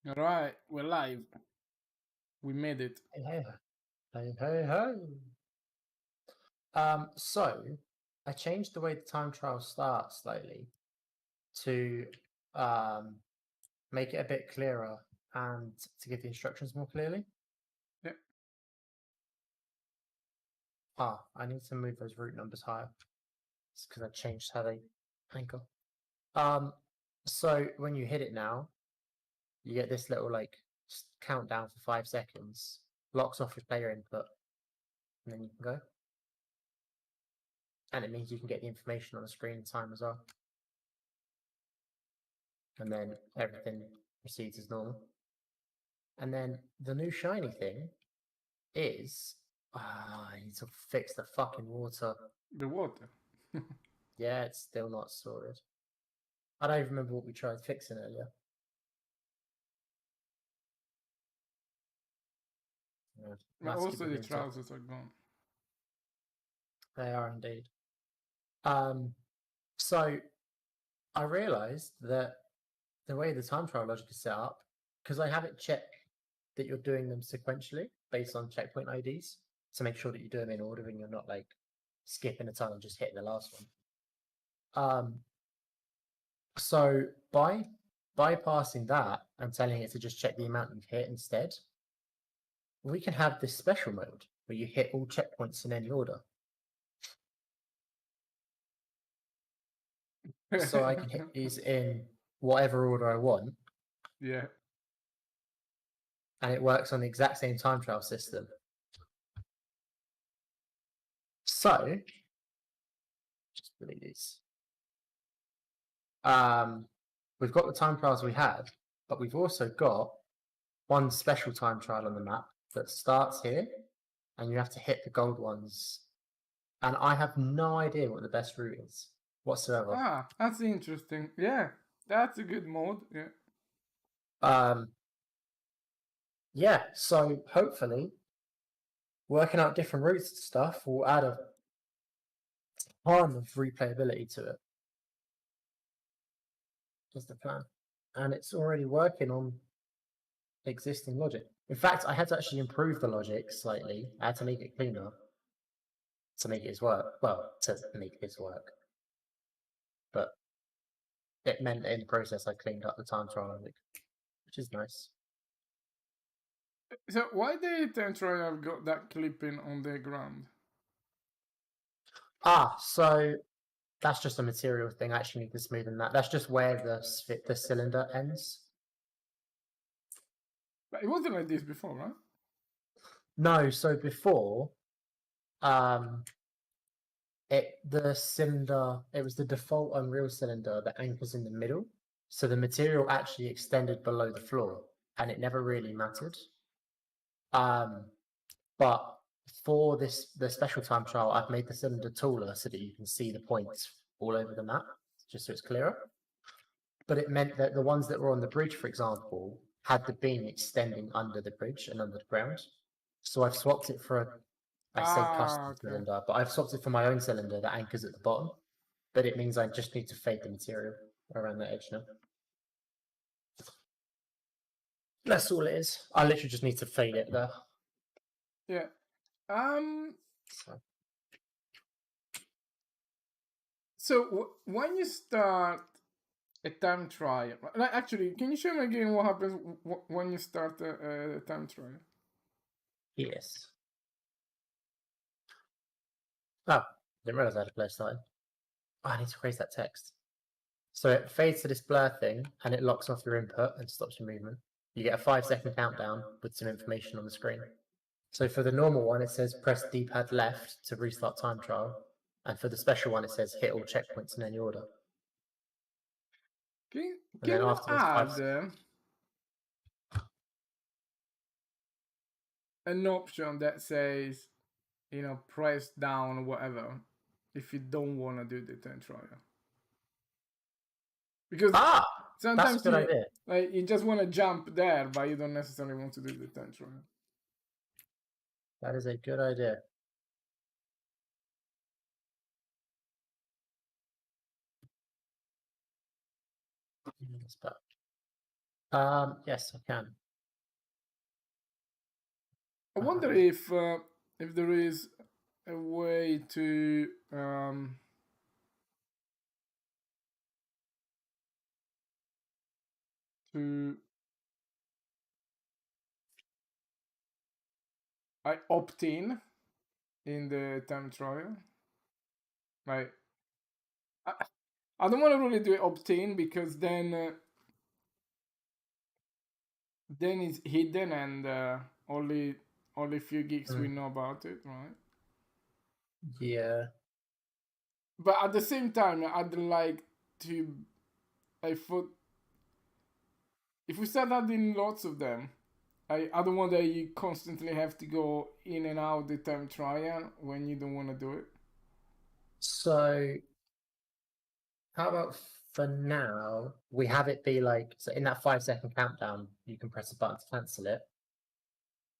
All right, we're live. We made it. Hey, hey, hey, hey, hey. So I changed the way the time trial starts slightly to make it a bit clearer and to give the instructions more clearly. Yep. I need to move those route numbers higher. It's because I changed how they anchor. So when you hit it now, you get this little countdown for 5 seconds, locks off your player input, and then you can go. And it means you can get the information on the screen in time as well. And then everything proceeds as normal. And then the new shiny thing is I need to fix the fucking water. The water. Yeah, it's still not sorted. I don't even remember what we tried fixing earlier. But also the trousers are gone. They are indeed. So I realized that the way the time trial logic is set up, because I have it check that you're doing them sequentially based on checkpoint IDs to make sure that you do them in order and you're not like skipping a ton and just hitting the last one. So by bypassing that and telling it to just check the amount you've hit instead, we can have this special mode where you hit all checkpoints in any order. So I can hit these in whatever order I want. Yeah. And it works on the exact same time trial system. So, just delete these. We've got the time trials we had, but we've also got one special time trial on the map that starts here, and you have to hit the gold ones. And I have no idea what the best route is whatsoever. Ah, that's interesting. Yeah, that's a good mode. Yeah. Yeah, so hopefully working out different routes and stuff will add a ton of replayability to it. That's the plan. And it's already working on existing logic. In fact, I had to actually improve the logic slightly. I had to make it cleaner to make it work. Well, to make this work. But it meant that in the process I cleaned up the time trial logic, which is nice. So why the time trial got that clipping on the ground? So that's just a material thing. I actually need to smoothen that. That's just where the cylinder ends. But it wasn't like this before, right? No, so before, the cylinder, it was the default Unreal cylinder that anchors in the middle. So the material actually extended below the floor, and it never really mattered. But for the special time trial, I've made the cylinder taller so that you can see the points all over the map, just so it's clearer. But it meant that the ones that were on the bridge, for example, had the beam extending under the bridge and under the ground. So I've swapped it for custom cylinder, but I've swapped it for my own cylinder that anchors at the bottom. But it means I just need to fade the material around that edge now. That's all it is. I literally just need to fade it there. Yeah. So when you start a time trial, actually, can you show me again what happens when you start a time trial? Yes. Oh, didn't realize I had a blur started. Oh, I need to erase that text. So it fades to this blur thing, and it locks off your input and stops your movement. You get a 5-second countdown with some information on the screen. So for the normal one, it says press D-pad left to restart time trial. And for the special one, it says hit all checkpoints in any order. Can you add an option that says, press down or whatever, if you don't want to do the time trial? Because sometimes that's a good idea. Like you just want to jump there, but you don't necessarily want to do the time trial. That is a good idea. Yes, I can. I wonder if there is a way to to I opt in the time trial. Like I don't want to really do opt in because then it's hidden and only few geeks will know about it, right? Yeah. But at the same time, I'd like to. I thought if we start adding lots of them, I don't want that you constantly have to go in and out the time trial when you don't want to do it. So how about for now, we have it be like, so in that 5-second countdown, you can press a button to cancel it.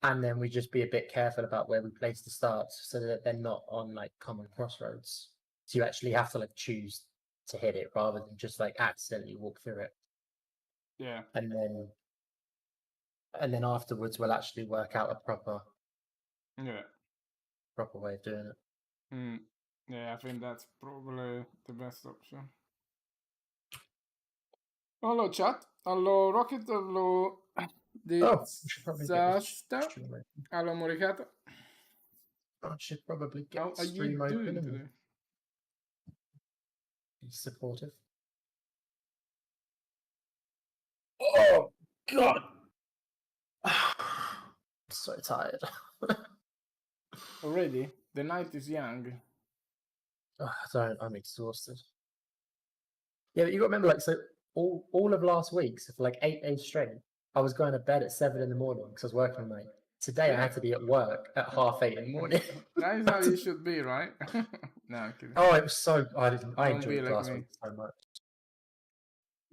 And then we just be a bit careful about where we place the starts so that they're not on like common crossroads. So you actually have to like choose to hit it rather than just like accidentally walk through it. Yeah. And then afterwards we'll actually work out a proper way of doing it. Yeah, I think that's probably the best option. Hello chat, hello Rocket, hello Oh, we should probably get the Disaster, stream open. hello Morikato. I should probably get How the are you stream open doing and today? be supportive. Oh God, I'm so tired. Already? The night is young. I'm exhausted. Yeah, but you got to remember, like, so all of last week, so for like 8 days straight, I was going to bed at 7 in the morning because I was working late. Today I had to be at work at 8:30 in the morning. That is how you should be, right? No, I'm kidding. Oh, it was so I Don't be enjoyed like last me. week so much.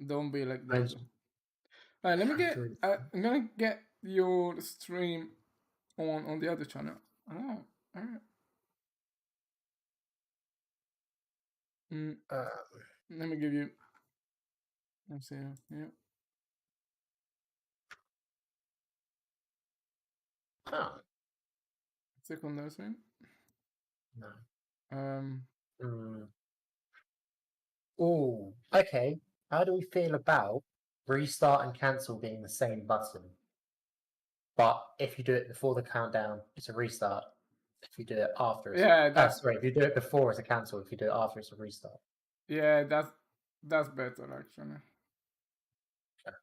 Don't be like I that. Alright, let me get. enjoyed I'm gonna get your stream on the other channel. Oh, alright. Let me give you. Let's see. Yeah. Oh. Secondary stream. No. Oh, okay. How do we feel about restart and cancel being the same button? But if you do it before the countdown, it's a restart. If you do it after, sorry, if you do it before, it's a cancel. If you do it after, it's a restart. Yeah, that's better actually. Okay.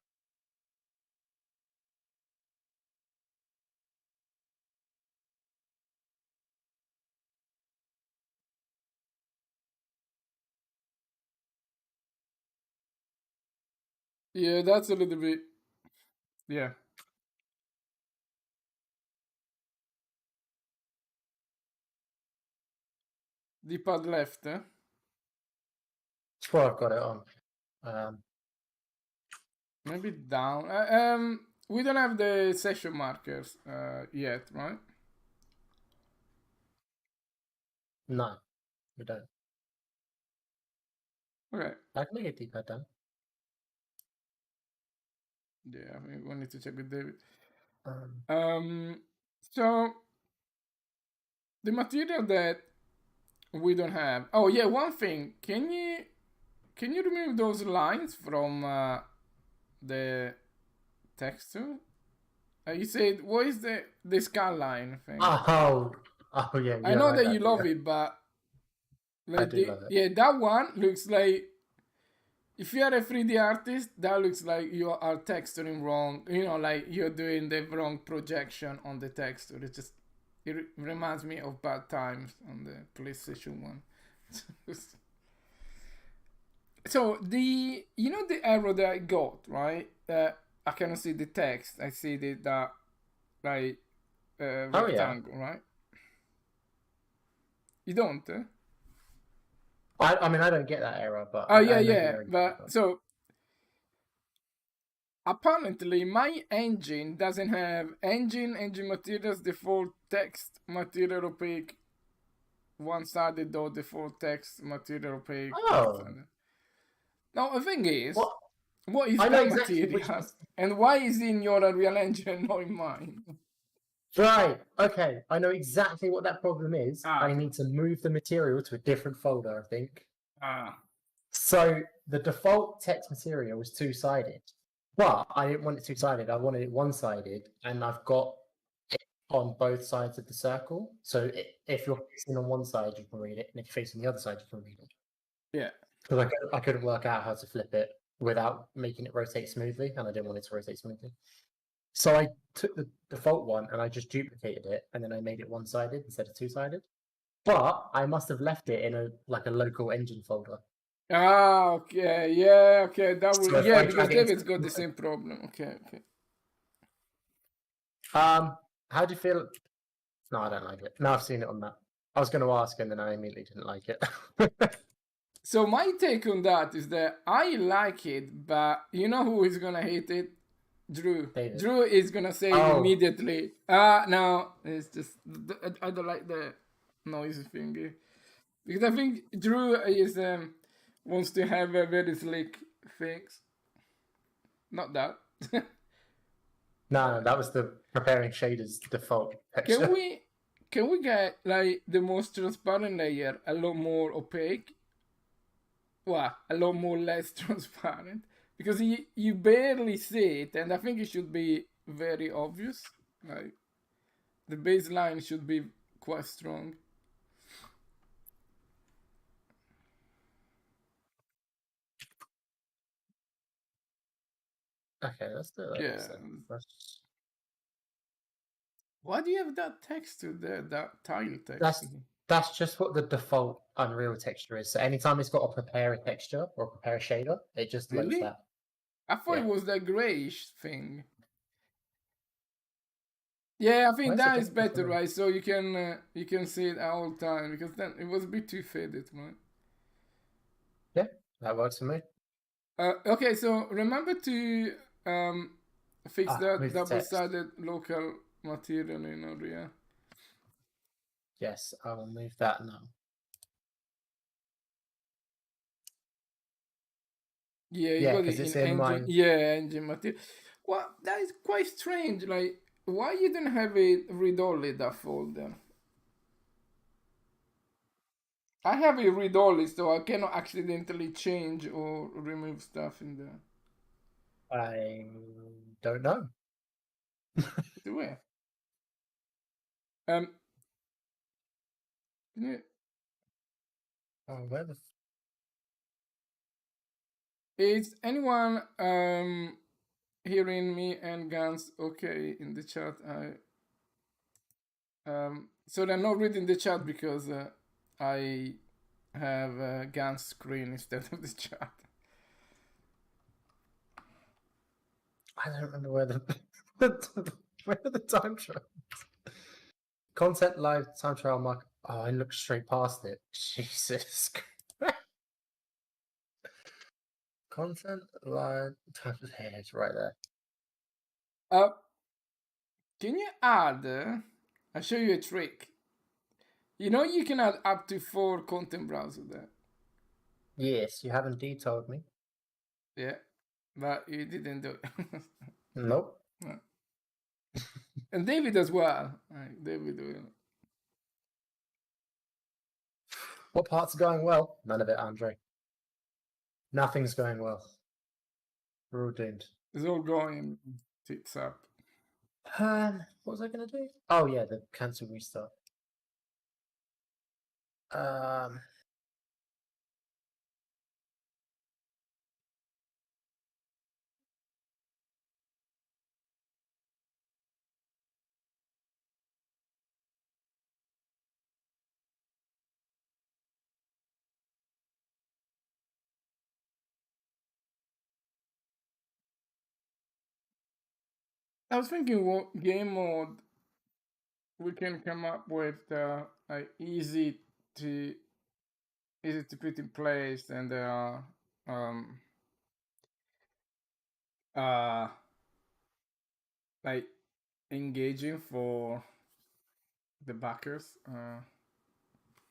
Yeah, that's a little bit. Yeah. The pad left, eh? Sure, I've got it on. Maybe down. We don't have the session markers yet, right? No, we don't. Okay. I can make a D-pad down. Yeah, we need to check with David. Um, So the material that we don't have. Oh yeah, one thing. Can you remove those lines from the texture? You said what is the skyline thing? oh yeah. I know that you love it, but like I do love it. Yeah, that one looks like if you are a 3D artist, that looks like you are texturing wrong. You know, like you're doing the wrong projection on the texture. It reminds me of Bad Times on the PlayStation 1. So the arrow that I got, right? I cannot see the text. I see that like rectangle, right? You don't? I mean, I don't get that error, but yeah. But so apparently my engine doesn't have engine materials default text material opaque one-sided or default text material opaque. Oh. Now the thing is, What? What is I know that exactly which. material? And why is it in your Unreal Engine and not in mine? Right. Okay. I know exactly what that problem is. Ah, I okay. need to move the material to a different folder, I think. Ah. So the default text material was two-sided, but I didn't want it two-sided. I wanted it one-sided, and I've got it on both sides of the circle. So if you're facing on one side, you can read it, and if you're facing the other side, you can read it. Yeah. Because I couldn't work out how to flip it without making it rotate smoothly, and I didn't want it to rotate smoothly. So I took the default one and I just duplicated it, and then I made it one-sided instead of two-sided. But I must have left it in a local engine folder. Ah, okay. Yeah, okay. That will. So if Yeah, I because drag it David's into got the same problem. Okay, okay. how do you feel? No, I don't like it. No, I've seen it on that. I was going to ask, and then I immediately didn't like it. So my take on that is that I like it, but you know who is gonna hate it? Drew. David. Drew is gonna say Oh. immediately, no, it's just I don't like the noisy thingy. Because I think Drew is wants to have a very slick fix. Not that. No, that was the preparing shaders default texture. Can we get like the most transparent layer a lot more opaque? Well, a lot more less transparent because you barely see it, and I think it should be very obvious. Like the baseline should be quite strong. Okay, let's do it like this then. Why do you have that texture there? That tile text? That's just what the default Unreal texture is. So anytime it's got a prepare a texture or prepare a shader, it just loads Really? that. I thought Yeah. it was that grayish thing. Yeah, I think that is better, right? So you can see it all the time, because then it was a bit too faded, right? Yeah, that works for me. Okay, so remember to fix that Move the text. double-sided local material in Unreal. Yes, I will move that now. Yeah, you Yeah, got 'cause it it's in in engine. my- Yeah, engine material. Well, that is quite strange. Like, why you don't have it read-only, that folder? I have it read-only, so I cannot accidentally change or remove stuff in there. I don't know. Do I? Yeah. Oh, where the? Is anyone hearing me and Gans okay in the chat? So they're not reading the chat because I have Gans screen instead of the chat. I don't remember where the where the time trial. Content live time trial mark. Oh, I looked straight past it. Jesus. Content live time. It's right there. Can you add? I'll show you a trick. You know you can add up to 4 content browsers there. Yes, you have indeed told me. Yeah, but you didn't do it. Nope. No. And David as well. David will. What parts are going well? None of it, Andre. Nothing's going well. We're all doomed. It's all going tits up. What was I going to do? Oh, yeah, the cancel restart. I was thinking what game mode we can come up with easy to put in place, and like engaging for the backers.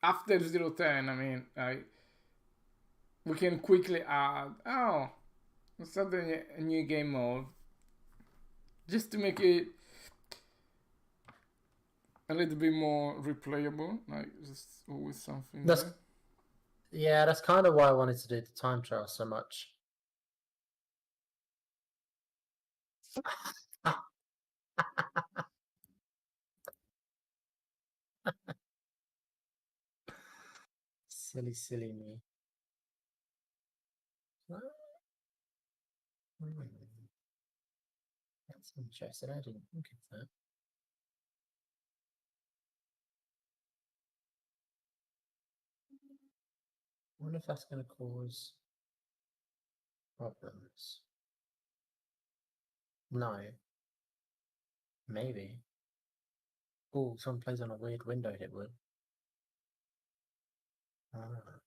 After 010, I mean, we can quickly add. Oh, Let's start a new game mode. Just to make it a little bit more replayable. Like, just always something That's, there. yeah, that's kind of why I wanted to do the time trial so much. Silly, silly me. That's interesting. I didn't think of that. I wonder if that's going to cause problems. No. Maybe. Oh, someone plays on a weird window, it would. Ah.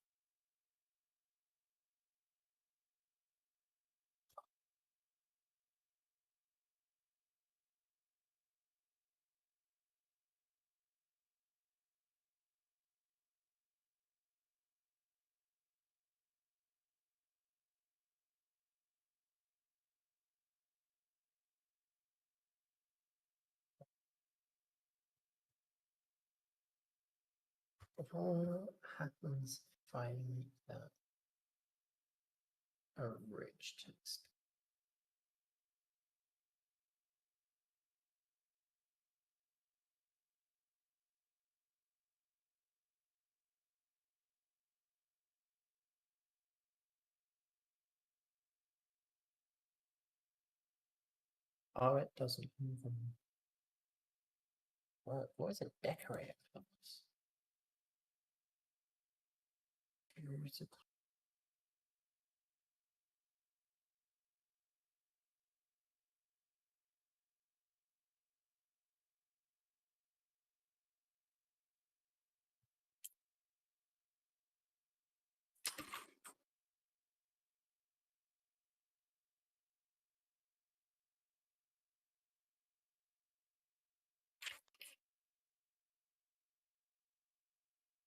What happens if I make that a rich text? Oh, it doesn't even. What is it decorated for?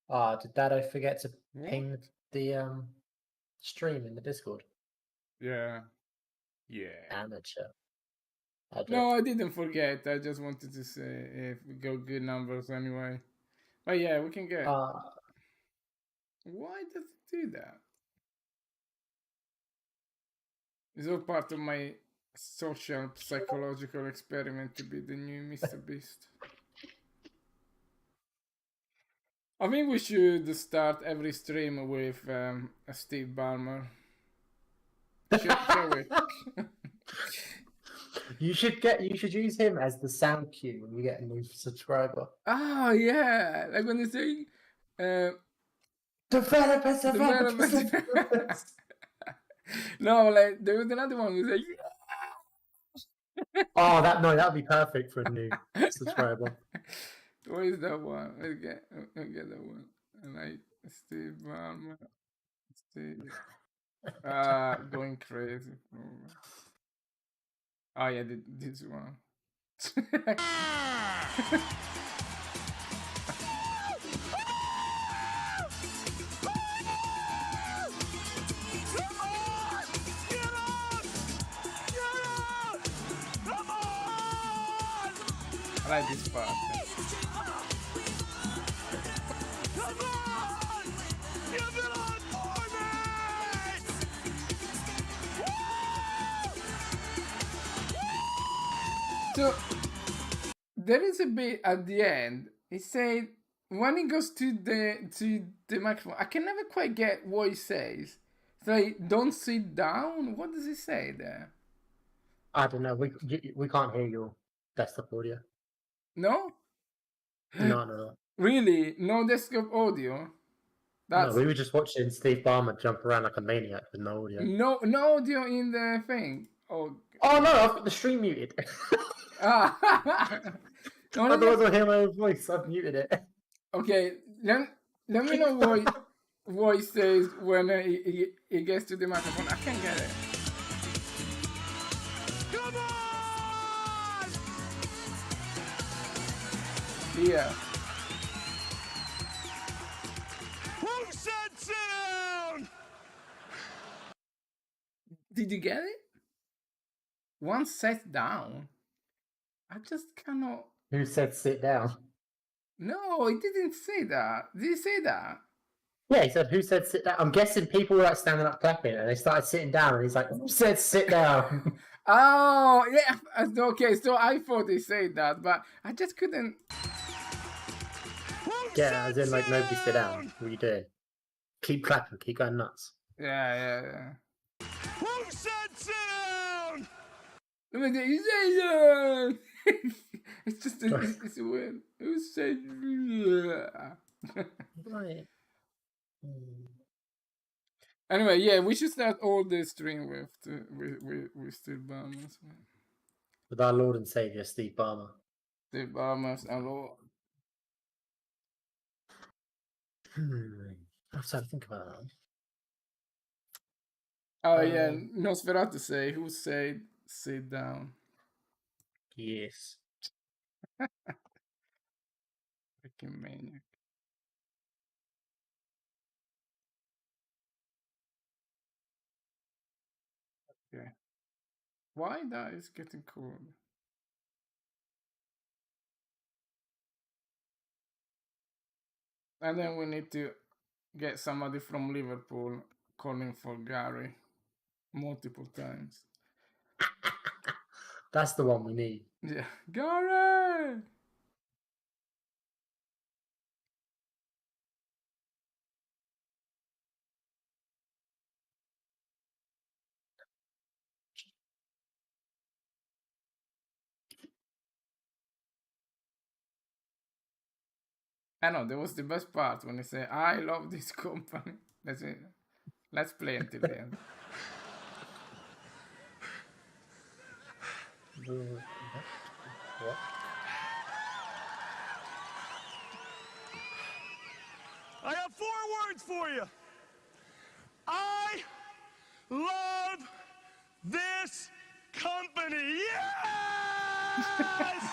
Ah, did Dado forget to ping the stream in the Discord? Yeah. Yeah. Amateur. No, I didn't forget. I just wanted to say if we got good numbers anyway. But yeah, we can get. Why does it do that? It's all part of my social psychological experiment to be the new Mr. Beast. I think we should start every stream with a Steve Ballmer. Shall we? You should use him as the sound cue when you get a new subscriber. Oh yeah, like when they say developers. No, like there was another one who's like oh that'd be perfect for a new subscriber. What is that one? Let's get that one. Like Steve Ballmer. Steve going crazy. Oh yeah, this one. I like this part. Come on! Give it on for me! So there is a bit at the end. He said when he goes to the microphone, I can never quite get what he says. It's like, don't sit down. What does he say there? I don't know. We can't hear your desktop audio. No? No. Really? No desktop audio? No, we were just watching Steve Ballmer jump around like a maniac with no audio. No audio in the thing. Oh no, I've got the stream muted. Otherwise I'll hear my own voice. I've muted it. Okay, let me know what he says when he gets to the microphone. I can't get it. Come on! Yeah. Who said sit down? Did you get it? One sat down. I just cannot. Who said sit down? No, it didn't say that. Did it say that? Yeah, he said, who said sit down? I'm guessing people were like standing up clapping and they started sitting down and he's like, who said sit down? Oh, yeah. Okay, so I thought they said that, but I just couldn't. Who Yeah, as said in like nobody sit down. down? What are you doing? Keep clapping, keep going nuts. Yeah. Who said sit down? Look at that, you say that. It's just it's a word. Who said? Right. Anyway, yeah, we should start all the string with Steve Ballmer's. With our Lord and Savior, Steve Ballmer. Steve Ballmer's and all. I have to think about that. Oh yeah, Nosferatu say who said sit down. Yes. Freaking maniac. Okay. Why that is getting cold? And then we need to get somebody from Liverpool calling for Gary multiple times. That's the one we need. Yeah, Gary! I know, that was the best part when they say, I love this company. That's it. Let's play until the end. What? I have 4 words for you. I love this company. Yes!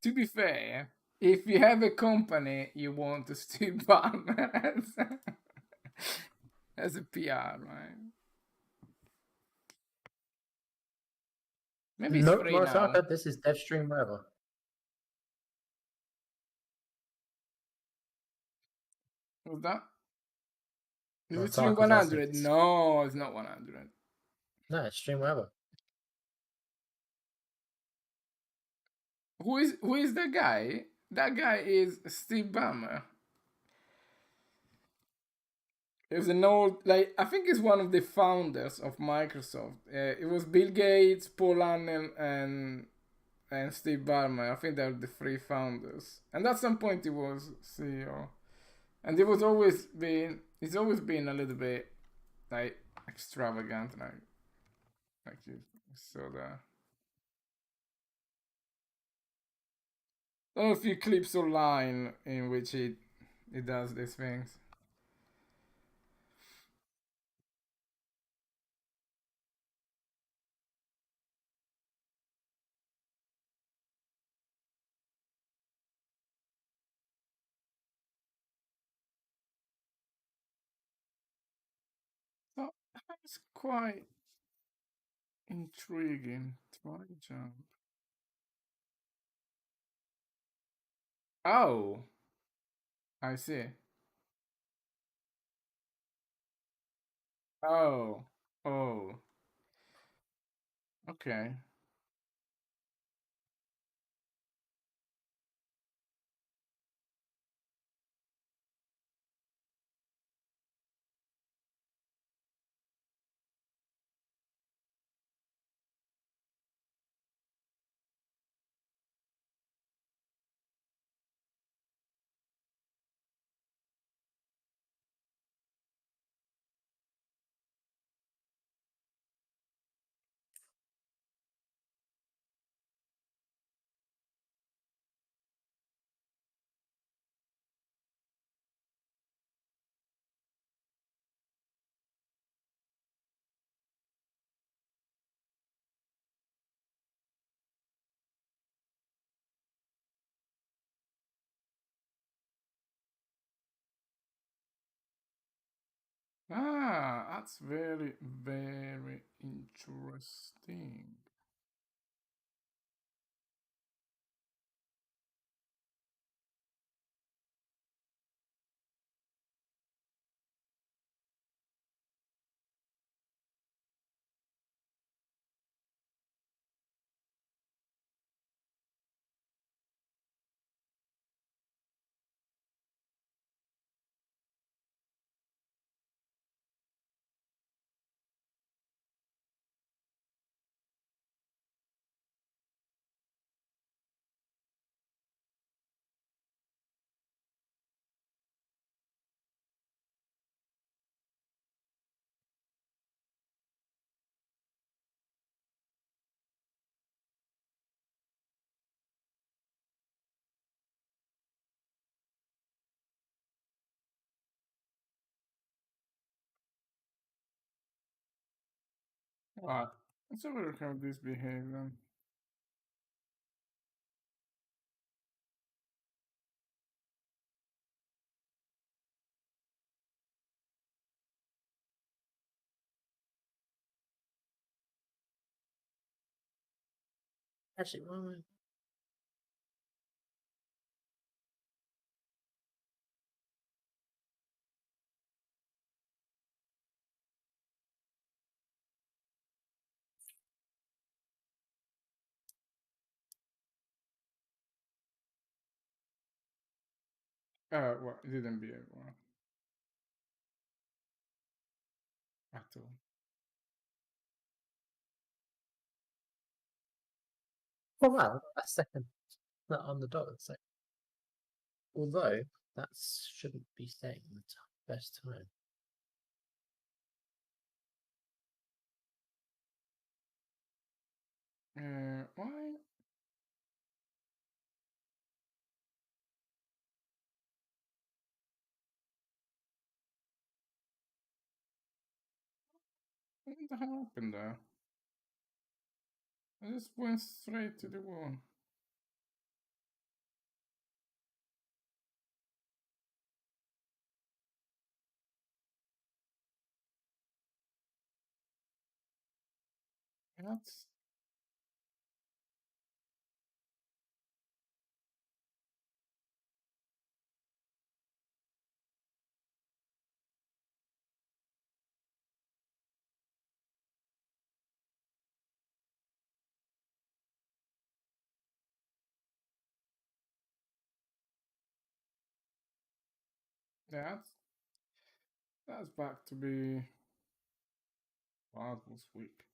To be fair, if you have a company, you want to still ban as a PR, right? Maybe it's No, free Morris now. Harper, this is Devstream wherever. What's that? Is No, it stream Tark was asking 100? if it's- No, it's not 100. No, it's stream wherever. Who is that guy? That guy is Steve Ballmer. It was an old, like, I think he's one of the founders of Microsoft. It was Bill Gates, Paul Allen, and Steve Ballmer. I think they're the 3 founders. And at some point he was CEO. And he's always been a little bit like extravagant, like you saw that. There are a few clips online in which he does these things. So that's quite intriguing. Try jump. Oh, I see. Oh, oh, okay. Ah, that's very, very interesting. Alright, let's have a look how this behaves then. Actually, well, Well, it didn't behave well at all. oh wow, that's second not on the dot. So, although that shouldn't be staying the best time. Why? What the hell happened there? I just went straight to the wall. That's... That's back to be... Wow, that was weak.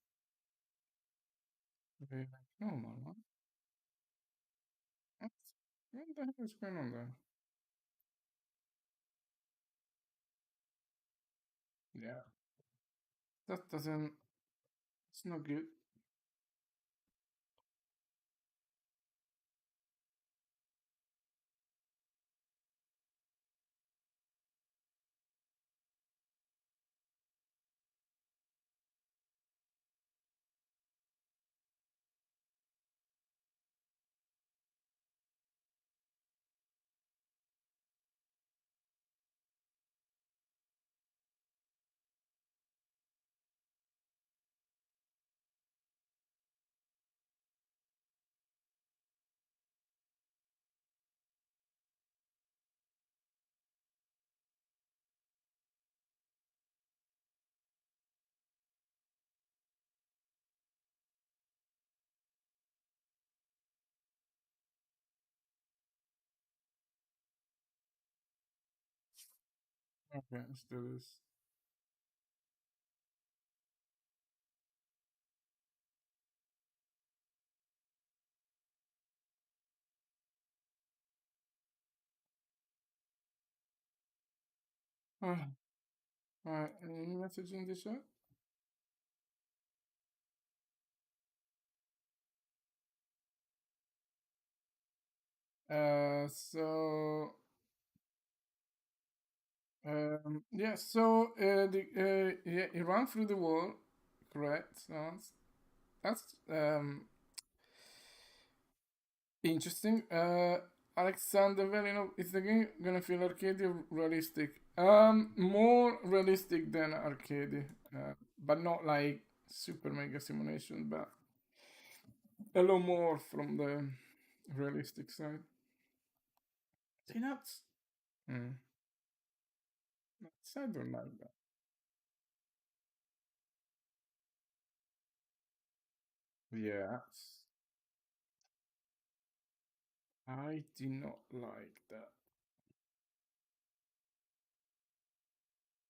Very normal, huh? What the hell is going on there? Yeah. That doesn't... It's not good. Okay, let's do this. Alright, any message in the chat? So yeah, so yeah, he ran through the wall, correct? So that's interesting. Alexander Velinov, is the game gonna feel arcade or realistic? More realistic than arcade, but not like super mega simulation, but a lot more from the realistic side. See, that's I don't like that. Yeah, I do not like that.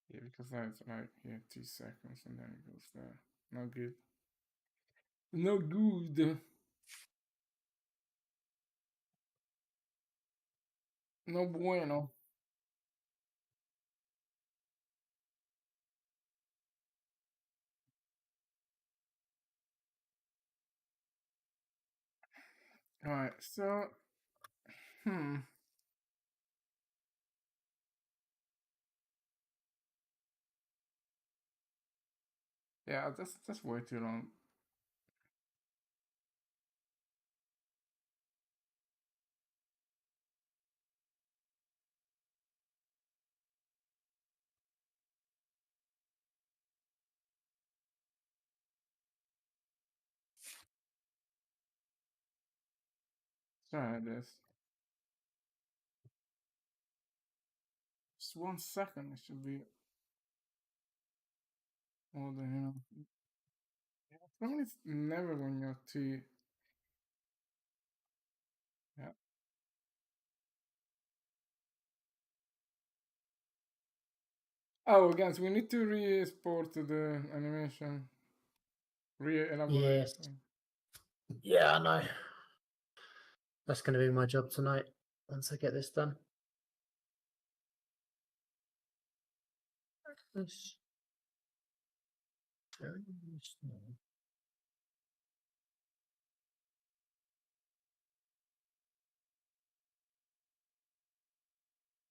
Yeah, because that's like 2 seconds and then it goes there. No good. No good. No bueno. Alright, so hmm. Yeah, that's way too long. Try this. Just 1 second, it should be more than. Yeah, problem is never when you're too. Yeah. Oh, guys, we need to re-export the animation. Re-elaborate. Yes. Yeah, I know. That's going to be my job tonight once I get this done. This- very small.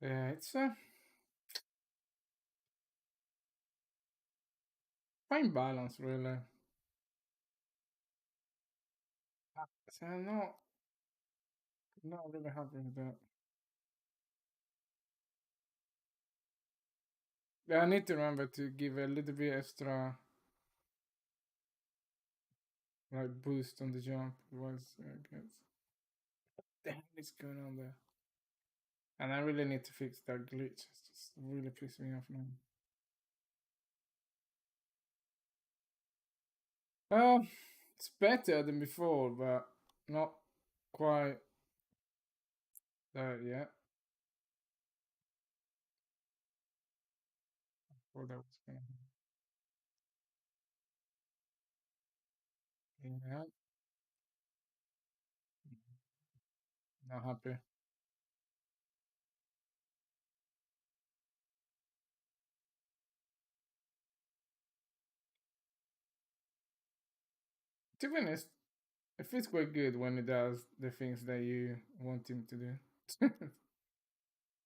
Yeah, it's a fine balance, really. So I'm not really happy with that. Yeah, I need to remember to give a little bit extra like boost on the jump. Otherwise, I guess. What the hell is going on there? And I really need to fix that glitch. It's just really pissing me off now. It's better than before, but not quite there yet. What that was gonna happen. Yeah, not happy. To be honest, it feels quite good when it does the things that you want him to do.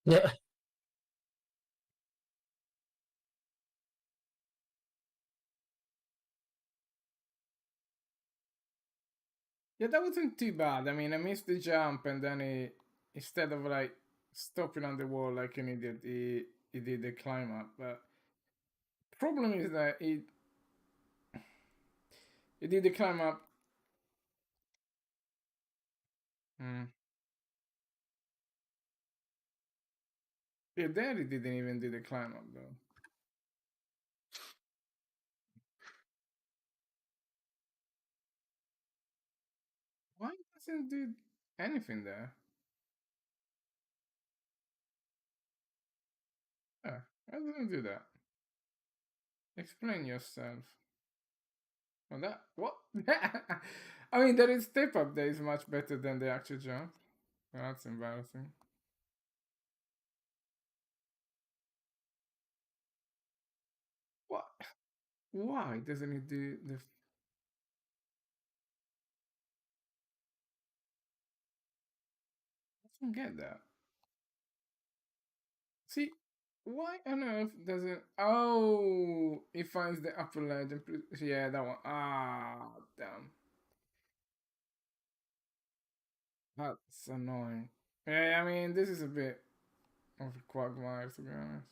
Yeah. Yeah, that wasn't too bad. I mean, I missed the jump, and then instead of like stopping on the wall like an idiot, he did the climb up. But problem is that he did the climb up. Mm. Yeah, there he didn't even do the climb up though. Why doesn't it do anything there? Yeah, why doesn't it do that? Explain yourself. Oh, that what? I mean, there is step up that is much better than the actual jump. That's embarrassing. What? Why doesn't it do the? I don't get that. See, why on earth doesn't? Oh, it finds the upper ledge and yeah, that one. Ah, damn. That's annoying. Yeah, I mean, this is a bit of a quagmire to be honest.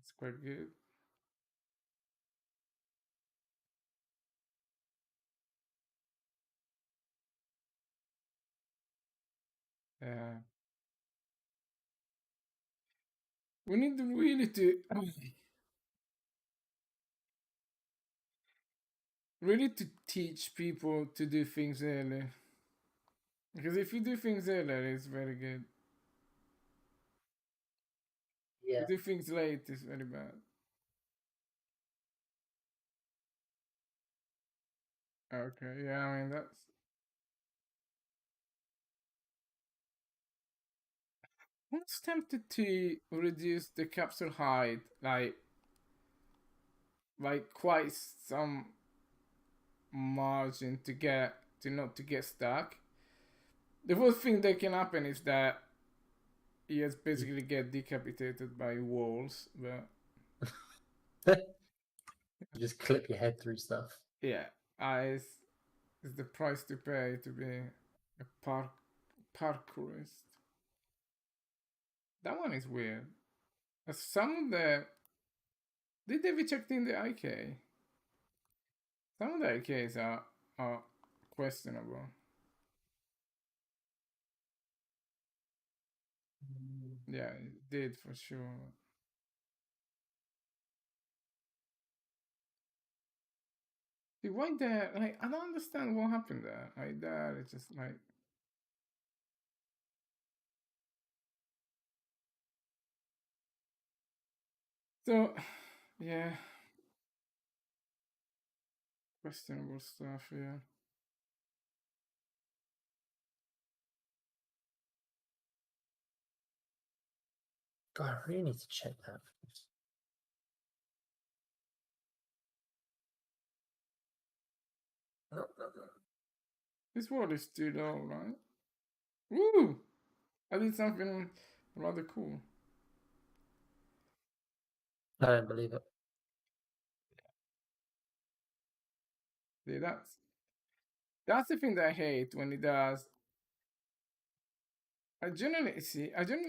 It's quite good. Yeah. We need really to really to teach people to do things early. Because if you do things early, it's very good. Yeah. You do things late, it's very bad. Okay, yeah, I mean that's. I was tempted to reduce the capsule height, like quite some margin to not to get stuck. The worst thing that can happen is that you just basically get decapitated by walls. But You just clip your head through stuff. yeah, it's the price to pay to be a parkourist. That one is weird. Some of the did they ever checked in the IK? Some of the IKs are questionable. Yeah, it did for sure. See, why there? Like, I don't understand what happened there. Like, that it's just like. So, yeah, questionable stuff. Yeah. God, I really need to check that. This wall is too low, right? Woo! I did something rather cool. I don't believe it. See, that's the thing that I hate when it does. I generally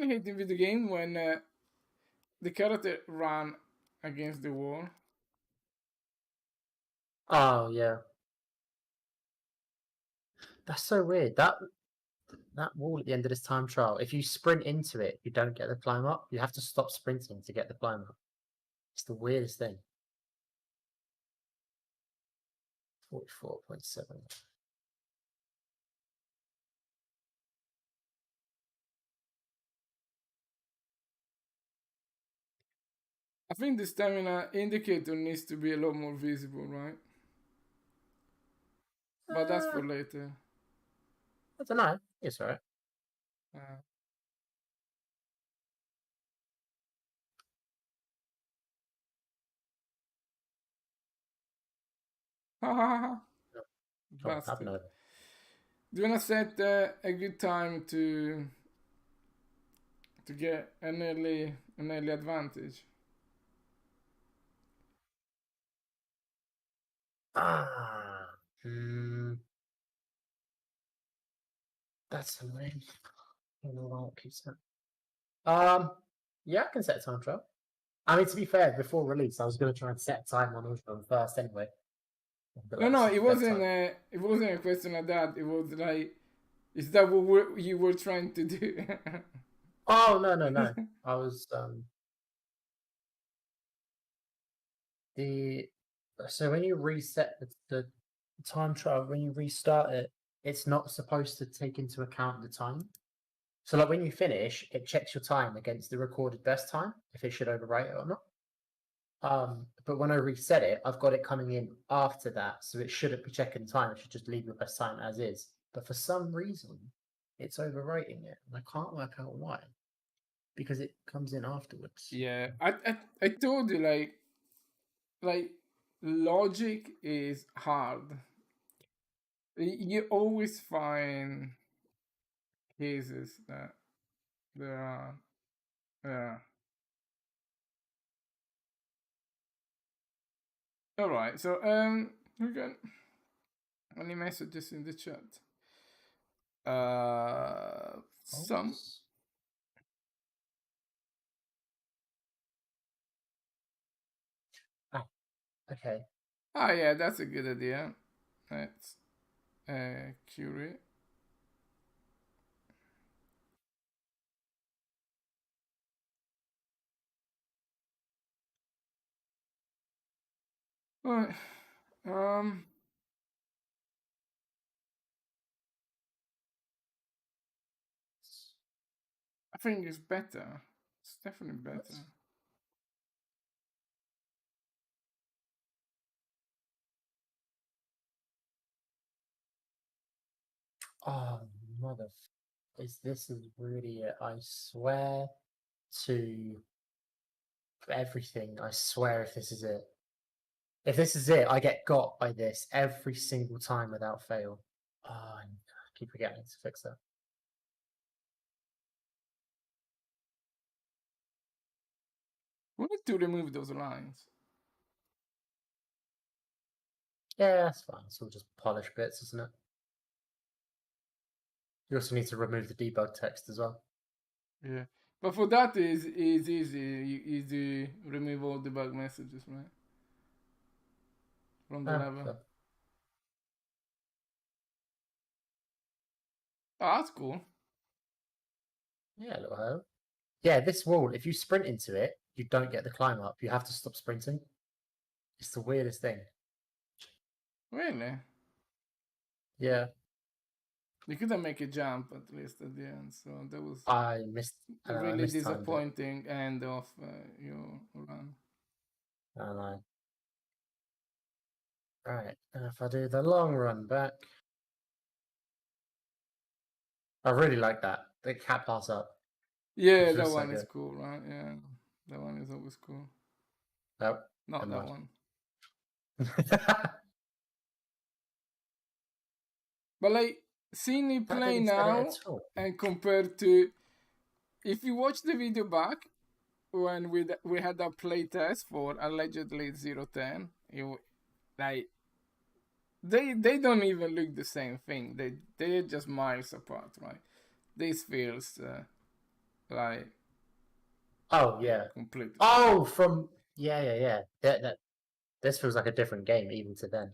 hate in video game when the character run against the wall. Oh yeah, that's so weird. That wall at the end of this time trial. If you sprint into it, you don't get the climb up. You have to stop sprinting to get the climb up. It's the weirdest thing. 44.7. I think the stamina indicator needs to be a lot more visible, right? But that's for later. I don't know. It's alright. Uh, ha ha ha! Oh, I've Bastard. no. Do you wanna set a good time to get an early advantage? Hmm. That's annoying. I don't know why it keeps that. Yeah, I can set a time trial. I mean, to be fair, before release, I was going to try and set a time on Ultron first anyway. But No, that's it dead wasn't. time. It wasn't a question like that. It was like, is that what you were trying to do? Oh no! I was the so when you reset the time trial, when you restart it, it's not supposed to take into account the time. So like when you finish, it checks your time against the recorded best time if it should overwrite it or not. But when I reset it, I've got it coming in after that, so it shouldn't be checking time. It should just leave your best time as is. But for some reason, it's overwriting it, and I can't work out why. Because it comes in afterwards. Yeah, I told you like logic is hard. You always find cases that there are. Yeah. All right. So we got any messages in the chat? Some. Okay. Oh yeah, that's a good idea. Let's curate. Alright. I think it's better. It's definitely better. Oh, mother. This is really it. I swear to everything. I swear if this is it. If this is it, I get got by this every single time without fail. Oh, I keep forgetting to fix that. We need to remove those lines. Yeah, that's fine. It's all just polished bits, isn't it? You also need to remove the debug text as well. Yeah. But for that is easy. You easy remove all the bug messages, right? From the level. So, Oh, that's cool. yeah, little hoe. Yeah, this wall, if you sprint into it, you don't get the climb up. You have to stop sprinting. It's the weirdest thing. Really? Yeah. You couldn't make a jump at least at the end, so that was I missed. I really mistimed it. disappointing end of your run. I know. Right, and if I do the long run back, I really like that. The cat pass up. Yeah, It that feels so one is good. cool, right? Yeah, that one is always cool. Nope. Not never that mind. one. But like seeing it That play didn't set it now at all. and compared to if you watch the video back when we had that play test for allegedly 010, like they don't even look the same thing. They're just miles apart, right? This feels like Oh yeah. completely. Oh, from yeah. That this feels like a different game even to then.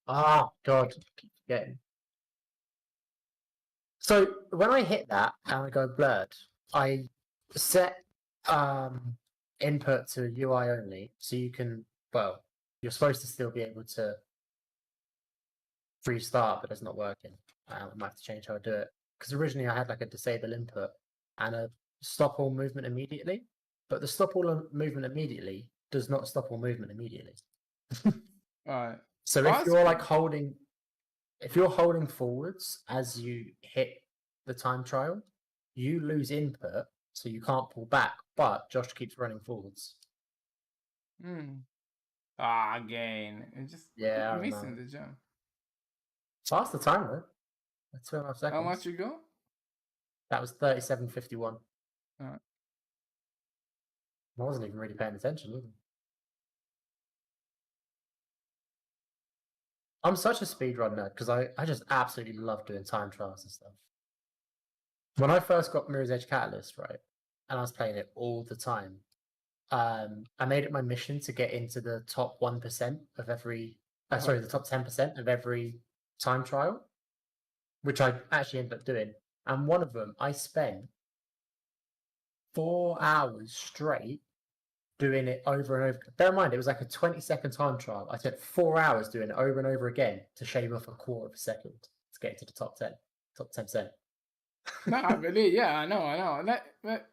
Oh God, keep forgetting. So when I hit that and I go blurred, I set input to UI only, so you can you're supposed to still be able to restart, but it's not working. I might have to change how I do it because originally I had like a disable input and a stop all movement immediately, but the stop all movement immediately does not stop all movement immediately. Alright. So Oh, if that's you're like cool. if you're holding forwards as you hit the time trial, you lose input, so you can't pull back, but Josh keeps running forwards. Again. It just Yeah, I missing know. the jump. Fast the time though. 2.5 seconds. How much you go? That was 37:51. Alright. I wasn't even really paying attention, was I? I'm such a speedrun nerd because I just absolutely love doing time trials and stuff. When I first got Mirror's Edge Catalyst, right, and I was playing it all the time, I made it my mission to get into the top 1% of every, the top 10% of every time trial, which I actually ended up doing. And one of them, I spent 4 hours straight doing it over and over. Bear in mind, it was like a 20-second time trial. I spent 4 hours doing it over and over again to shave off a quarter of a second to get into the top 10, top 10%. No, I believe. Yeah, I know. That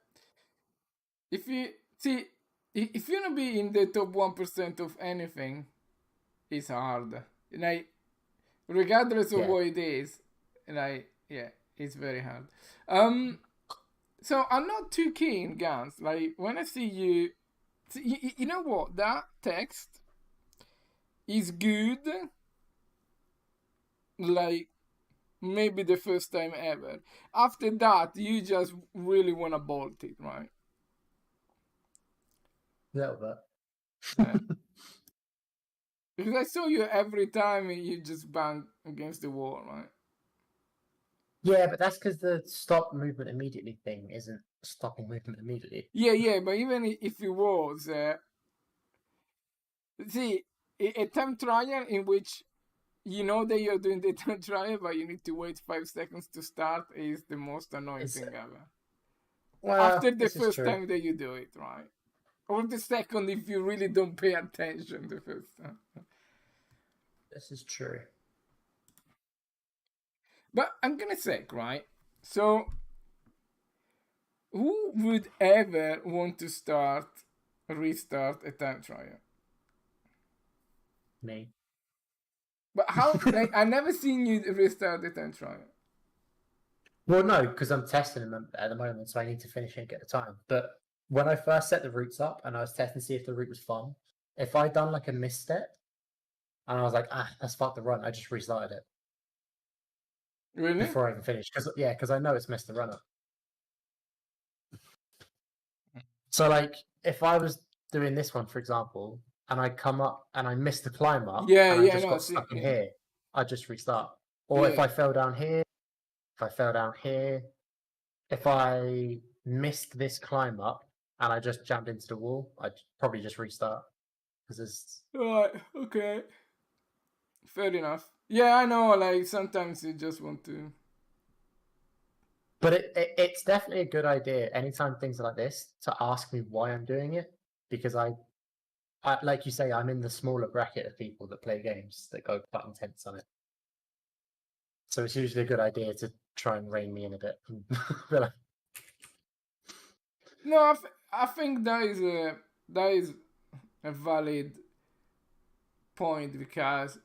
if you see, if you wanna be in the top 1% of anything, it's hard. Like, regardless of Yeah. what it is, like, yeah, it's very hard. So I'm not too keen, Gans. Like, when I see you, you know what? That text is good. Like, maybe the first time ever. After that, you just really wanna bolt it, right? Little bit. Yeah. Because I saw you every time you just bang against the wall, right? Yeah, but that's because the stop movement immediately thing isn't stopping movement immediately. Yeah, but even if it was, see, a time trial in which you know that you're doing the time trial, but you need to wait 5 seconds to start is the most annoying It's- thing ever. Well, After the this is first true. time that you do it, right? Or the second if you really don't pay attention the first time. This is true. But I'm gonna say, right? So, who would ever want to restart a time trial? Me. But how? Like, I never seen you restart a time trial. Well, no, because I'm testing them at the moment, so I need to finish and get the time. But when I first set the routes up and I was testing to see if the route was fun, if I'd done like a misstep and I was like, let's fuck the run, I just restarted it Really? before I even finished. Because I know it's messed the run up. So like, if I was doing this one, for example, and I come up and I missed the climb up, Yeah, and I yeah, just no, got see, stuck in yeah. here, I just restart. Or if Yeah. I fell down here, if I fell down here, if I missed this climb up and I just jammed into the wall, I'd probably just restart because it's Right, okay. Fair enough. Yeah, I know, like, sometimes you just want to. But it's definitely a good idea anytime things are like this to ask me why I'm doing it, because I like you say, I'm in the smaller bracket of people that play games that go quite intense on it. So it's usually a good idea to try and rein me in a bit. Be like, No, I think that is a valid point because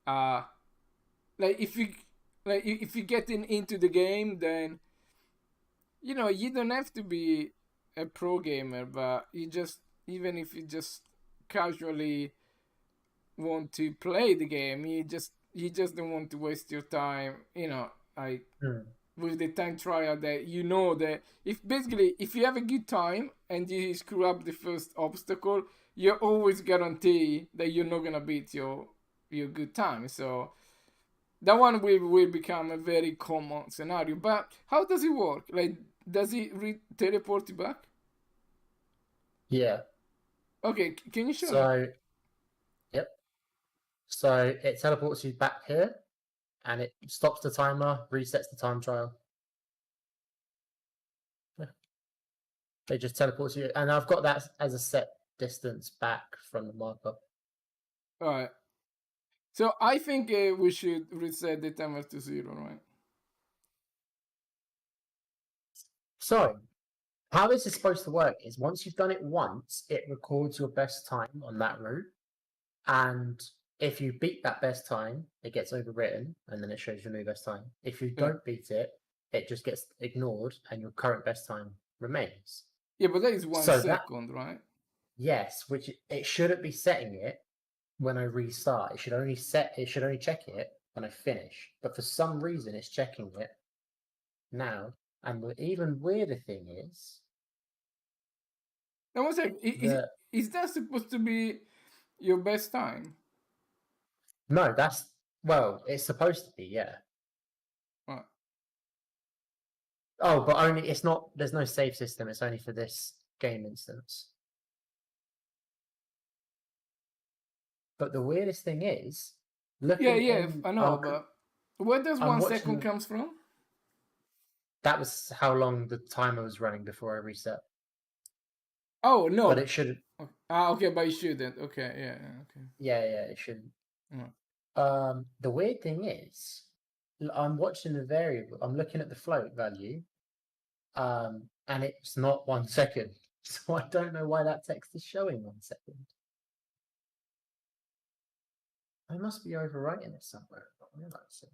uh like if you get into the game, then you know you don't have to be a pro gamer, but you just, even if you just casually want to play the game, you just don't want to waste your time, you know, like with the time trial, that you know that if you have a good time and you screw up the first obstacle, you're always guarantee that you're not gonna beat your good time. So that one will become a very common scenario. But how does it work? Like, does it teleport you back? yeah. Okay, can you show me? So, yep. So it teleports you back here, and it stops the timer, resets the time trial. Yeah. It just teleports you, and I've got that as a set distance back from the marker. All right. So I think we should reset the timer to 0, right? So, how this is supposed to work is once you've done it once, it records your best time on that route. And if you beat that best time, it gets overwritten and then it shows your new best time. If you don't beat it, it just gets ignored and your current best time remains. Yeah, but that is 1 So second, right? Yes, which it shouldn't be setting it when I restart. It should only check it when I finish. But for some reason it's checking it now. And the even weirder thing is Now, one second. that Is that supposed to be your best time? no, it's supposed to be, yeah. Right. Oh, but only it's not. There's no save system. It's only for this game instance. But the weirdest thing is, Yeah, I know, but where does I'm 1 watching second comes from? that was how long the timer was running before I reset. Oh no. But it should. Okay, but it shouldn't. Okay, okay. Yeah, it shouldn't. Mm. The weird thing is, I'm watching the variable. I'm looking at the float value, and it's not 1 second. So I don't know why that text is showing 1 second. I must be overwriting it somewhere. I don't realize it.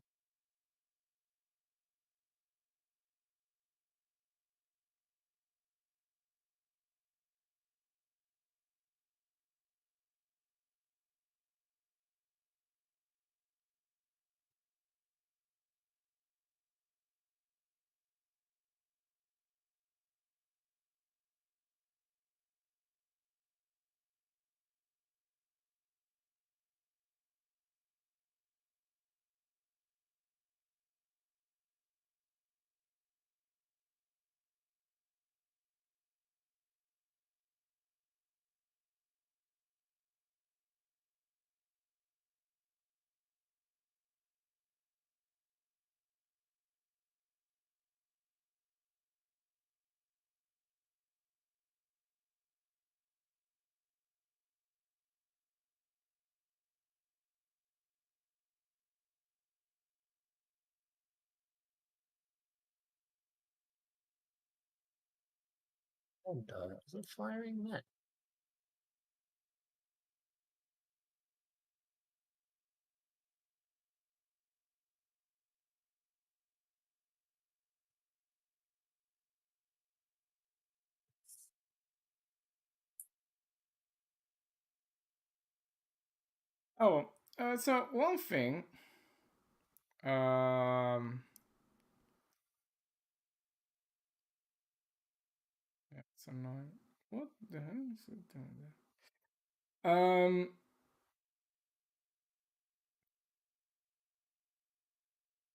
Is it firing that? Oh, so one thing. Yeah, it's annoying. What the hell is it doing there?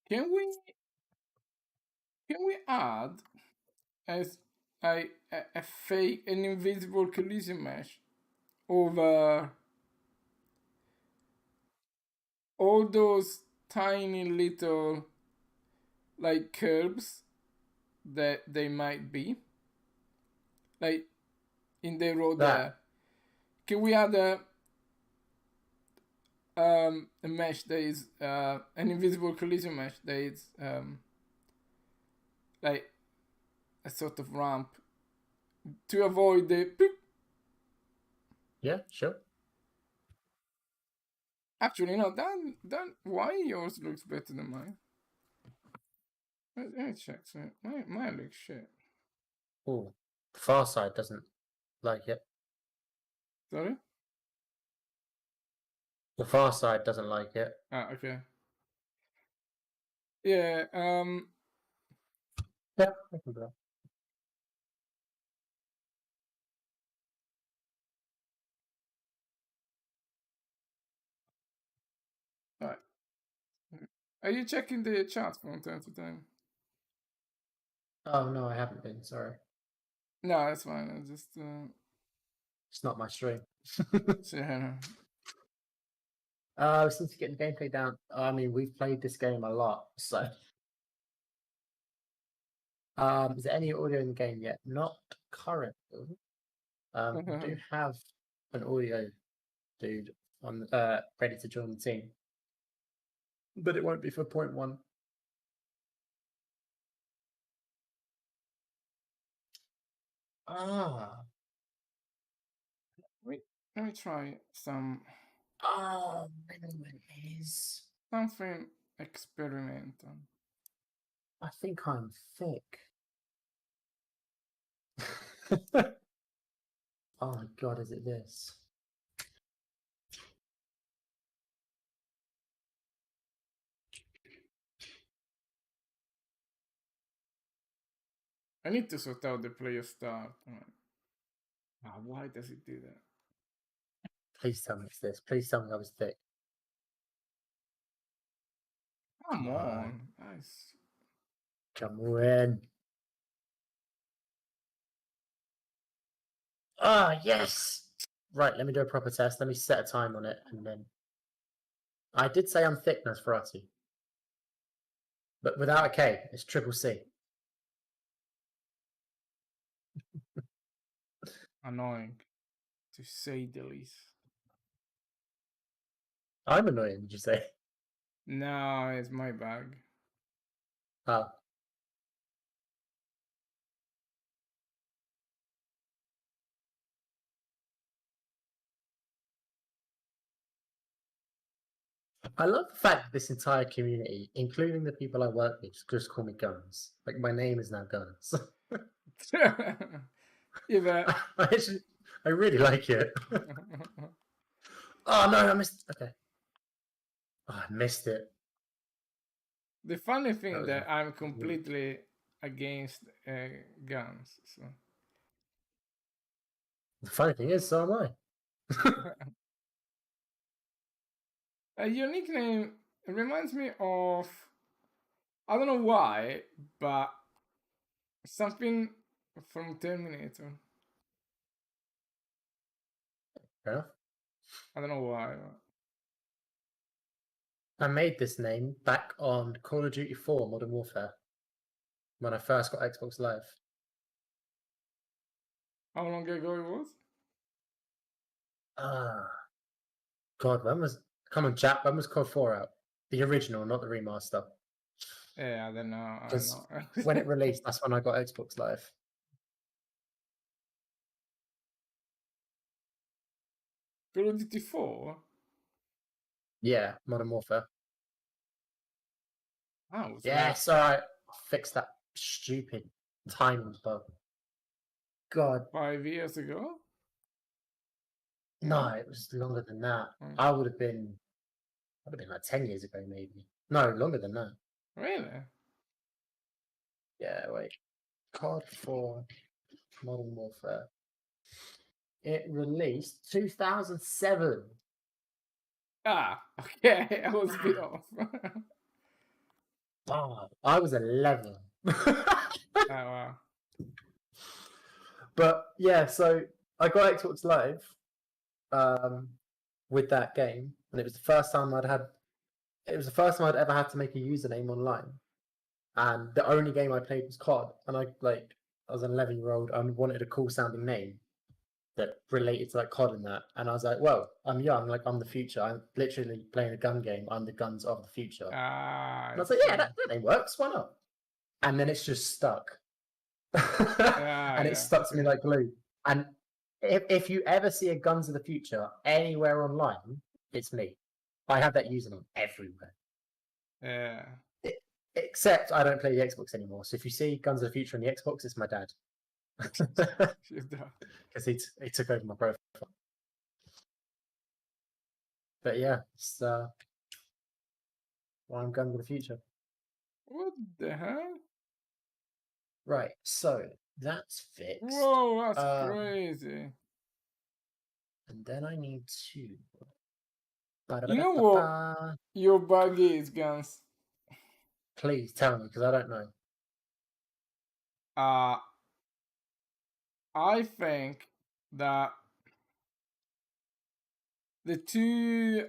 Can we add as a fake, an invisible collision mesh over all those tiny little like curbs that they might be, like in the road That. there? Can we add a mesh that is an invisible collision mesh that is like a sort of ramp to avoid the boop? Yeah, sure. Actually, no, that why yours looks better than mine? Let me check. So mine looks shit. Oh, the far side doesn't like it. Sorry? The far side doesn't like it. Ah, okay. Yeah, Yeah, I can do that. alright. Are you checking the chat from time to time? Oh no, I haven't been. Sorry, No, that's fine. I just it's not my stream. yeah. Since getting gameplay down, I mean, we've played this game a lot, so. Is there any audio in the game yet? Not currently. We do have an audio dude on ready to join the team, but it won't be for 0.1. Ah, Wait, let me try oh, I know what it is. something experimental. I think I'm thick. Oh my god, is it this? I need to sort out the player start. Why does it do that? Please tell me it's this. Please tell me I was thick. Come Come on. on. Nice. Come on. Ah, yes! Right, let me do a proper test. Let me set a time on it, and then... I did say I'm thick, Nosferatu. But without a K, it's triple C. Annoying, to say the least. I'm annoying, did you say? No, it's my bag. Oh. I love the fact that this entire community, including the people I work with, just call me Guns. Like, my name is now Guns. Yeah, but I really like it. Oh, no, I missed... Okay. Oh, I missed it. the funny thing That was that I'm weird. completely against guns. So The funny thing is, so am I. your nickname reminds me of, I don't know why, but something from Terminator. Fair enough. I don't know why. I made this name back on Call of Duty 4 Modern Warfare when I first got Xbox Live. How long ago it was? God, when was... Come on, chat, when was COD 4 out? The original, not the remaster. Yeah, I don't know. Because when it released, that's when I got Xbox Live. Call of Duty 4? Yeah, Modern Warfare. Oh, it's Yes, alright. Fix that stupid timing bug. God, 5 years ago? no, it was longer than that. Mm. I would have been like 10 years ago, maybe. No, longer than that. Really? Yeah, wait. COD 4 Modern Warfare. It released 2007. Ah, okay. I was a bit off. Oh, I was 11. Oh, wow. But yeah, so I got Xbox Live with that game, and it was the first time I'd ever had to make a username online. And the only game I played was COD, and I was an 11-year-old and wanted a cool sounding name that related to like COD and that. And I was like, well, I'm young, like I'm the future. I'm literally playing a gun game. I'm the guns of the future. Ah, And I was like, yeah, that name works. Why not? And then it's just stuck. And it stuck to me like glue. And if you ever see a Guns of the Future anywhere online, it's me. I have that username everywhere. Yeah. Except I don't play the Xbox anymore. So if you see Guns of the Future on the Xbox, it's my dad. She's done. Because he took over my profile. But yeah, it's well, I'm Guns of the Future. What the hell? Right, so that's fixed. Whoa, that's crazy. And then I need to. You know what your bug is, Guns? Please tell me, because I don't know. I think that the two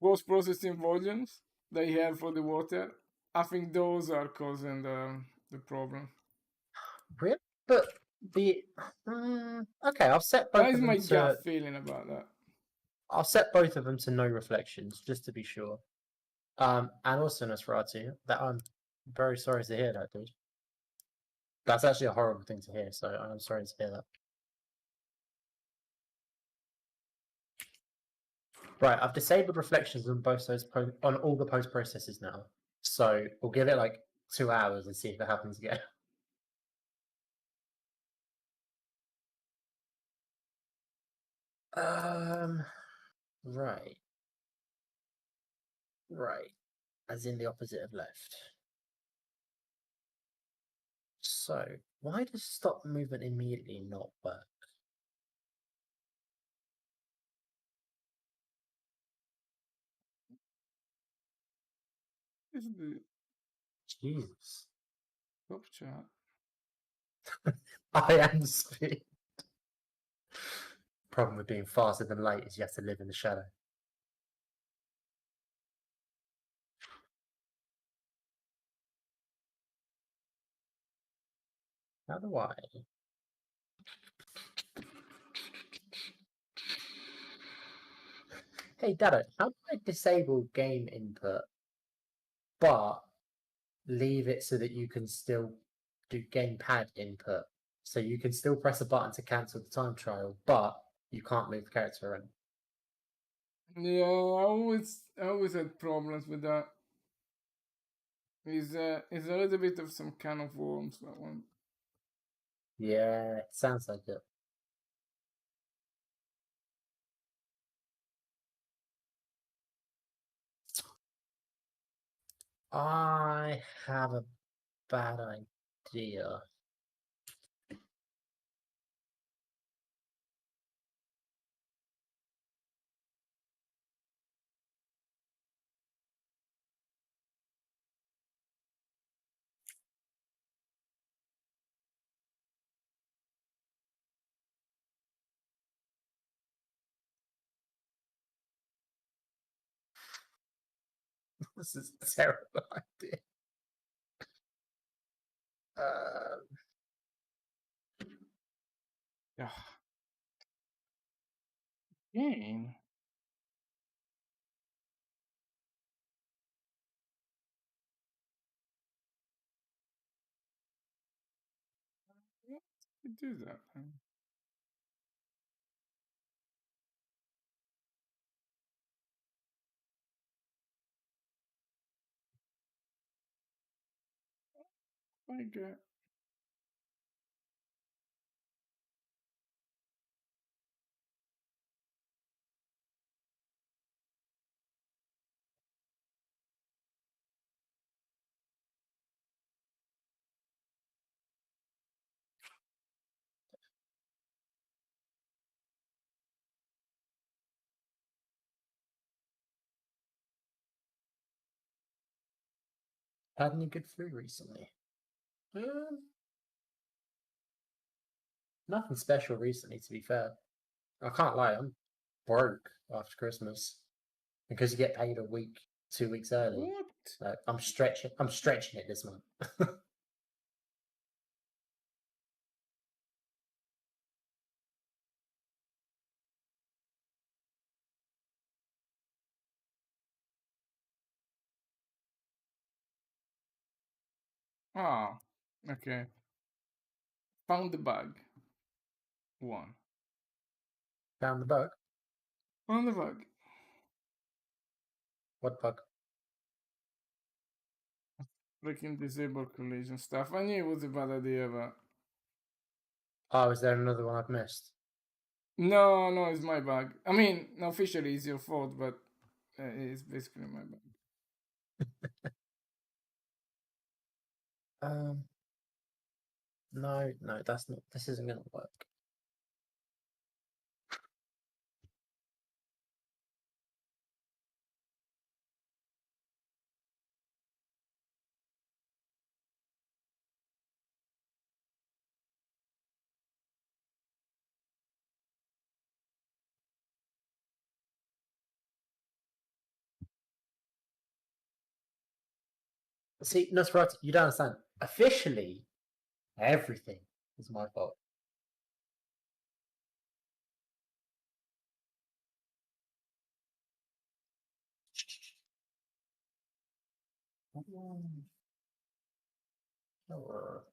post-processing volumes that you have for the water, I think those are causing the problem. Really? But the okay, I'll set both That is of them my to. gut feeling about that. I'll set both of them to no reflections, just to be sure. And also, Nosferatu, that I'm very sorry to hear that, dude. That's actually a horrible thing to hear, so I'm sorry to hear that. Right, I've disabled reflections on both those on all the post processes now. So we'll give it like 2 hours and see if it happens again. Right. Right. As in the opposite of left. So, why does stop movement immediately not work? This is the Jesus. top chart. I am speed. Problem with being faster than light is you have to live in the shadow. How do I? Hey, Dado, how do I disable game input, but leave it so that you can still do gamepad input? So you can still press a button to cancel the time trial, but you can't move the character around. Yeah, I always had problems with that. Is a little bit of some kind of worms, that one. Yeah, it sounds like it. I have a bad idea. This is a terrible idea. Yeah. Game. Do that. My God. Had any good food recently? Nothing special recently, to be fair. I can't lie, I'm broke after Christmas because you get paid a week, 2 weeks early. What? Like, I'm stretching it this month. Ah, okay. Found the bug. One. Found the bug. Found the bug. What bug? Freaking disable collision stuff. I knew it was a bad idea, but Oh, is there another one I've missed? no, it's my bug. I mean, officially it's your fault, but it's basically my bug. No, that's not. This isn't gonna work. See, Nosferatu, you don't understand. Officially, everything is my fault. Oh.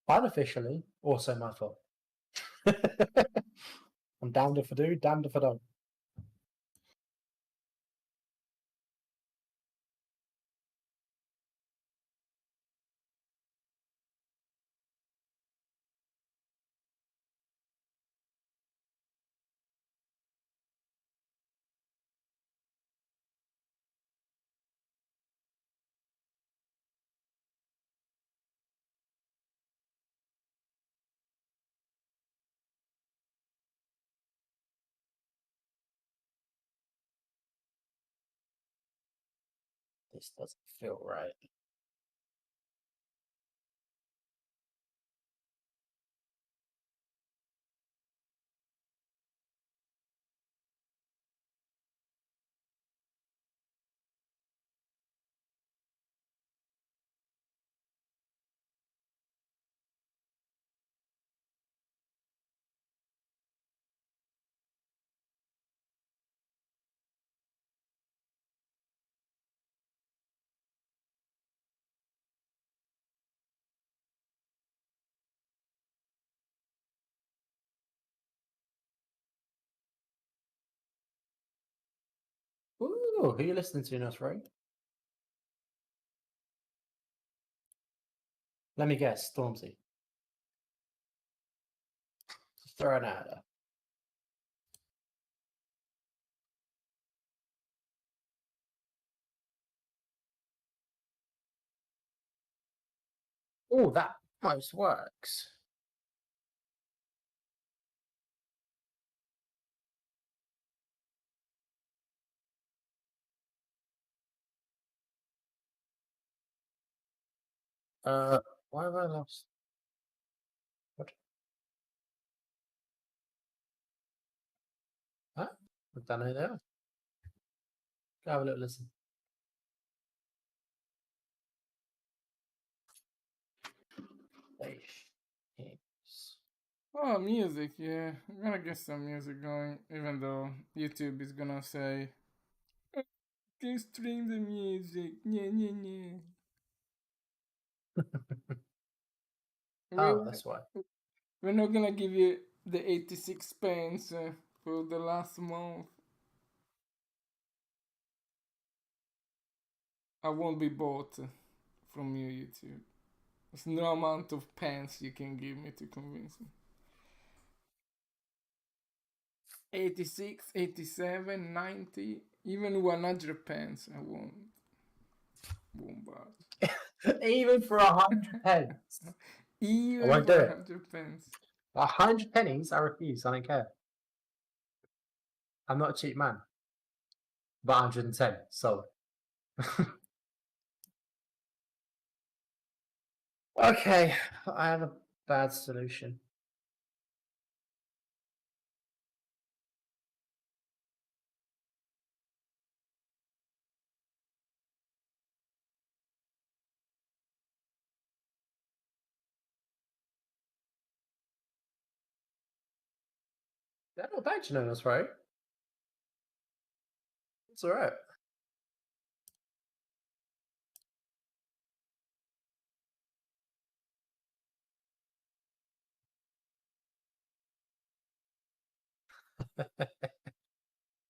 Unofficially, also my fault. I'm damned if I do, damned if I don't. This doesn't feel right. Ooh, who are you listening to, Nosferatu? Let me guess, Stormzy. Just throw it out there. Oh, that most works. Why have I lost? What? Huh? I don't know who they are. Go have a little listen. Oh, music, yeah. I'm gonna get some music going, even though YouTube is gonna say, "Oh, can stream the music. Yeah, yeah, yeah." Oh, We're, that's why. we're not gonna give you the 86 pence for the last month. I won't be bought from you, YouTube. There's no amount of pence you can give me to convince me. 86, 87, 90, even 100 pence. I won't buy. Even for 100 pence. I Even won't for do it. 100 pence. 100 pennies? I refuse. I don't care. I'm not a cheap man. But 110. So. Okay. I have a bad solution. They're not bad, you know, that's right. It's alright.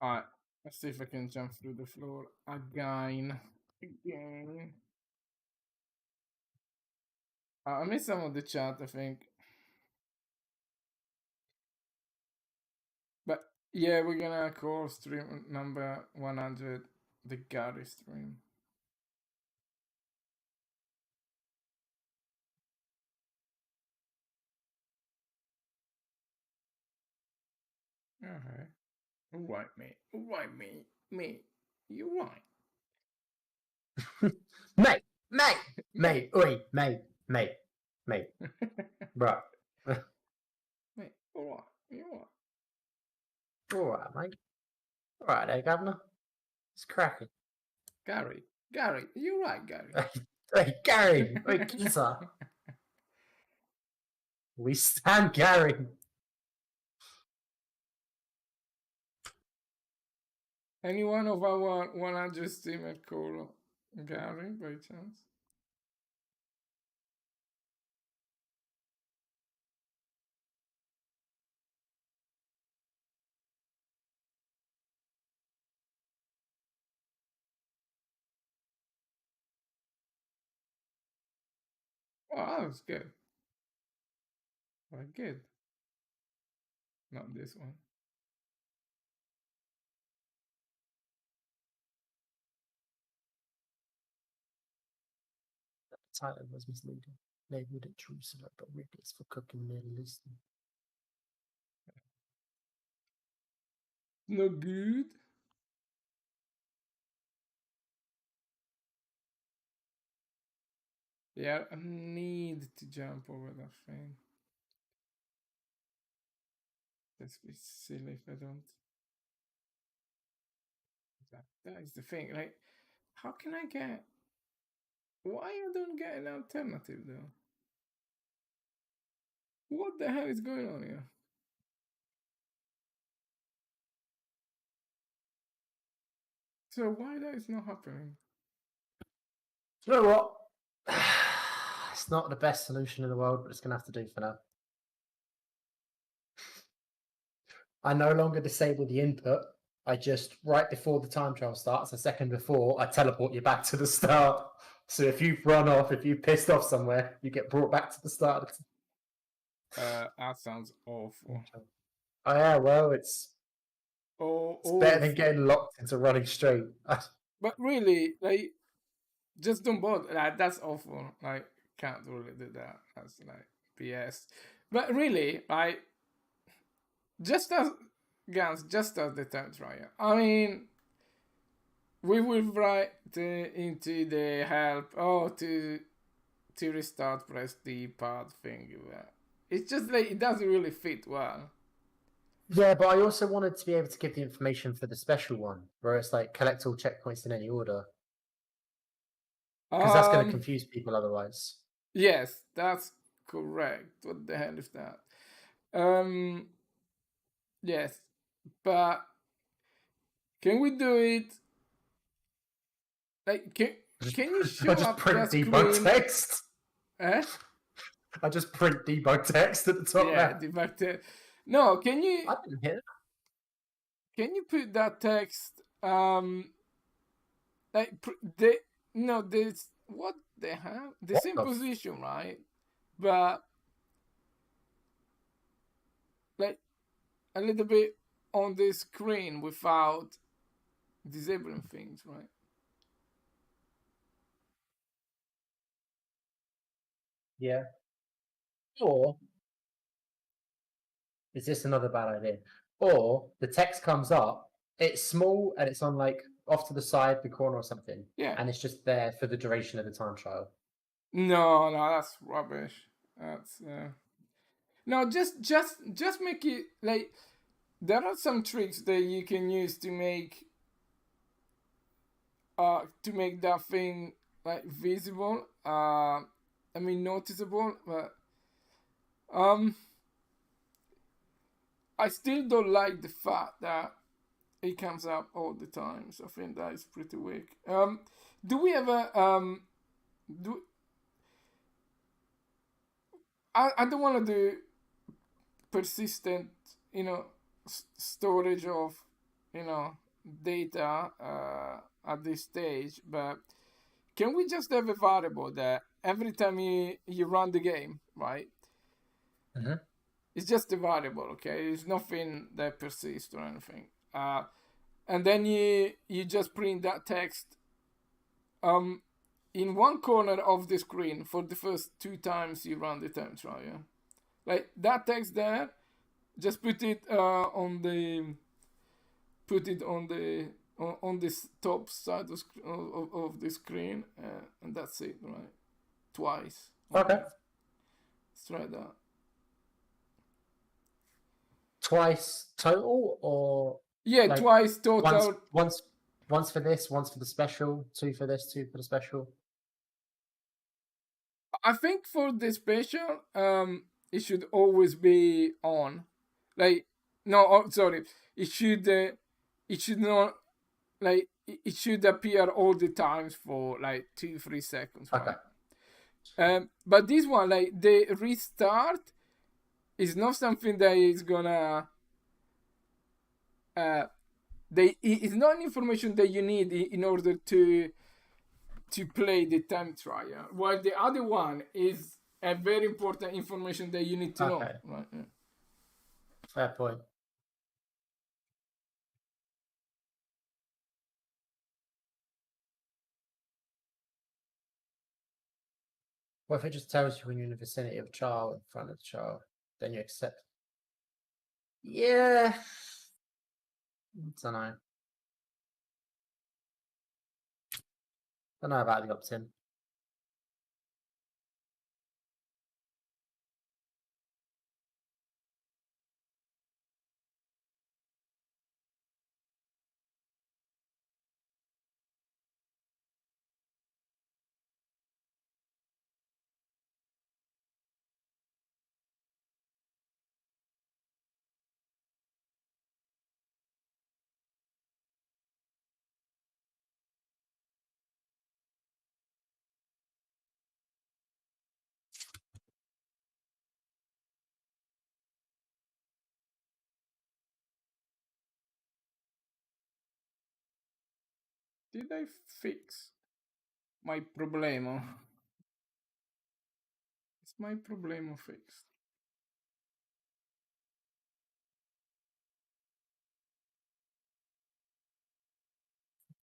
Alright, let's see if I can jump through the floor again. Again. I missed some of the chat, I think. But yeah, we're gonna call stream number 100 the Gary stream. Alright. Alright, mate. Alright, mate. You're right. Mate! Oi, mate. Bruh. Mate, alright. You're right. Alright, mate. Alright there, Governor. It's cracking. Gary, you're right, Gary. Hey, Gary! Oi, Keezer! We stand Gary! Any one of our 100 streamer call Gary by chance? Oh, that was good. Well, good. Not this one. The title was misleading. Labeled it Jerusalem, but really it's for cooking Middle Eastern. No good. Yeah, I need to jump over that thing. That's be silly if I don't. That is the thing. Like, how can I get? Why I don't get an alternative though? What the hell is going on here? So why that is not happening? You know what? It's not the best solution in the world, but it's going to have to do for now. I no longer disable the input. I just, right before the time trial starts, a second before, I teleport you back to the start. So if you've run off, if you've pissed off somewhere, you get brought back to the start. That sounds awful. Oh yeah, well, it's better than Awful. getting locked into running straight. But really, like, just don't bother. Like, that's awful. Like, can't really do that. That's like BS. But really, like, just as Gans, just as the time trial. I mean, we will write into the help. Oh, to restart, press the pad thing. It's just like it doesn't really fit well. Yeah, but I also wanted to be able to give the information for the special one, where it's like collect all checkpoints in any order. Because that's going to confuse people otherwise. Yes, that's correct. What the hell is that? Yes, but can we do it? Like, can you I show just up print the debug screen? text. Eh? I just print debug text at the top Yeah, left. the fact that no, can you I didn't hear put that text like they no this what they have the What same the position, right? But like a little bit on the screen without disabling things, right? Yeah. Or is this another bad idea? Or the text comes up, it's small and it's on like off to the side, the corner or something, Yeah. and it's just there for the duration of the time trial. No, that's rubbish. That's no, just make it like there are some tricks that you can use to make that thing like visible. I mean noticeable, but I still don't like the fact that it comes up all the time. So I think that is pretty weak. Do we ever do? I don't want to do persistent, storage of, data at this stage, but can we just have a variable that every time you run the game, right? Mm-hmm. It's just a variable, okay? It's nothing that persists or anything. And then you just print that text in one corner of the screen for the first 2 times you run the time trial. Yeah? Like that text there, just put it on the top side of the screen, and that's it, right? Twice. Okay. Let's try that. Twice total, or Yeah, like twice total. once for this, once for the special, 2 for this, 2 for the special. I think for the special, it should always be on. Like, no, sorry, it should not, like, it should appear all the times for like 2-3 seconds, right? Okay. But this one, like the restart, is not something that is gonna. It's not information that you need in order to play the time trial. While the other one is a very important information that you need to know. Okay. Right? Yeah. Fair point. What if it just tells you when you're in the vicinity of a child, in front of the child, then you accept? Yeah. Don't know. Don't know about the opt-in. Did I fix my problemo? Is my problemo fixed?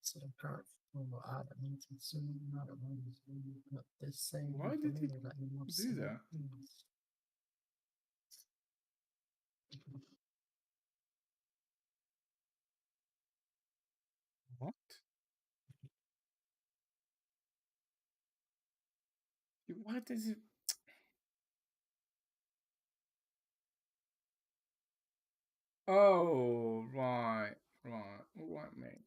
So current formal add meeting soon. Not this same. Why did it do that? What? What is it? Oh, right. What, mate?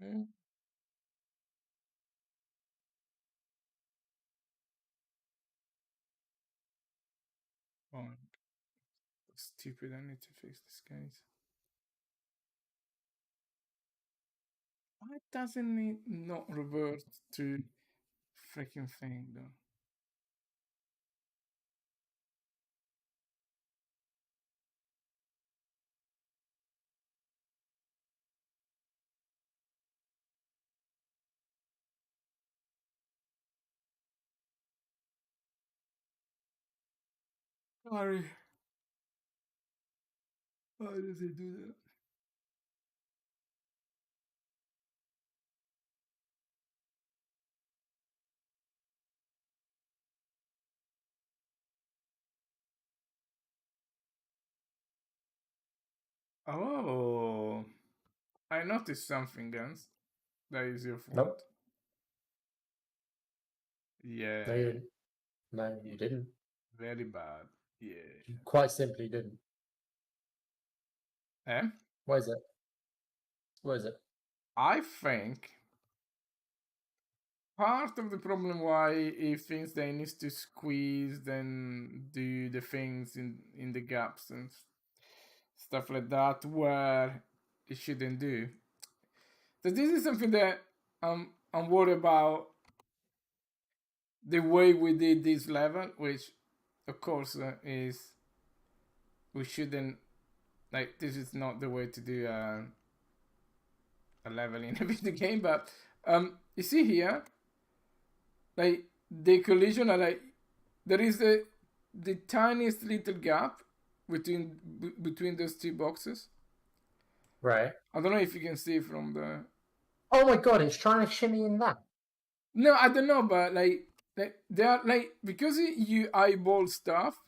Hmm? Stupid, I need to fix this case. Why doesn't it not revert to freaking thing though? Sorry. Why does it do that? Oh, I noticed something, Guns. That is your fault. Nope. Yeah. No, you didn't. No, you didn't. Very bad. Yeah. You quite simply didn't. Eh? What is it? What is it? I think part of the problem why it thinks they needs to squeeze then do the things in the gaps and stuff like that where it shouldn't do. So this is something that I'm worried about the way we did this level, which of course is we shouldn't, like, this is not the way to do a level in a video game. But you see here, like the collision are like there is the tiniest little gap between those two boxes. Right. I don't know if you can see from the. Oh my god, it's trying to shimmy in that. No, I don't know, but like they are like, because you eyeball stuff.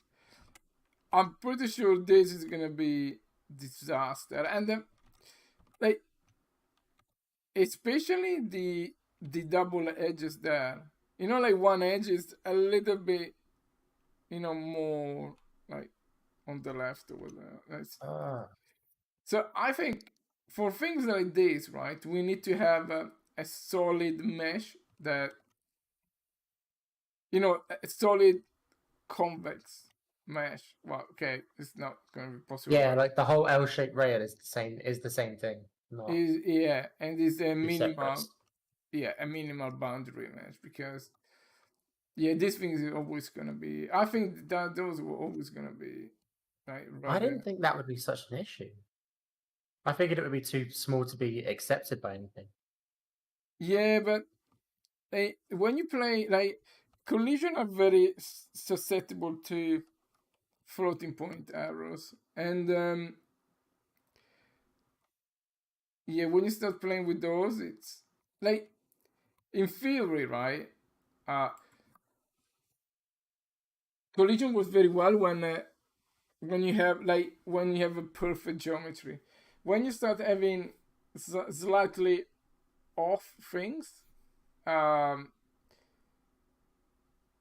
I'm pretty sure this is gonna be disaster, and then like especially the double edges there. You know, like one edge is a little bit, more like on the left or whatever. So I think for things like this, right, we need to have a solid mesh that, a solid convex mesh. Well, okay, it's not going to be possible. Yeah, like the whole L-shaped rail is the same thing. Not Yeah, and it's a minimal, separate. a minimal boundary mesh, because this thing is always going to be. I think that those were always going to be. Right, I didn't think that would be such an issue. I figured it would be too small to be accepted by anything. Yeah, but when you play, like, collision are very susceptible to floating point errors, and when you start playing with those, it's like, in theory, right? Collision works very well when you have a perfect geometry. When you start having slightly off things,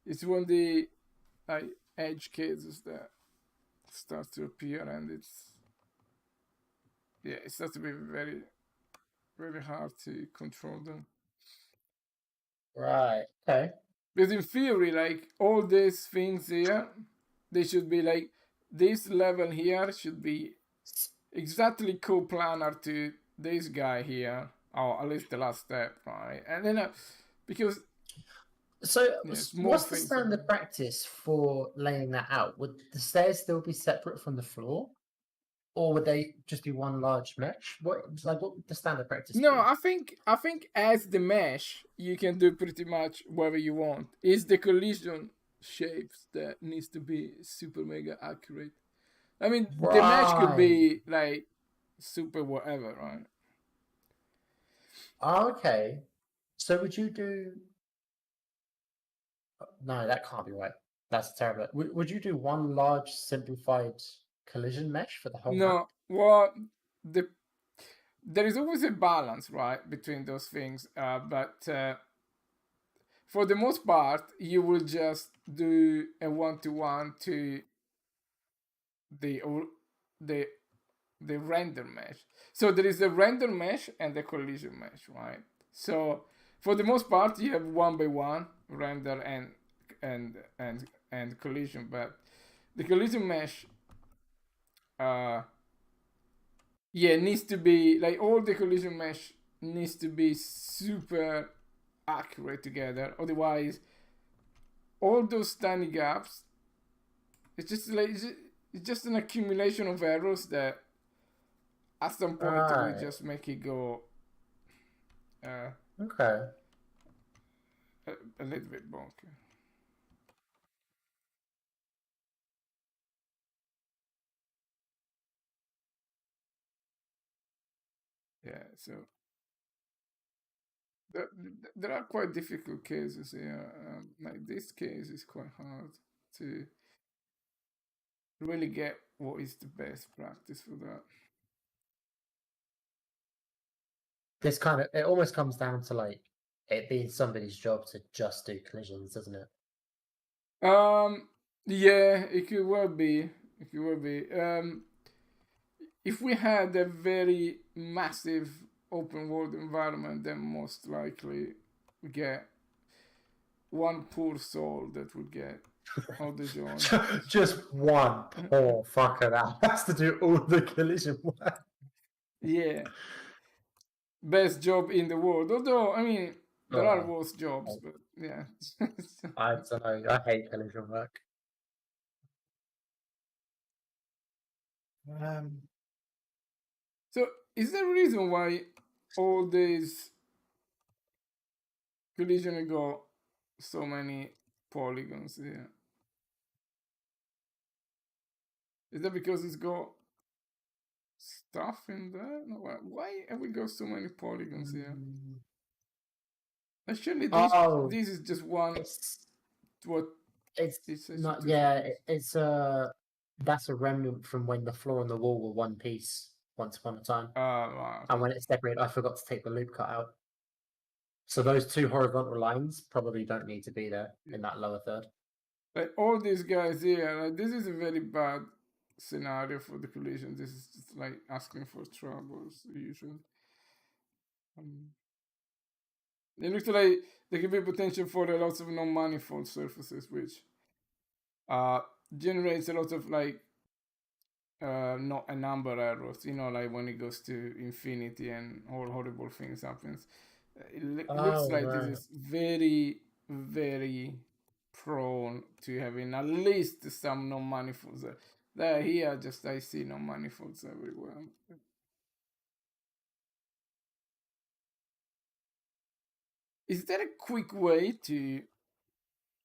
it's when the edge cases that start to appear, and it starts to be very, very hard to control them. Right. Okay. Because in theory, like, all these things here, they should be like, this level here should be exactly coplanar to this guy here, or at least the last step, right? And then because so small what's the things standard practice for laying that out? Would the stairs still be separate from the floor, or would they just be one large mesh? What would the standard practice No, be? I think as the mesh, you can do pretty much whatever you want. It's the collision shapes that needs to be super mega accurate. I mean, the mesh could be like super whatever, right? Okay. So would you do? No, that can't be right. That's terrible. Would you do one large simplified collision mesh for the whole map? No, well, there is always a balance, right, between those things. But for the most part, you will just do a 1-to-1 to the render mesh. So there is a render mesh and the collision mesh, right? So for the most part, you have 1-by-1 render and collision, but the collision mesh Yeah, it needs to be like all the collision mesh needs to be super accurate together. Otherwise, all those tiny gaps, it's just an accumulation of errors that at some point will Right. just make it go Okay. a little bit bonky. Yeah, so there, there are quite difficult cases here. Like this case is quite hard to really get what is the best practice for that. This kind of it almost comes down to like it being somebody's job to just do collisions, doesn't it? Yeah, it could well be. It could well be. If we had a very massive open world environment, then most likely we get one poor soul that would get all the joy. Just one poor fucker that has to do all the collision work. Yeah. Best job in the world. Although, I mean, there are worse jobs, but yeah. I don't know. I hate collision work. So, is there a reason why all these collision got so many polygons here? Is that because it's got stuff in there? No, why have we got so many polygons here? Actually, this is just one. It's not. Yeah, it's that's a remnant from when the floor and the wall were one piece once upon a time. Wow. And when it's separated, I forgot to take the loop cut out. So those two horizontal lines probably don't need to be there in that lower third. Like all these guys here, like this is a very bad scenario for the collision. This is just like asking for troubles usually. It looks like there could be potential for lots of non-manifold surfaces, which generates a lot of like not a number errors. You know, like when it goes to infinity and all horrible things happens. It looks like this is very, very prone to having at least some non-manifolds. There here, just I see non-manifolds everywhere. Is there a quick way to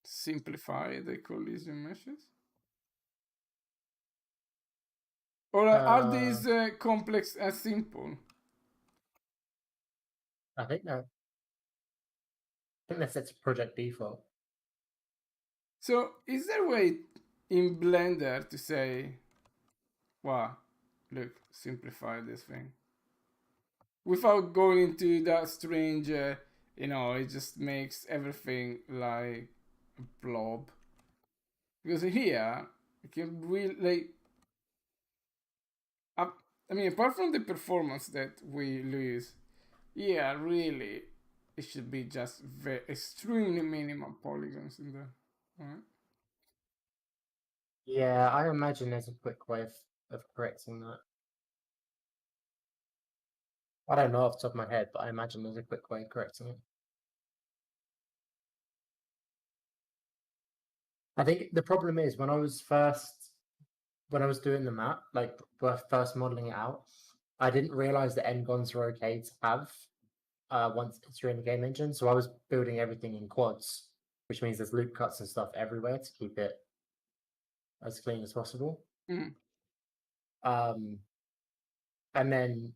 simplify the collision meshes? Or are these complex as simple? I think no. I think that's set to project default. So is there a way in Blender to say, wow, look, simplify this thing? Without going into that strange, it just makes everything like a blob. Because here, you can really, like, I mean, apart from the performance that we lose, yeah, really, it should be just very extremely minimal polygons in there, right? Yeah, I imagine there's a quick way of correcting that. I don't know off the top of my head, but I imagine there's a quick way of correcting it. I think the problem is when I was doing the map, like first modeling it out, I didn't realize that n-gons were okay to have once it's in the game engine. So I was building everything in quads, which means there's loop cuts and stuff everywhere to keep it as clean as possible. And then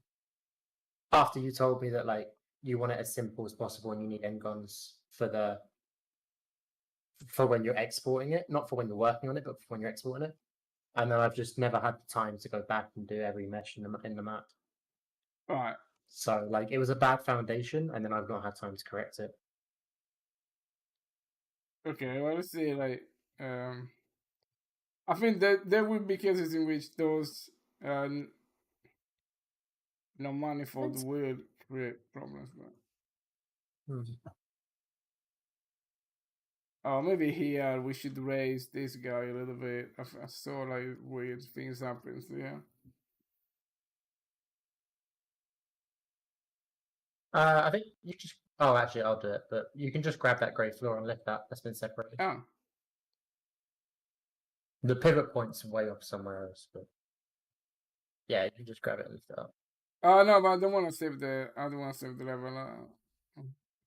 after you told me that like you want it as simple as possible and you need n-gons for when you're exporting it, not for when you're working on it, but for when you're exporting it. And then I've just never had the time to go back and do every mesh in the map. Right. So like it was a bad foundation, and then I've not had time to correct it. Okay, well, let's see. Like, I think that there will be cases in which those non-manifold will create problems. But maybe here we should raise this guy a little bit. I saw like weird things happen. So yeah. I think you just. Oh, actually, I'll do it. But you can just grab that grey floor and lift that. That's been separated. Oh, The pivot point's way off somewhere else, but yeah, you can just grab it and lift it up. oh no, but I don't want to save the. I don't want to save the level.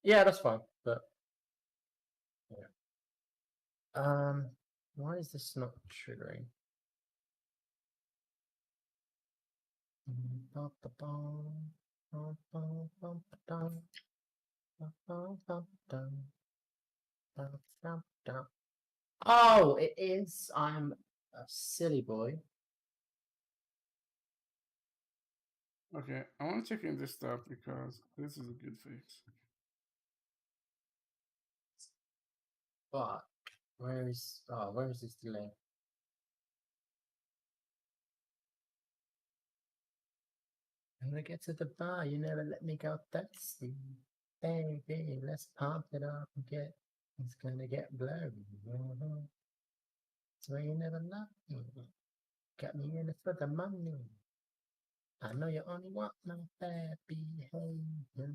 Yeah, that's fine. But yeah. Why is this not triggering? Oh, it is. I'm a silly boy. Okay, I want to check in this stuff because this is a good fix. But where is this delay? When I get to the bar, you never let me go thirsty. Baby, let's pump it up and get. It's gonna get blurry. So you never love me. Got me in it for the money. I know you only want my bad behavior.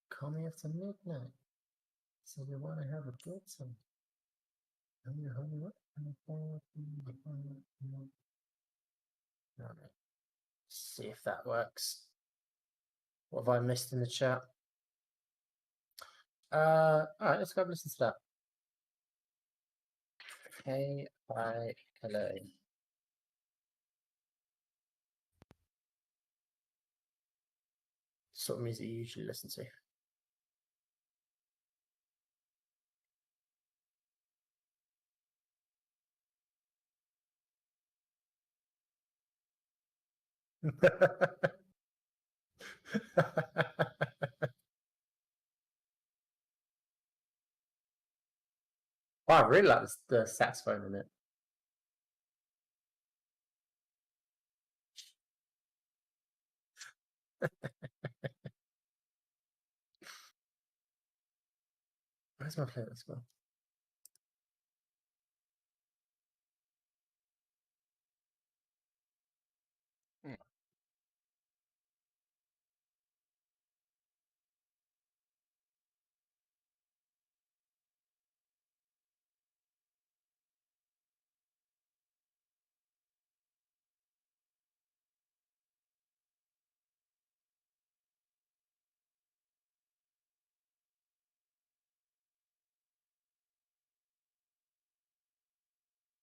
Call me after midnight. So you wanna have a good time. Alright. See if that works. What have I missed in the chat? Alright, let's go listen to that. Hey, bye, hello. Sort of music you usually listen to. Oh, I really like the saxophone in it. Where's my playlist gone?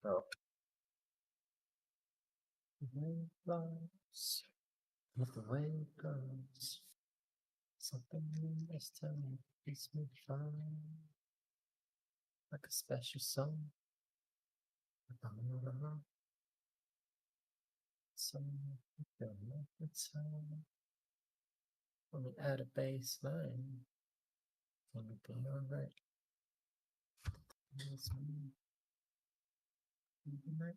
Oh. The way it blows, with the way it goes, something in this time keeps me fine, like a special song. So you feel like it's time when we add a bass line, it'll be alright. It's me. Good night.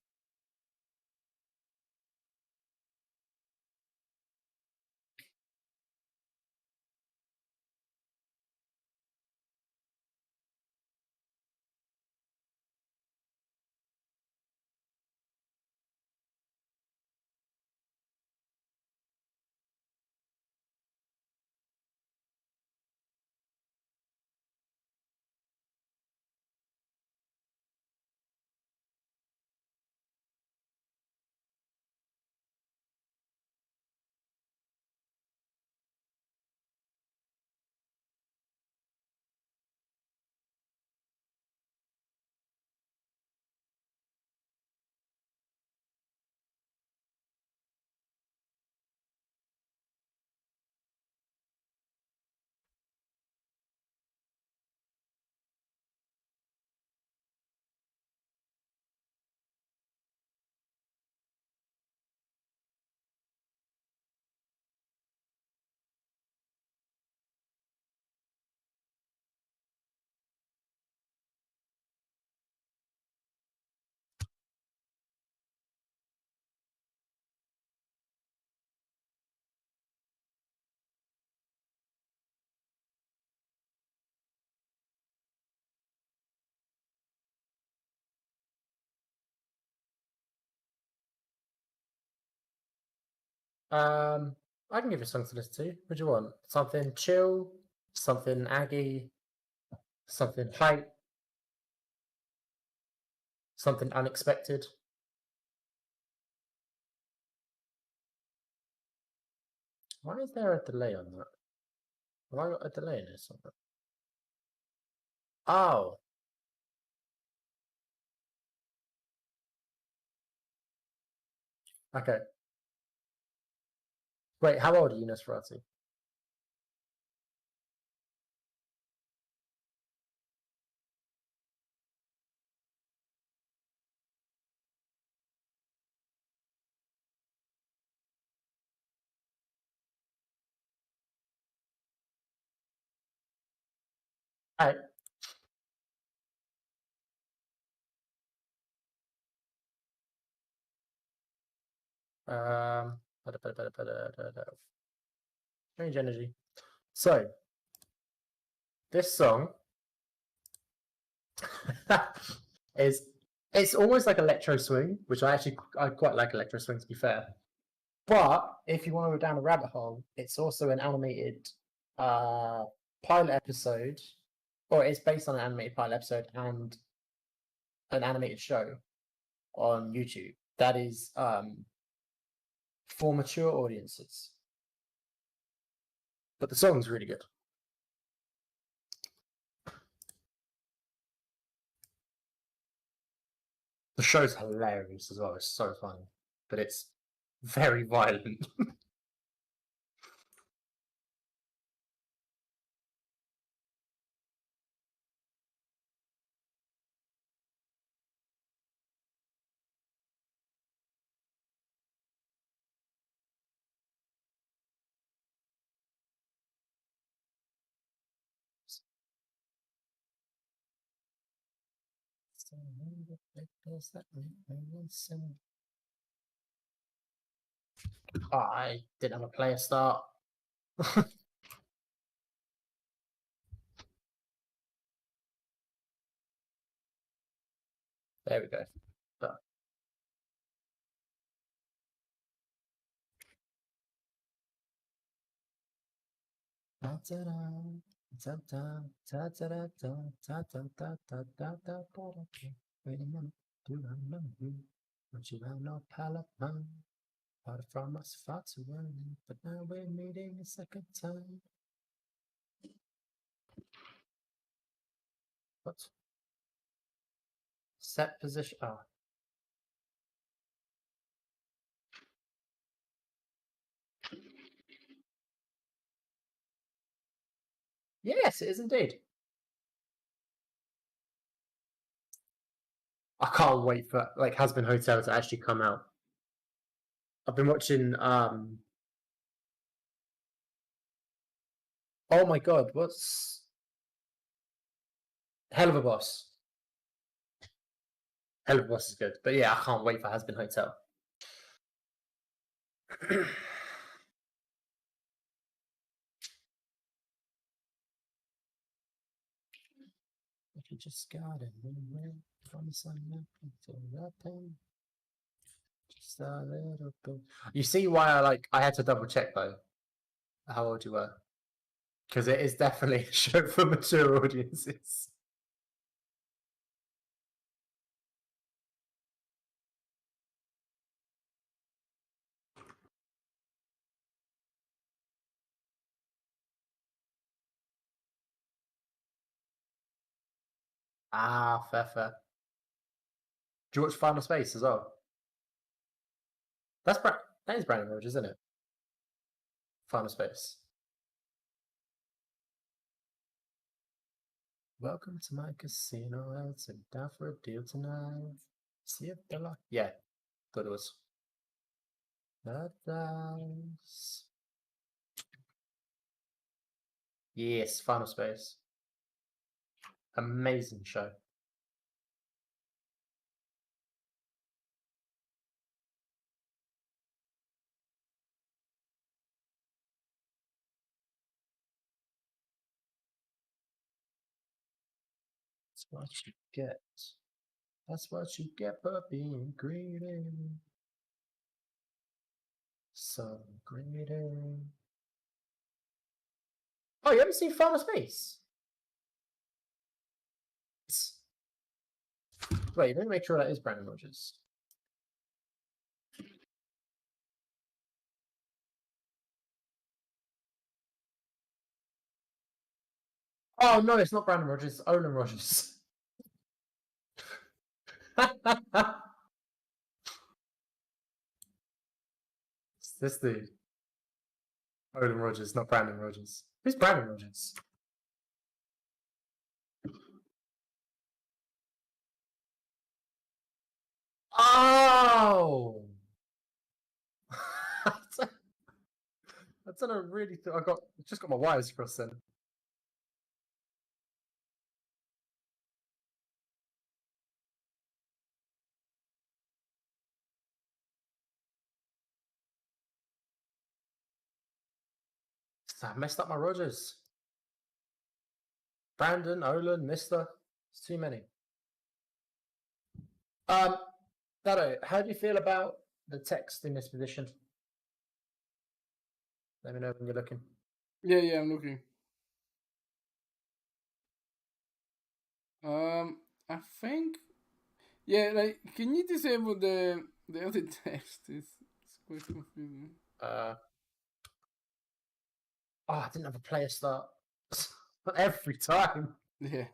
I can give you a song to listen to. What do you want? Something chill, something aggy, something hype, something unexpected. Why is there a delay on that? Have I got a delay in this? Oh. Okay. Wait, how old are you, Nosferatu? Alright. Um, Strange energy. So, this song is it's almost like electro swing, which I quite like electro swing to be fair. But if you want to go down a rabbit hole, it's also an animated pilot episode, or it's based on an animated pilot episode and an animated show on YouTube that is for mature audiences. But the song's really good. The show's hilarious as well. It's so funny, but it's very violent. I didn't have a player start. There we go. But wait a minute, do I know you? Don't you have no palate, man? Part from us far too early, but now we're meeting a second time. What? Set position. Oh. Yes, it is indeed. I can't wait for like Husband Hotel to actually come out. I've been watching oh my god, what's Hell of a Boss. Hell of a Boss is good. But yeah, I can't wait for Husband Hotel. If you just got it, from something to nothing. Just a little bit. You see why I had to double check though how old you were. Because it is definitely a show for mature audiences. Ah, fair, fair. Do you watch Final Space as well? That is Brandon Rogers, isn't it? Final Space. Welcome to my casino. I'll sit down for a deal tonight. See if they're like. Yeah, thought it was. That's... Yes, Final Space. Amazing show. That's what you get. That's what you get for being greedy. So grading. Oh, you haven't seen Farmer Space? Wait, let me make sure that is Brandon Rogers. Oh no, it's not Brandon Rogers, it's Olin Rogers. It's this dude. Olin Rogers, not Brandon Rogers. Who's Brandon Rogers? Oh! I don't know, really. Just got my wires crossed then. I messed up my Rogers. Brandon, Olin, Mister. It's too many. Dado, how do you feel about the text in this position? Let me know when you're looking. Yeah, I'm looking. I think. Yeah, like, can you disable the other text? It's quite confusing. Oh, I didn't have a player start. Every time. Yeah.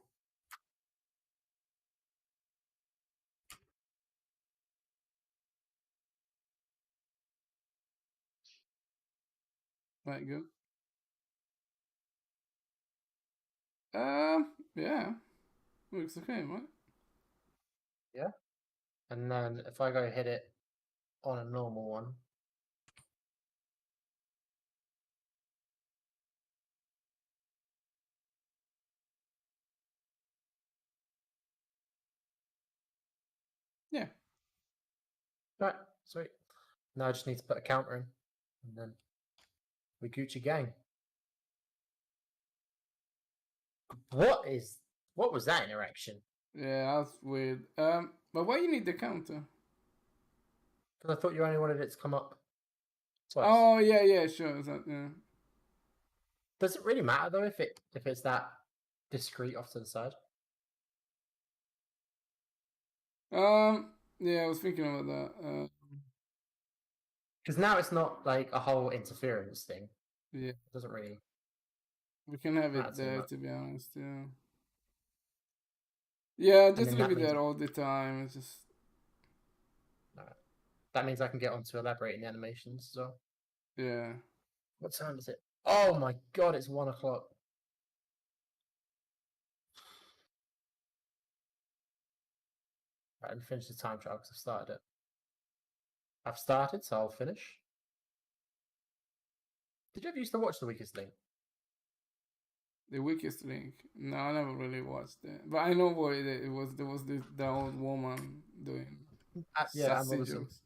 Right, good. Yeah. Looks okay, right? Yeah. And then if I go hit it on a normal one. Yeah. Right, sweet. Now I just need to put a counter in. And then we Gucci gang. What was that interaction? Yeah, that's weird. But why you need the counter? Because I thought you only wanted it to come up twice. Oh, yeah, sure. Yeah. Does it really matter though if it's that discreet off to the side? Yeah, I was thinking about that. Because now it's not like a whole interference thing. Yeah. It doesn't really. We can have matter it too there, much. to be honest. Yeah. Yeah, just then leave that it means- there all the time. It's just. That means I can get on to elaborating the animations as well. Yeah. What time is it? Oh my god, it's 1 o'clock. Right, let me finish the time trial because I've started it. I've started, so I'll finish. Did you ever used to watch The Weakest Link? The Weakest Link. No, I never really watched it. But I know what it was. There was the old woman doing Yeah, Anne sassy Robinson. jokes.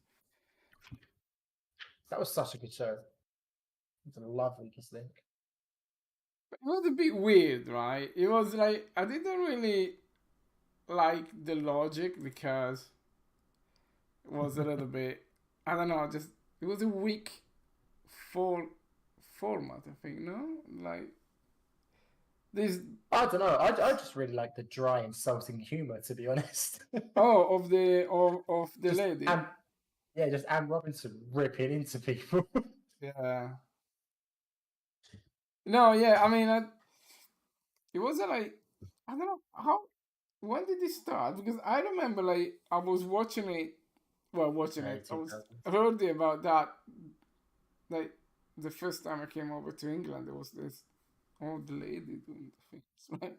That was such a good show. I love Weakest Link. It was a bit weird, right? It was like, I didn't really like the logic because it was a little bit, I don't know, just, it was a weak format, I think, no? Like, this, I don't know. I just really like the dry, insulting humor, to be honest. oh, of the Just lady. just Anne Robinson ripping into people. Yeah. No, yeah, I mean, it wasn't like, I don't know, when did it start? Because I remember, like, I was watching it, I was 2000s. heard about that, like, the first time I came over to England, there was this old lady doing the things, right?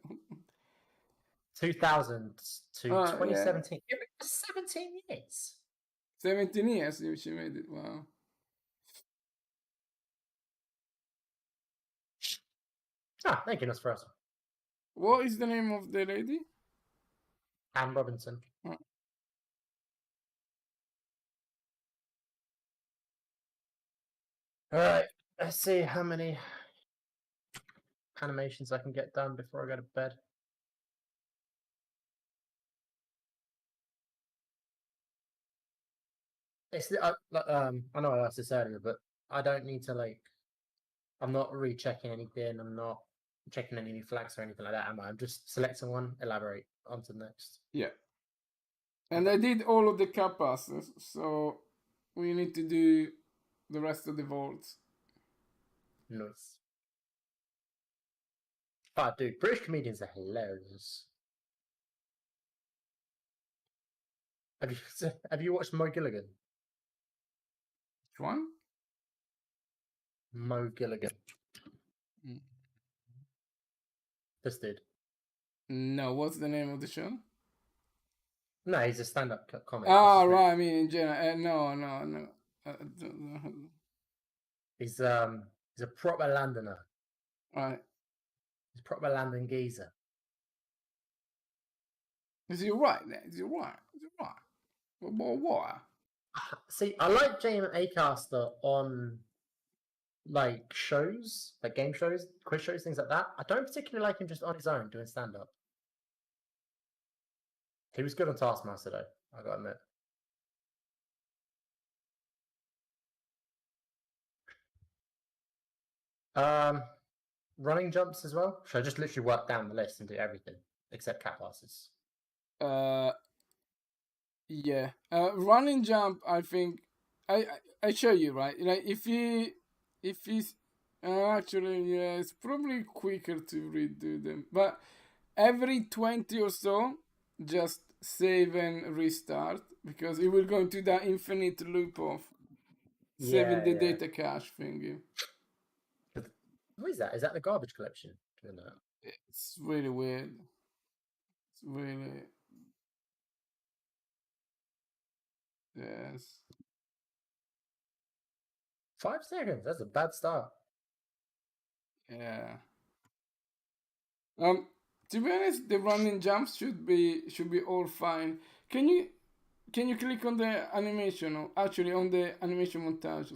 2000 to Yeah. 2017. It was 17 years. 17 years she made it, wow. Ah, thank goodness for us. What is the name of the lady? Anne Robinson. Oh. Alright, let's see how many animations I can get done before I go to bed. It's I know I asked this earlier, but I don't need to like. I'm not rechecking anything. I'm not checking any new flags or anything like that, am I? I'm just selecting one, elaborate, on to the next. Yeah. And I did all of the cap passes, so we need to do the rest of the vaults. Nice. Ah, dude, British comedians are hilarious. Have you watched Mo Gilligan? Which one? Mo Gilligan. Mm. This dude. No, what's the name of the show? No, he's a stand-up comic. Ah, right. I mean, in general, no. I don't know. He's a proper Londoner. Right. He's a proper London geezer. Is he right? Is he right? What? See, I like Jamie Acaster on like shows, like game shows, quiz shows, things like that. I don't particularly like him just on his own doing stand-up. He was good on Taskmaster though, I gotta admit. Running jumps as well. Should I just literally work down the list and do everything except cat passes? Yeah. Running jump. I think I show you, right. Like if he's actually, yeah, it's probably quicker to redo them. But every 20 or so, just save and restart because it will go into that infinite loop of saving the data cache thingy. What is that? Is that the garbage collection? Doing that? It's really weird. It's really. Yes. 5 seconds. That's a bad start. Yeah. To be honest, the running jumps should be all fine. Can you click on the animation, or actually on the animation montage?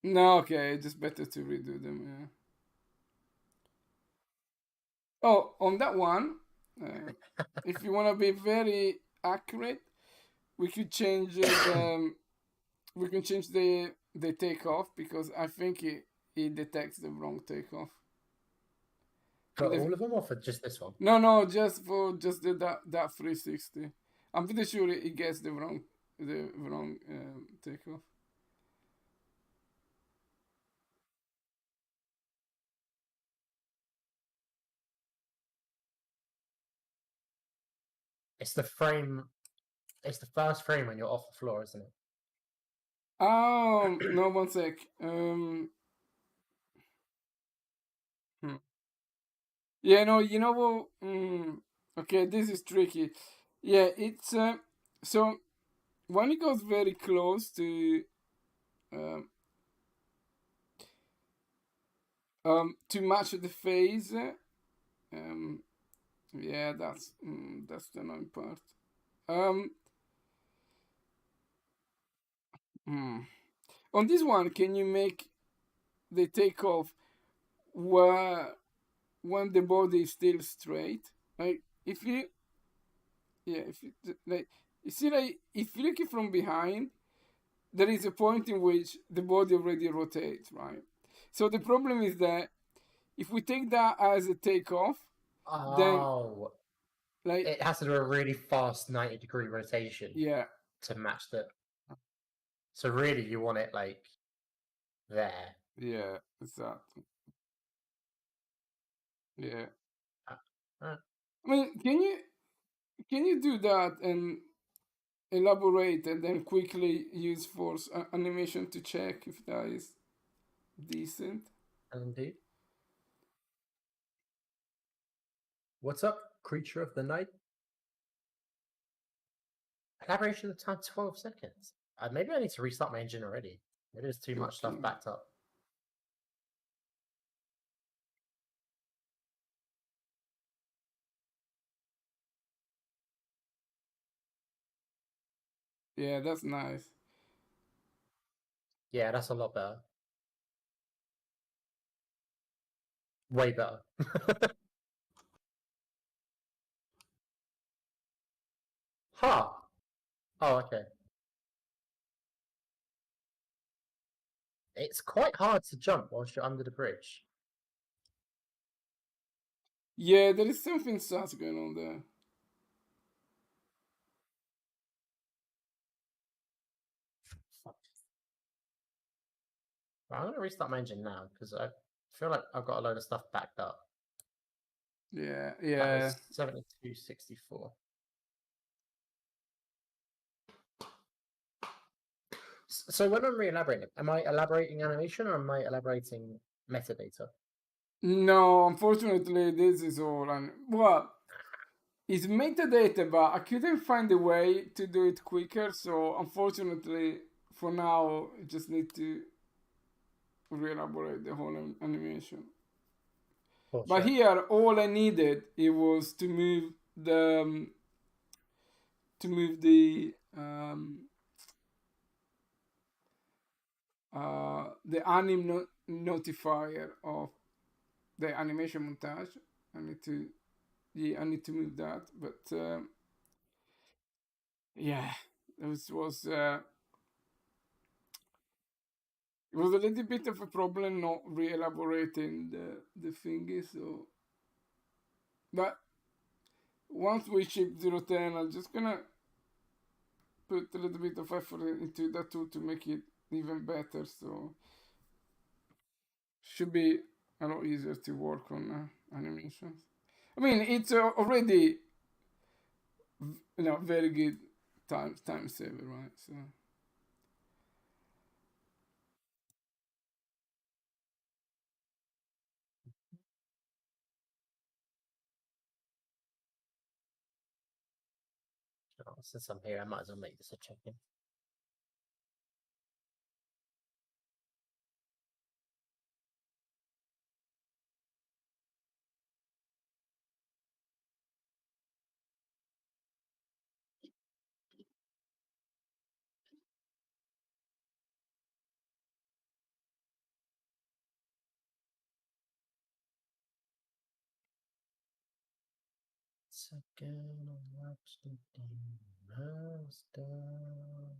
No, okay, it's just better to redo them. Yeah. Oh, on that one, if you want to be very accurate, we could change we can change the takeoff because I think it detects the wrong takeoff. For all of them or for just this one? No, just for just that 360. I'm pretty sure it gets the wrong takeoff. It's the frame. It's the first frame when you're off the floor, isn't it? No, one sec. Yeah, no, you know what? Okay, this is tricky. Yeah, it's so when it goes very close to match the phase, yeah, that's the annoying part. On this one, can you make the takeoff where when the body is still straight? Like if you like, you see, like if you look it from behind, there is a point in which the body already rotates, right? So the problem is that if we take that as a takeoff, then like it has to do a really fast 90-degree rotation. Yeah. To match the. So really, you want it like there. Yeah, exactly. Yeah. I mean, can you do that and elaborate and then quickly use force animation to check if that is decent? Indeed. What's up, creature of the night? Elaboration of time 12 seconds. Maybe I need to restart my engine already. Maybe there's too much stuff backed up. Yeah, that's nice. Yeah, that's a lot better. Way better. Huh. Oh, okay. It's quite hard to jump whilst you're under the bridge. Yeah, there is something sus going on there. Right, I'm going to restart my engine now because I feel like I've got a load of stuff backed up. Yeah, That yeah. was 7264. So when I'm re-elaborating, am I elaborating animation or am I elaborating metadata? No, unfortunately, this is all. Well, it's metadata, but I couldn't find a way to do it quicker. So unfortunately, for now, I just need to re-elaborate the whole animation. Oh, But sure. here, all I needed it was to move the anim notifier of the animation montage. I need to move that, but yeah, this was it was a little bit of a problem not re-elaborating the thingy. So, but once we ship 010, I'm just gonna put a little bit of effort into that too to make it even better. So should be a lot easier to work on animations. I mean, it's already very good time saver, right? So Oh, since I'm here, I might as well make this a check-in. Second, watch the mouse down.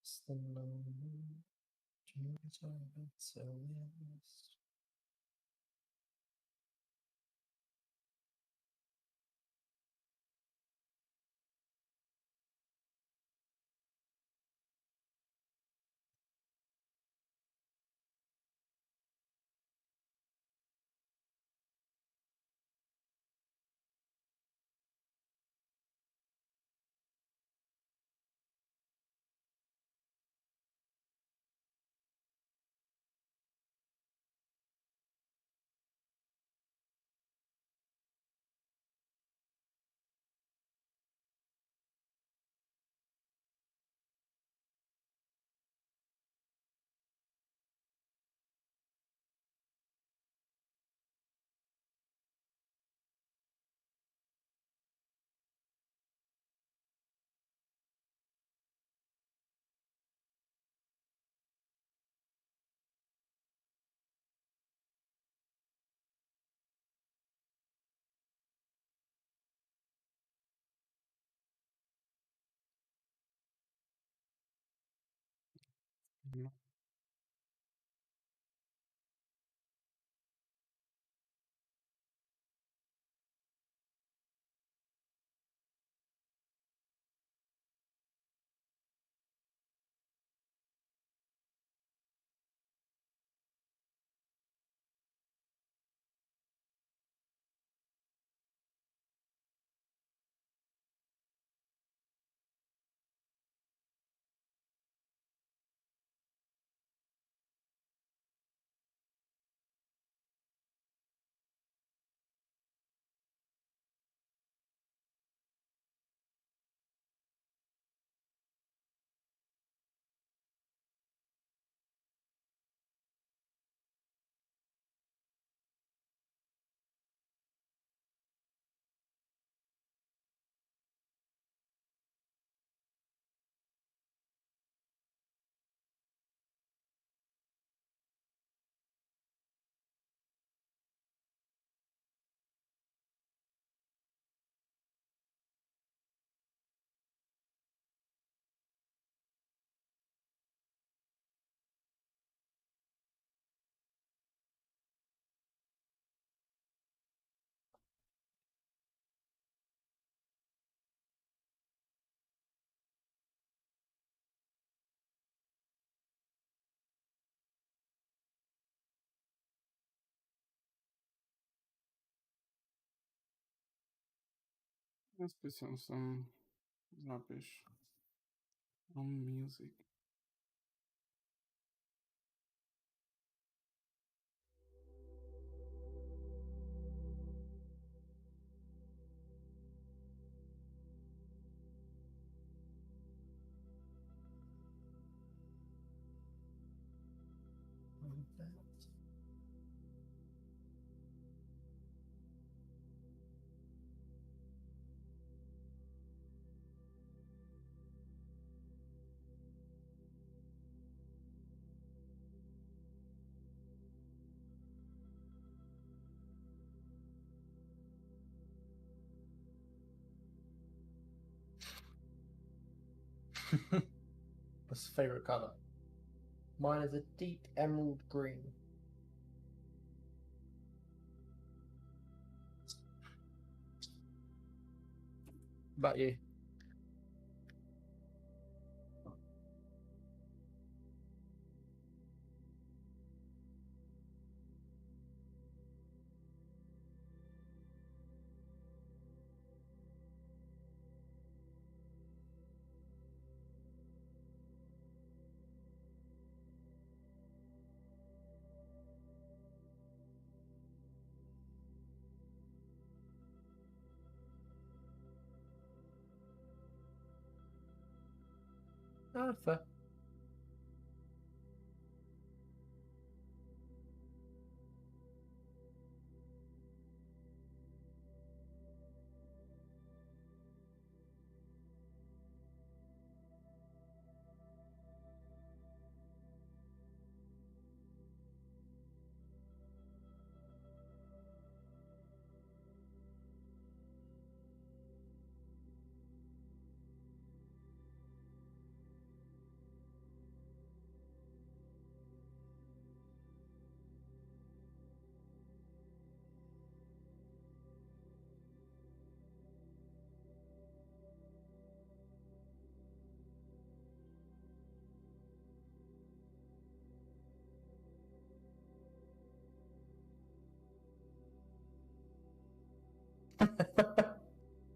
It's the moment, dreams are so yes. Let's put some rubbish on music. What's your favorite color? Mine is a deep emerald green. About you? Oh, fair.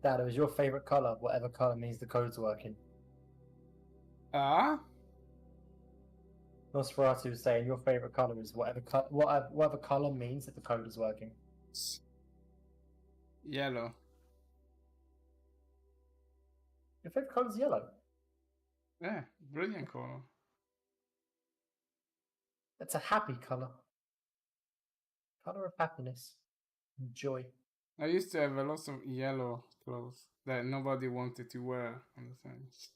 Dad, it was your favorite color. Whatever color means the code's working. Ah? Nosferatu was saying your favorite color is whatever color means that the code is working. Yellow. Your favorite color is yellow. Yeah, brilliant color. It's a happy color. Color of happiness and joy. I used to have a lot of yellow clothes that nobody wanted to wear on the things.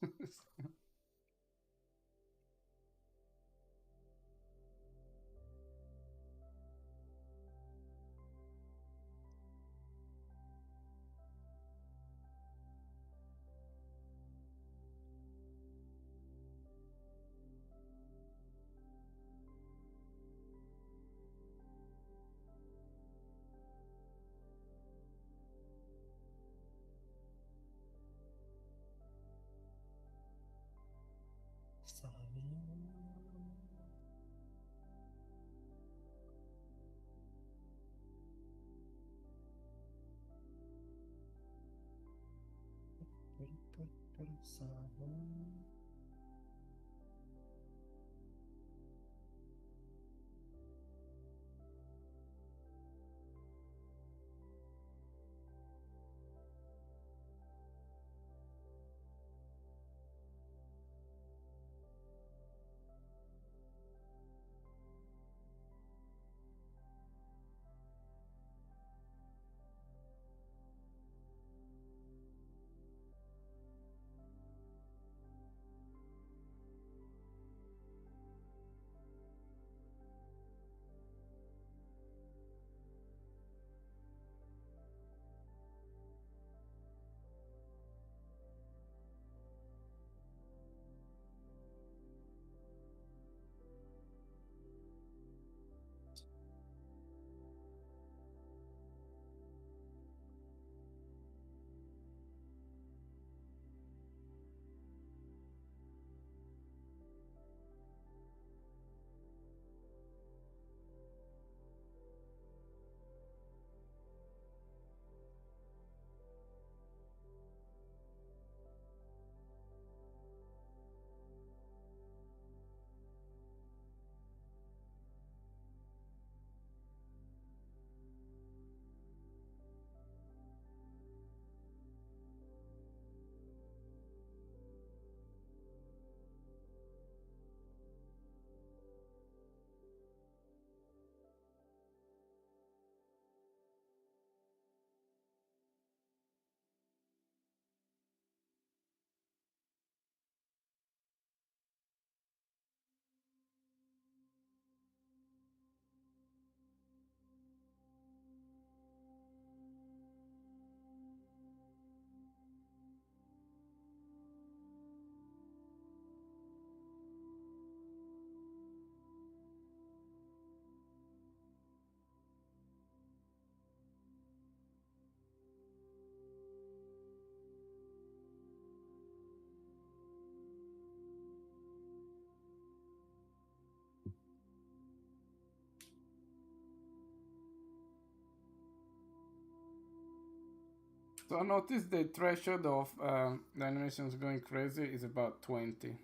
So I noticed the threshold of the animations going crazy is about 20.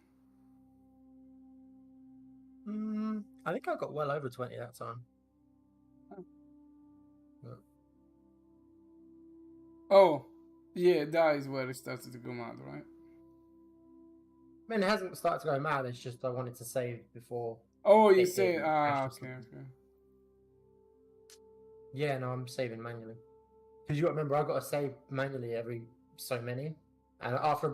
I think I got well over 20 that time. Oh, yeah, that is where it started to go mad, right? I mean, it hasn't started to go mad. It's just I wanted to save before. Oh, you it say, crashed or okay, something. okay. Yeah, no, I'm saving manually. Because you got to remember, I've got to save manually every so many. And after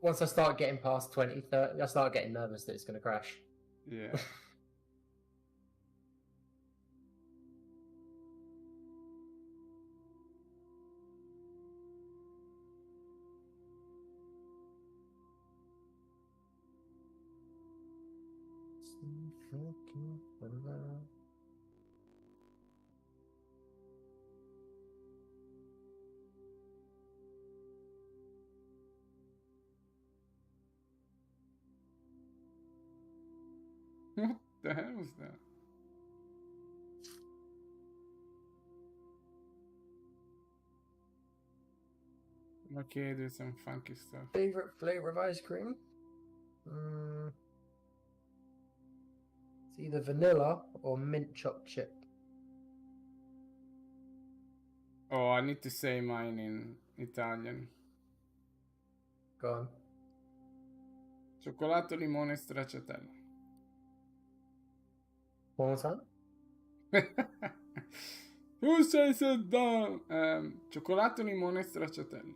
once I start getting past 20, 30, I start getting nervous that it's going to crash. Yeah. What the hell was that? Okay, there's some funky stuff. Favorite flavor of ice cream? It's either vanilla or mint choc chip. Oh, I need to say mine in Italian. Go on. Cioccolato, limone, stracciatella. One more time? Who says it down? Cioccolato, limone, stracciatella.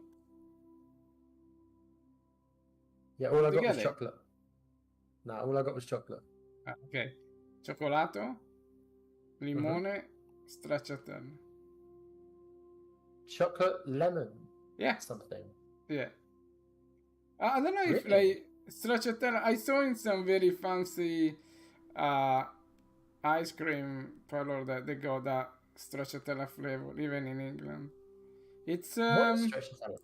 Yeah, all I got was Together? chocolate. No, all I got was chocolate. Ah, ok. Cioccolato, limone, stracciatella. Chocolate lemon Yeah, something. yeah. I don't know if Really? like stracciatella. I saw in some very fancy ice cream parlor that they got that stracciatella flavor, even in England. It's What is stracciatella?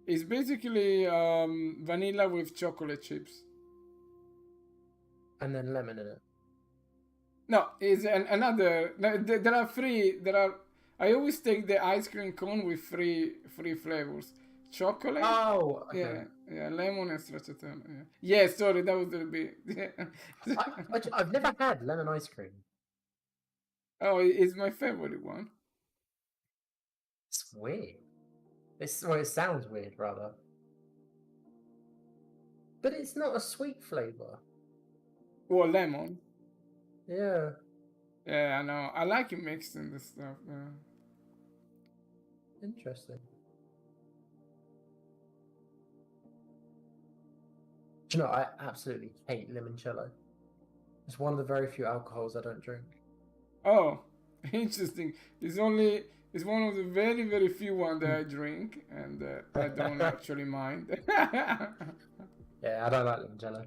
it's basically vanilla with chocolate chips. And then lemon in it. No, it's another. No, there are three. There are. I always take the ice cream cone with three flavors: chocolate. Oh, okay. Yeah, lemon and stracciatella. Yeah, sorry, that was a bit. I've never had lemon ice cream. Oh, it's my favorite one. It's weird. Well, it sounds weird, rather. But it's not a sweet flavor. Or lemon. Yeah. Yeah, I know. I like it mixed in the stuff. Yeah. Interesting. Do you know, I absolutely hate limoncello. It's one of the very few alcohols I don't drink. Oh, interesting. It's one of the very few ones that I drink, and I don't actually mind. Yeah, I don't like limoncello.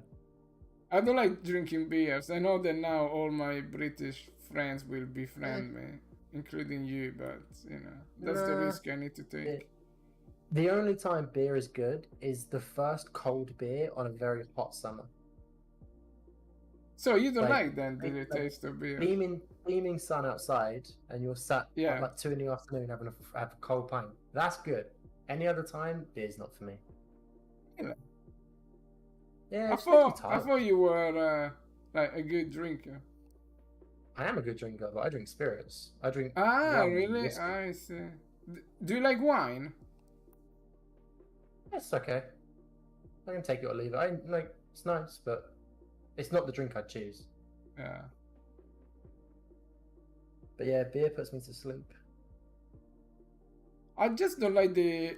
I don't like drinking beers. I know that now all my British friends will befriend me, including you, but you know, that's the Nah. risk I need to take. The only time beer is good is the first cold beer on a very hot summer. So you don't Like- like then the like- taste of beer? Beaming sun outside, and you're sat Yeah. at like 2 in the afternoon having have a cold pint. That's good. Any other time, beer's not for me. Really? Yeah, I it's makes me thought tired. you were like a good drinker. I am a good drinker, but I drink spirits. I drink. Ah, rum and really? whiskey. I see. Do you like wine? It's okay. I can take it or leave it. It's nice, but it's not the drink I'd choose. Yeah. But yeah, beer puts me to sleep. I just don't like the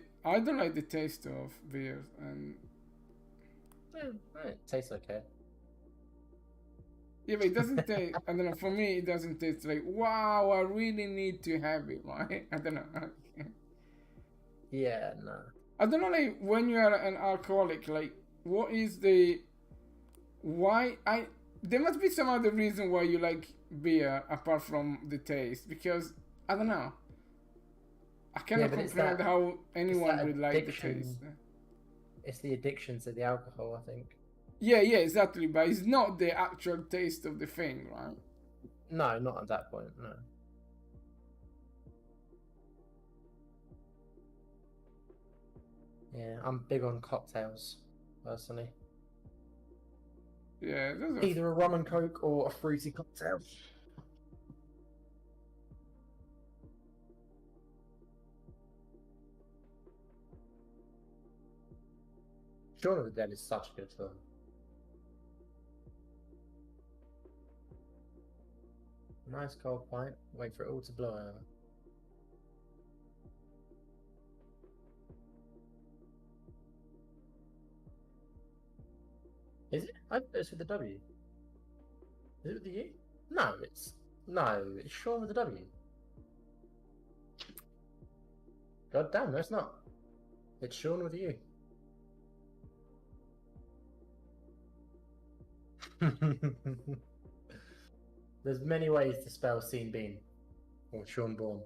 taste of beer, and It tastes okay. yeah, but it doesn't taste. I don't know. For me, it doesn't taste like wow. I really need to have it, right? I don't know. Yeah, no. I don't know. Like when you are an alcoholic, like what is the why? There must be some other reason why you like beer apart from the taste, because I don't know. I cannot but it's comprehend that- how anyone that would like the addiction. taste. It's the addiction to the alcohol, I think. Yeah, exactly. But it's not the actual taste of the thing, right? No, not at that point, no. Yeah, I'm big on cocktails, personally. Yeah, those are... Either a rum and coke or a fruity cocktail. Shaun of the Dead is such a good film. Nice cold pint. Wait for it all to blow over. Is it? I bet it's with the W. Is it with the U? No, it's Shaun with the W. God damn, no, it's not. It's Shaun with a U. There's many ways to spell Sean Bean or Sean Bourne.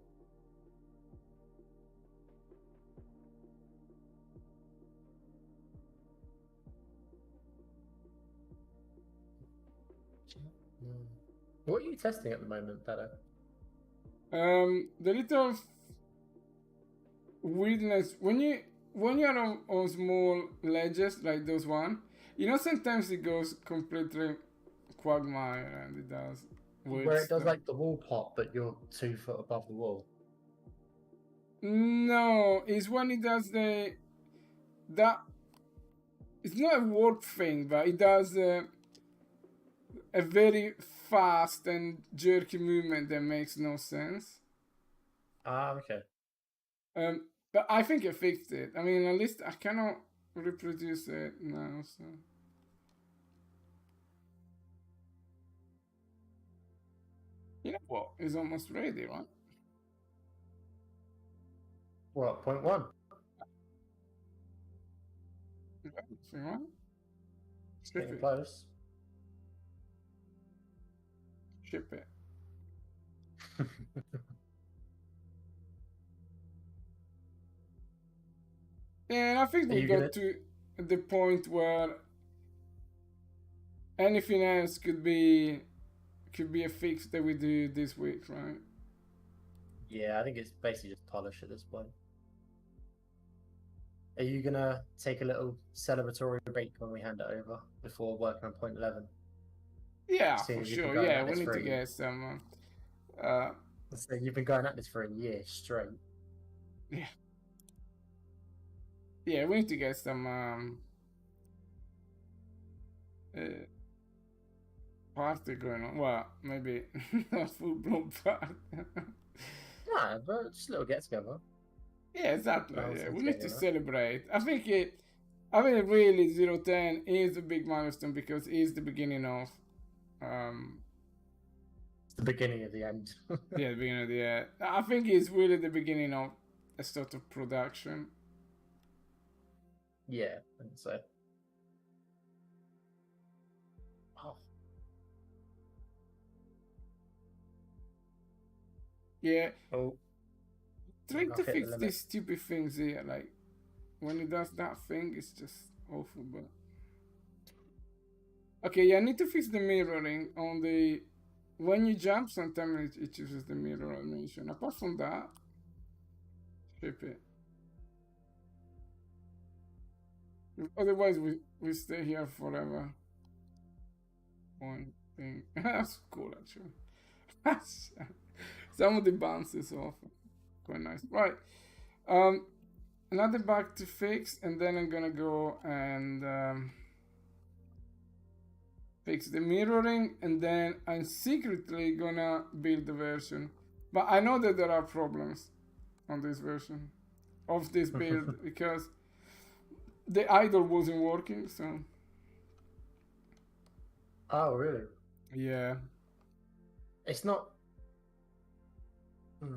What are you testing at the moment, Beto? The little weirdness when you're on small ledges like those one, you know, sometimes it goes completely quagmire and it does weird Where it does stuff. like the wall pop, but you're 2 foot above the wall. No, it's when it does that. It's not a warp thing, but it does a very fast and jerky movement that makes no sense. Ah, okay. But I think I fixed it. I mean, at least I cannot reproduce it now, so. You know what? It's almost ready, right? What, 0.1? See, right? It's Ship getting it. close. Ship it. And I think Are we you got gonna- to the point where anything else could be a fix that we do this week, right? Yeah, I think it's basically just polish at this point. Are you gonna take a little celebratory break when we hand it over before working on 0.11? Yeah, Seeing for as you've been sure. going Yeah, at we this need for to a year. get some. So you've been going at this for a year straight. Yeah, we need to get some party going on. Well, maybe not full blown party. Nah, but just a little get together. Yeah, exactly. Well, Yeah, since we need to getting enough. celebrate. I think really 010 is a big milestone because it's the beginning of It's the beginning of the end. yeah, the beginning of the year. I think it's really the beginning of a sort of production. Yeah, I think so. Oh, Yeah, oh, trying I've to hit the fix limit. these stupid things here, like when it does that thing, it's just awful. But okay, yeah, I need to fix the mirroring on the when you jump. Sometimes it chooses the mirror animation. Apart from that, ship it. Otherwise, we stay here forever. One thing that's cool actually. Some of the bounces off, quite nice. Right. Another bug to fix, and then I'm gonna go and fix the mirroring, and then I'm secretly gonna build the version. But I know that there are problems on this version of this build because the idle wasn't working, so Oh, really? yeah. It's not.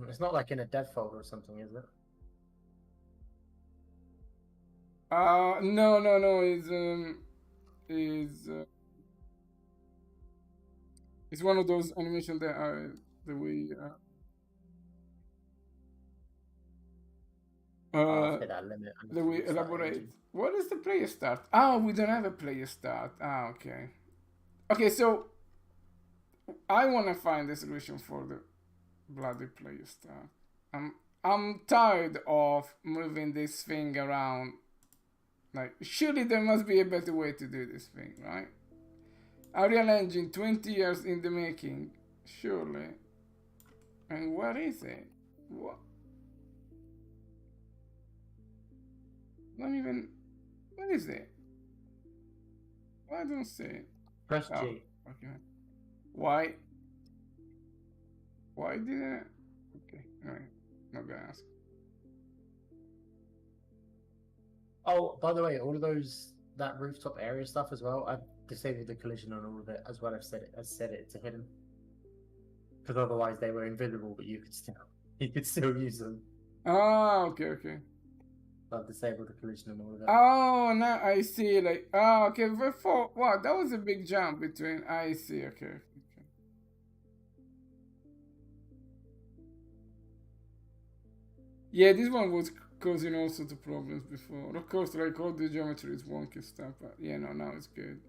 It's not like in a dev folder or something, is it? No, it's one of those animation that we I've hit that limit. I need that to we restart the elaborate. engine. What is the player start? Ah, we don't have a player start. Ah, okay. Okay, so I want to find a solution for the bloody player start. I'm tired of moving this thing around Like, surely there must be a better way to do this thing, right? Unreal Engine, 20 years in the making, surely. And what is it? What? Not even. What is it? Why don't see it? Press Oh, G. okay. Why? Why didn't I? Okay, alright. Not gonna ask. Oh, by the way, all of that rooftop area stuff as well. I've disabled the collision on all of it as well. I've set it to hidden because otherwise they were invisible, but you could still use them. Oh, okay. I've disabled the collision on all of it. Oh, now I see. Like, oh, okay. Before, wow, that was a big jump between. I see. Okay. Yeah, this one was causing all sorts of problems before. Of course, like all the geometry is wonky stuff, but yeah, no, now it's good.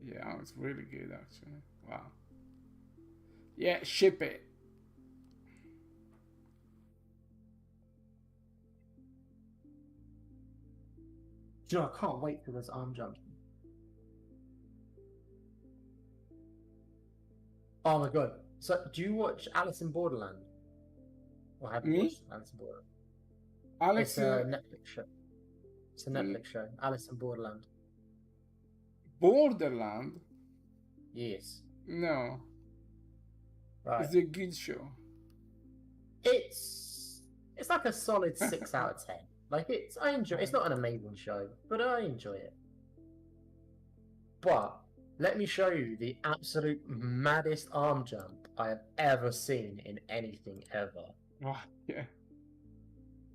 Yeah, now it's really good actually. Wow. Yeah, ship it. Do you know, I can't wait for this arm jump. Oh my god. So, do you watch Alice in Borderland? Or have you Me? watched Alice in Borderland? Alex, It's a Netflix show. It's a Netflix show. Alice in Borderland. Borderland? Yes. No. Right. It's a good show. It's like a solid 6 out of 10. Like I enjoy. It's not an amazing show, but I enjoy it. But let me show you the absolute maddest arm jump I have ever seen in anything ever. Oh, yeah.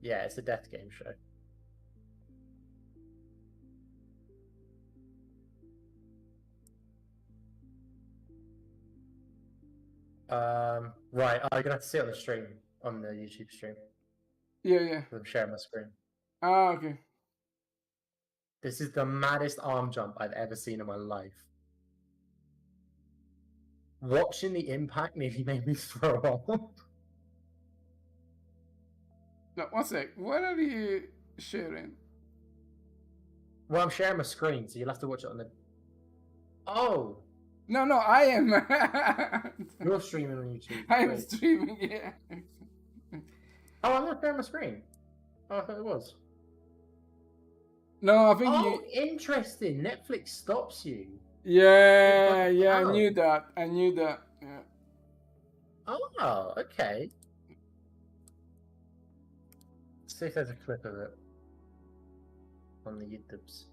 Yeah, it's a death game show. Right, I'm gonna have to see it on the stream, on the YouTube stream. Yeah. I'm sharing my screen. Ah, okay. This is the maddest arm jump I've ever seen in my life. Watching the impact nearly made me throw up. No, one sec. What are you sharing? Well, I'm sharing my screen, so you'll have to watch it on the. Oh, No, I am. you're streaming on YouTube. I am Wait. streaming, yeah. Oh, I'm not sharing my screen. Oh, I thought it was. No, I think Oh, interesting. Netflix stops you. Yeah, It I doesn't knew that. Yeah. Oh, okay. Let's see if there's a clip of it on the YouTubes.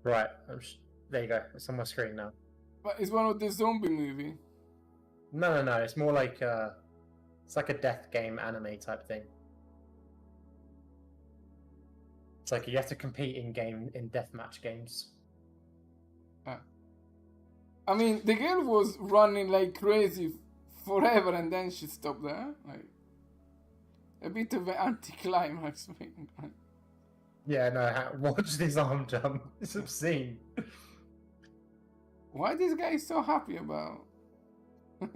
Right, there you go. It's on my screen now. But it's one of the zombie movie. No. It's more like it's like a death game anime type thing. It's like you have to compete in deathmatch games. I mean, the girl was running like crazy forever, and then she stopped there. Like a bit of an anticlimax thing. Yeah, no. Watch this arm jump. It's obscene. Why this guy is so happy about? Oh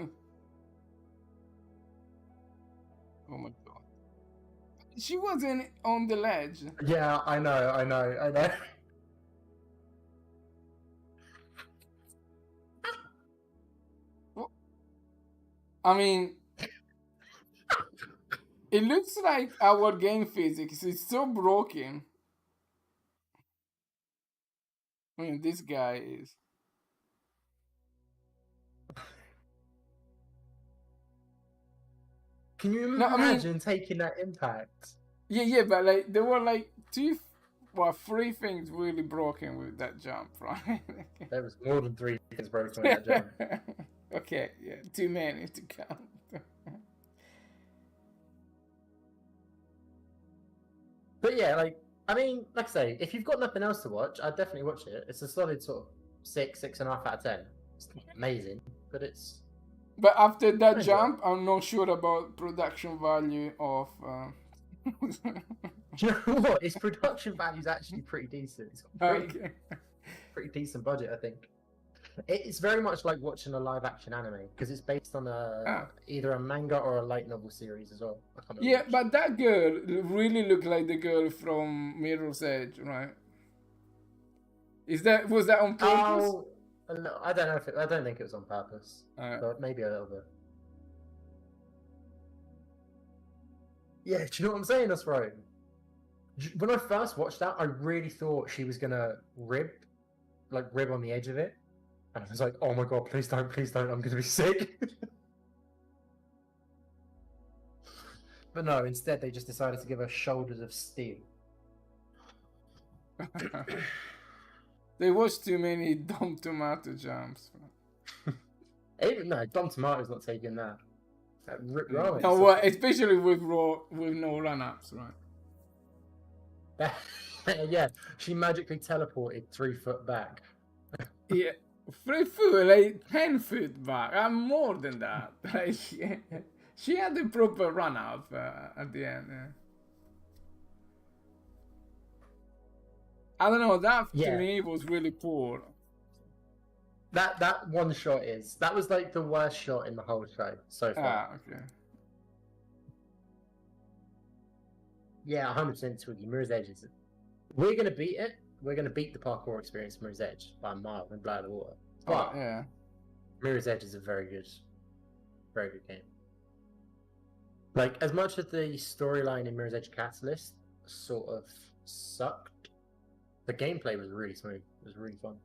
my god. She wasn't on the ledge. Yeah, I know. I mean, it looks like our game physics is so broken. I mean, this guy is. Can you No, I mean- imagine taking that impact? Yeah, but like there were like three things really broken with that jump, right? There was more than 3 things broken with that jump. Okay, yeah, too many to count. But yeah, like I say, if you've got nothing else to watch, I'd definitely watch it. It's a solid sort of 6.5 out of 10. It's not amazing, but it's. But after that I jump, I'm not sure about production value of. Do you know what? Its production value is actually pretty decent. It's got Okay. pretty decent budget, I think. It's very much like watching a live action anime because it's based on Ah. either a manga or a light novel series as well. I can't remember Yeah, which. but that girl really looked like the girl from Mirror's Edge, right? Was that on purpose? Oh, no, I don't know if I don't think it was on purpose, but maybe a little bit. Yeah, do you know what I'm saying? That's right. When I first watched that, I really thought she was gonna rib on the edge of it, and I was like, "Oh my god, please don't, I'm gonna be sick." But no, instead they just decided to give her shoulders of steel. There was too many dumb tomato jumps. No, Dom Tomato's not taking that. Rip Rowan. No, well, especially with no run-ups, right? Yeah, she magically teleported 3 foot back. Yeah, 3 foot, like 10 foot back. I'm more than that. Like, she had a proper run-up at the end. Yeah. I don't know. That to me was really poor. That one shot that was like the worst shot in the whole show so far. Ah, okay. Yeah, 100% Twiggy. Mirror's Edge is. We're gonna beat it. We're gonna beat the parkour experience Mirror's Edge by a mile and blow out of the water. But yeah, Mirror's Edge is a very good game. Like, as much as the storyline in Mirror's Edge Catalyst sort of sucked, the gameplay was really smooth. It was really fun.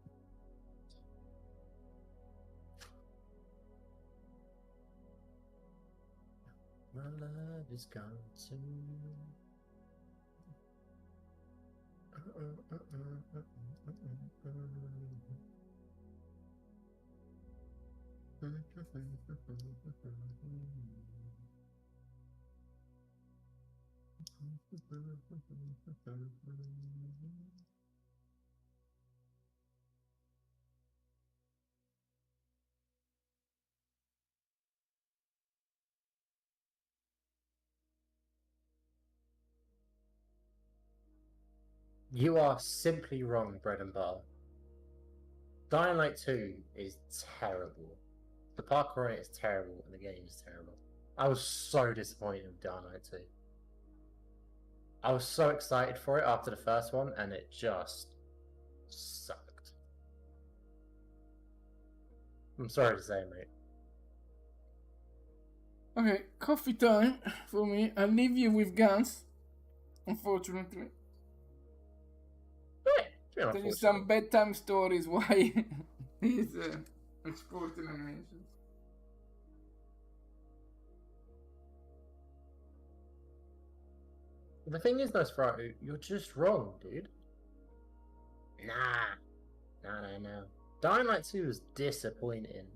My love is gone too. You are simply wrong, bread and butter. Dying Light 2 is terrible. The parkour in it is terrible, and the game is terrible. I was so disappointed with Dying Light 2. I was so excited for it after the first one, and it just sucked. I'm sorry to say, mate. Okay, coffee time for me. I'll leave you with Guns, unfortunately. Yeah, Tell you some bedtime stories why he's exporting animations. The thing is, Nosferatu, you're just wrong, dude. No. Dying Light 2 was disappointing.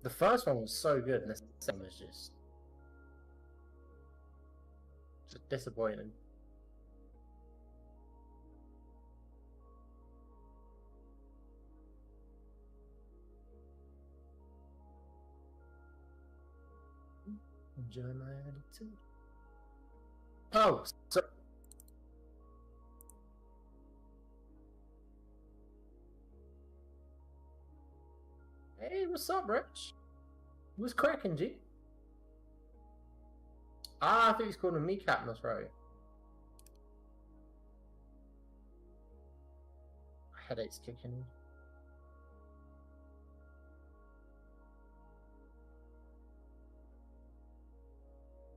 The first one was so good, and the second was just disappointing. Enjoy my attitude. Oh, so hey, what's up, Rich? What's cracking, G? I think he's called a kneecap, that's right. Headache's kicking in.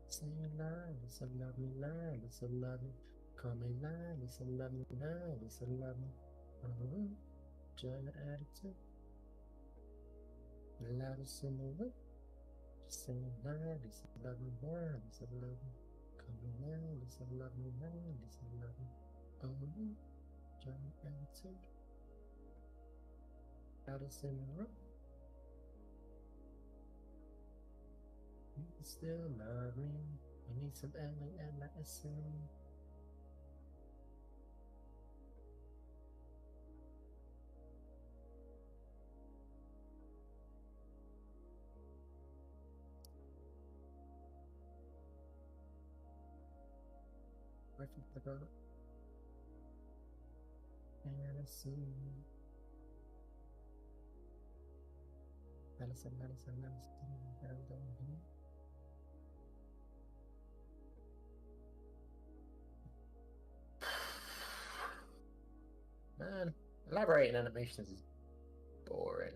Say a line, it's a lovely line, it's a lovely. Call me line, it's a lovely line, it's a lovely. Join the attitude. The loudest in the world. Just say a line, it's a lovely line, it's a lovely. Call me line, it's a lovely line, it's a lovely. Join the attitude. Loudest in the world. You can still love me. You need some LALSM. I forgot. Medicine. Hold on here. Man, elaborating animations is boring.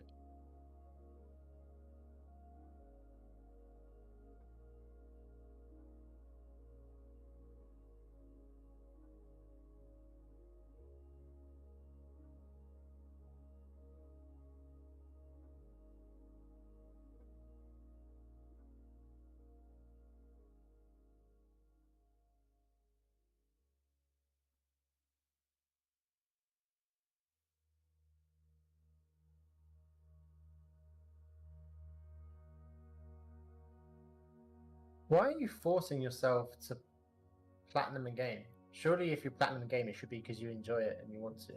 Why are you forcing yourself to platinum a game? Surely if you platinum a game, it should be because you enjoy it and you want to.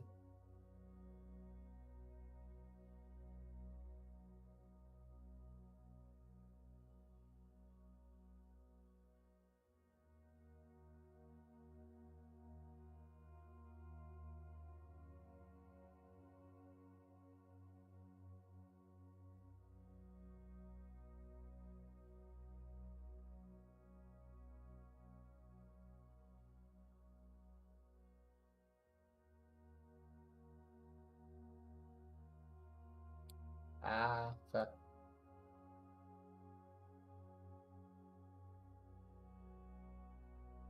Ah, fair.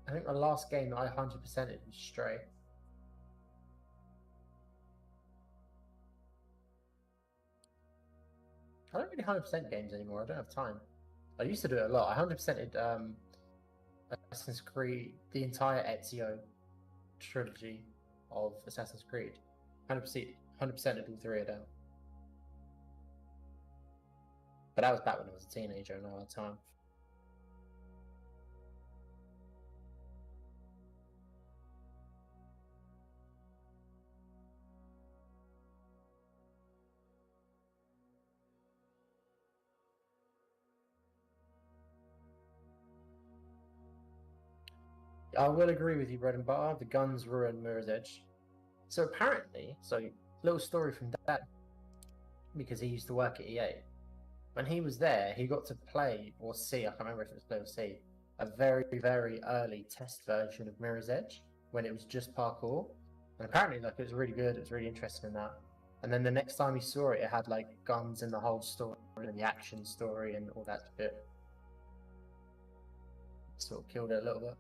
I think the last game that I 100%ed was Stray. I don't really 100% games anymore. I don't have time. I used to do it a lot. I 100%ed Assassin's Creed, the entire Ezio trilogy of Assassin's Creed. 100%ed all three of them. But that was back when I was a teenager and I had time. I will agree with you, Bread and Butter. The guns ruined Mirror's Edge. So apparently, little story from Dad, because he used to work at EA. When he was there, he got to play or see, I can't remember if it was play or see, a very, very early test version of Mirror's Edge when it was just parkour. And apparently, like, it was really good. It was really interesting in that. And then the next time he saw it, it had like guns in the whole story and the action story and all that bit. Sort of killed it a little bit.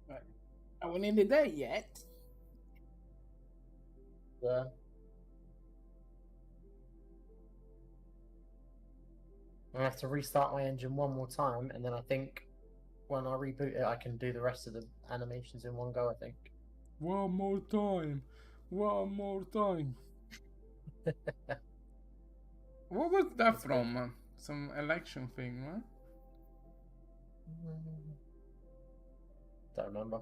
Right. Are we nearly there yet? Yeah. I have to restart my engine one more time, and then I think when I reboot it, I can do the rest of the animations in one go. I think. One more time. One more time. What was that That's from? Some election thing, right? Don't remember.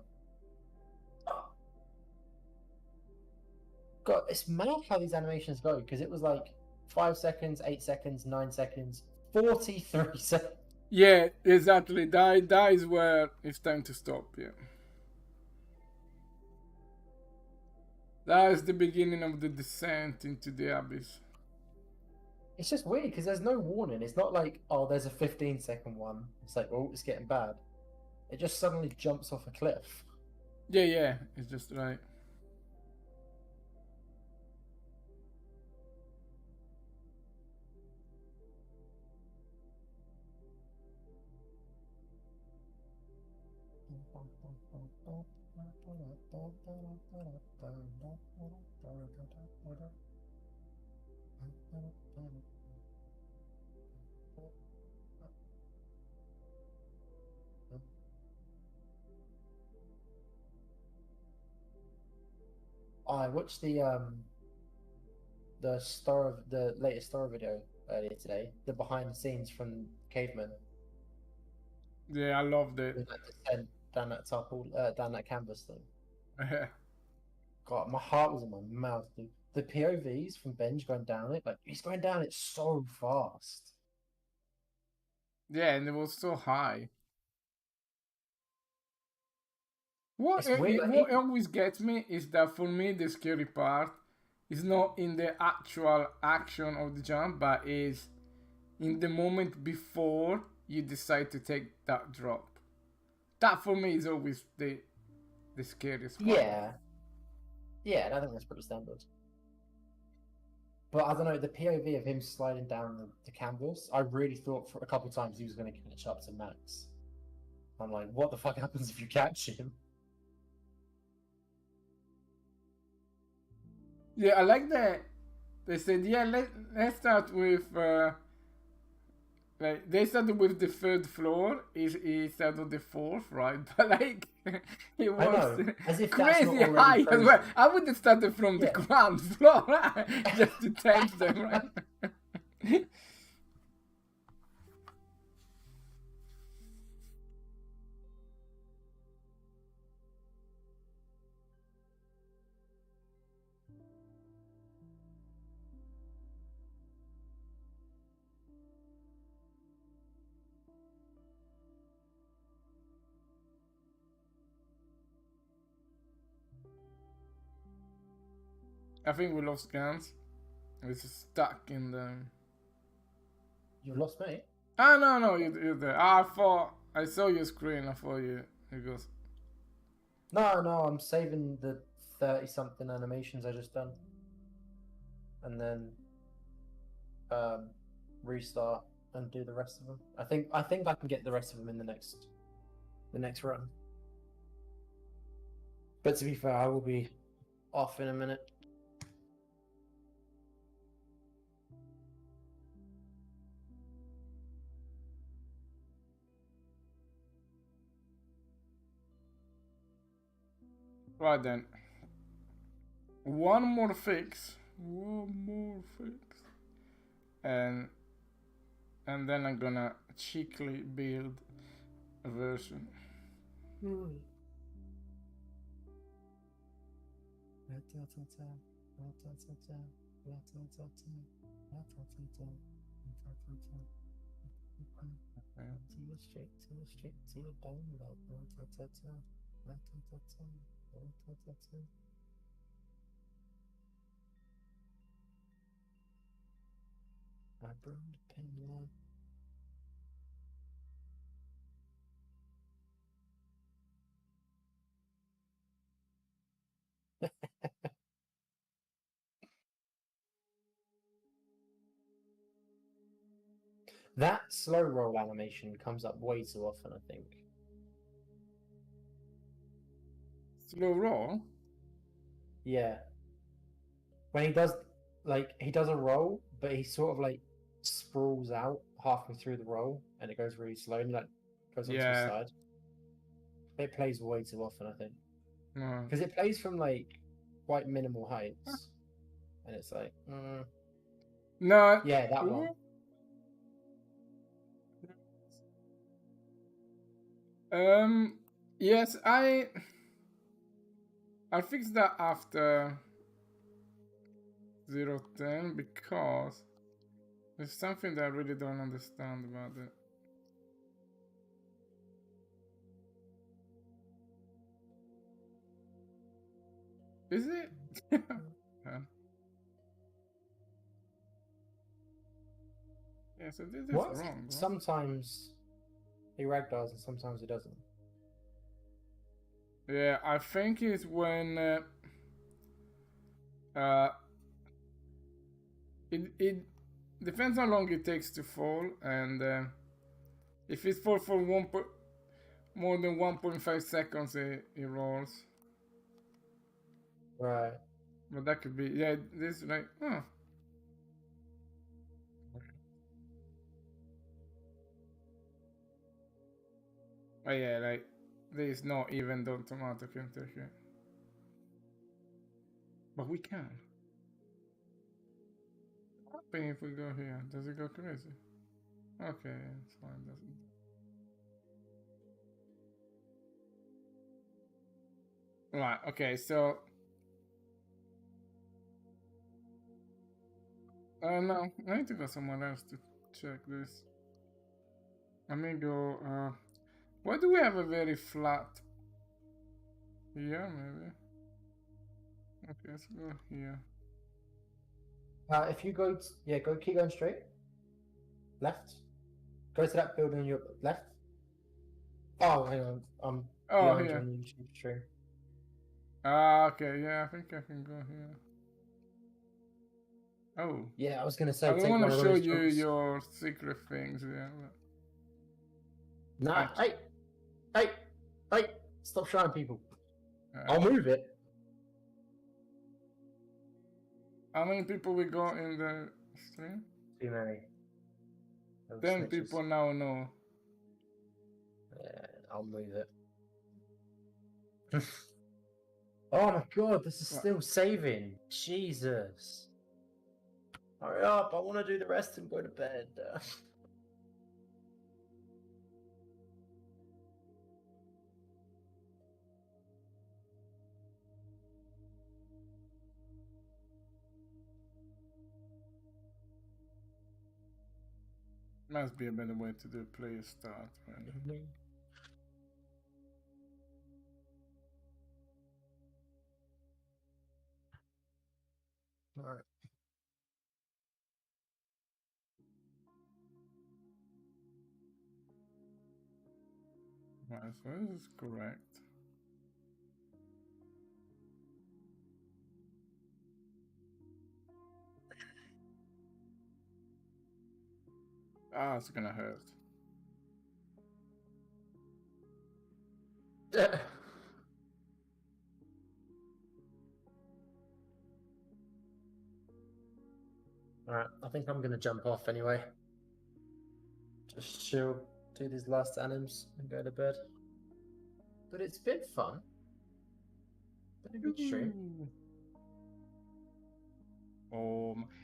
God, it's mad how these animations go because it was like 5 seconds, 8 seconds, 9 seconds, 43 seconds. Yeah, exactly. That is where it's time to stop. Yeah. That is the beginning of the descent into the abyss. It's just weird because there's no warning. It's not like, oh, there's a 15-second one. It's like, oh, it's getting bad. It just suddenly jumps off a cliff. Yeah, it's just right. I watched the latest STORROR video earlier today. The behind the scenes from Caveman. Yeah, I loved it. With that descent down that down that canvas thing. Yeah, God, my heart was in my mouth, dude. The POVs from Benj going down it, like he's going down it so fast. and it was so high. What It's weird. Like, what always gets me is that for me the scary part is not in the actual action of the jump, but is in the moment before you decide to take that drop. That for me is always the scariest part. yeah, I think that's pretty standard. But I don't know, the POV of him sliding down the canvas, I really thought for a couple of times he was going to catch up to Max. I'm like, what the fuck happens if you catch him? Yeah, I like that. They said, yeah, let's start with like they started with the third floor. He started on the fourth, right? But like it I was know, as if that's not crazy already high as well. frozen. I would have started from the Yeah. ground floor right? Just to tempt them, right? I think we lost Gans. It's stuck in the. You lost me? Ah no, you're there. Ah, I thought I saw your screen. I thought you. It goes. No, I'm saving the 30-something animations I just done. And then restart and do the rest of them. I think I can get the rest of them in the next run. But to be fair, I will be off in a minute. Right then. One more fix. And then I'm gonna cheekily build a version. I burned a pen. That slow roll animation comes up way too often, I think. Slow roll? Yeah. When he does a roll, but he sort of like sprawls out halfway through the roll and it goes really slow and like goes onto the Yeah. side. It plays way too often, I think, No. because it plays from like quite minimal heights, and it's like, No. yeah, that Ooh. one. Yes, I'll fix that after 010 because there's something that I really don't understand about it. Is it? Yeah. Yeah, so this is What? wrong. Right? Sometimes he ragdolls and sometimes he doesn't. Yeah, I think it's when it depends how long it takes to fall, and if it falls for more than 1.5 seconds, it rolls. Right. But that could be, yeah, this like, oh. Oh yeah, like, this is not even the tomato can take it. But we can. What happens if we go here? Does it go crazy? Okay, it's fine, doesn't. Right, okay, so no, I need to go somewhere else to check this. Let me go, why do we have a very flat here, maybe? Okay, let's go here. If you go, keep going straight. Left. Go to that building on your left. Oh, hang on. I'm behind you Here. on the YouTube stream. Okay, yeah, I think I can go here. Oh. Yeah, I was gonna say. I don't take want one to of show those you jumps. your secret things, yeah. Nah, hey! Stop showing people. But, I'll move it. how many people we got in the stream? Too many. 10 people now know. Yeah, I'll move it. Oh my god, this is What? still saving. Jesus. Hurry up, I want to do the rest and go to bed. Must be a better way to do player start. Man. Alright. Right, so this is correct. Ah, it's gonna hurt. Alright, I think I'm gonna jump off anyway. Just chill, do these last anims and go to bed. But it's been fun. Been a good stream.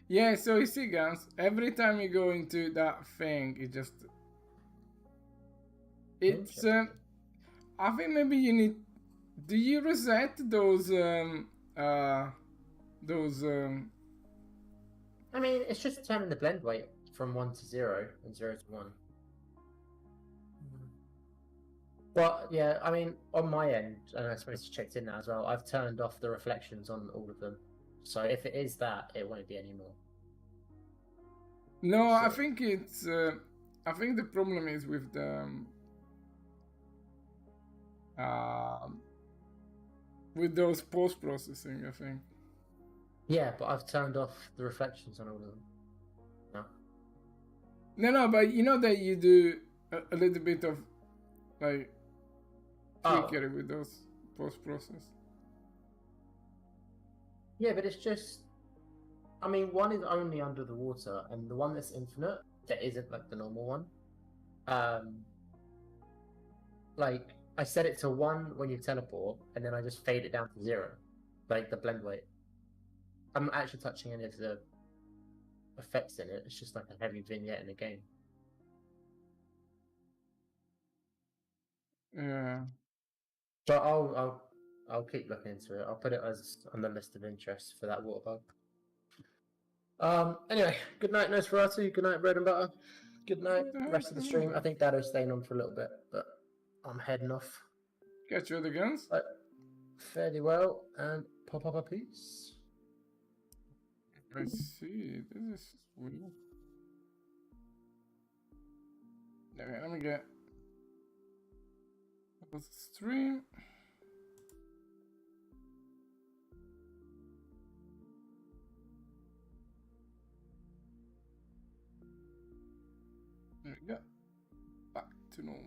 Yeah, so you see, guys, every time you go into that thing, it just... It's... I think maybe you need... Do you reset those... I mean, it's just turning the blend weight from 1 to 0 and 0 to 1. But yeah, I mean, on my end, and I suppose you checked in now as well, I've turned off the reflections on all of them. So if it is that, it won't be anymore. No, I think it's... I think the problem is with the... with those post-processing, I think. Yeah, but I've turned off the reflections on all of them. No, but you know that you do a little bit of, like, trickery with those post-process. Yeah, but it's just I mean, one is only under the water, and the one that's infinite, that isn't like the normal one. Like I set it to 1 when you teleport, and then I just fade it down to 0, like the blend weight. I'm not actually touching any of the effects in it. It's just like a heavy vignette in the game. Yeah. So I'll keep looking into it. I'll put it as on the list of interests for that water bug. Anyway, good night, Nosferatu. Good night, bread and butter. Good night, What the heck? rest of the stream. I think Dado's staying on for a little bit, but I'm heading off. Catch you at the guns. But fairly well, and pop up a piece. I see. This is weird. Okay, let me get the stream. There we go. Back to normal.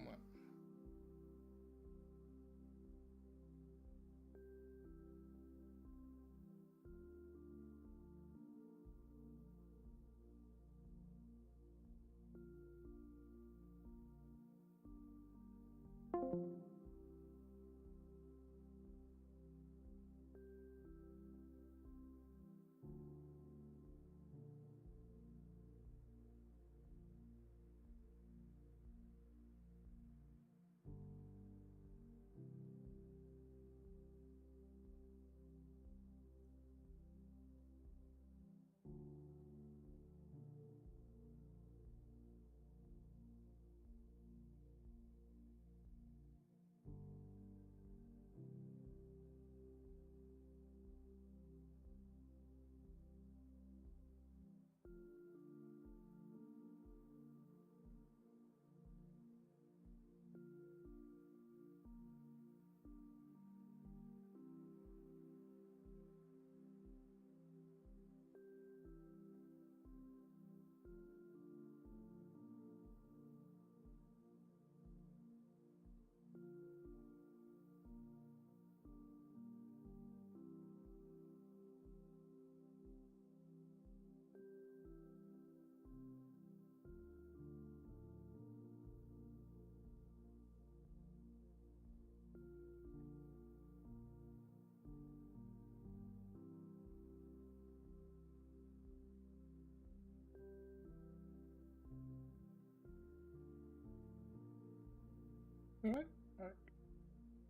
Alright, alright.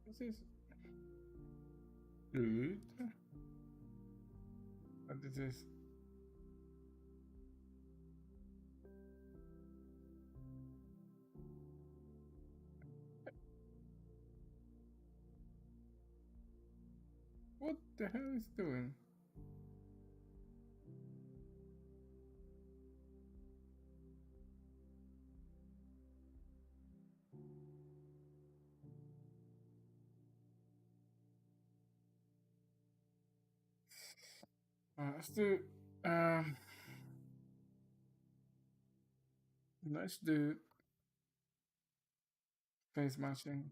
This is good. But this is what the hell is doing? Let's do let's do face matching.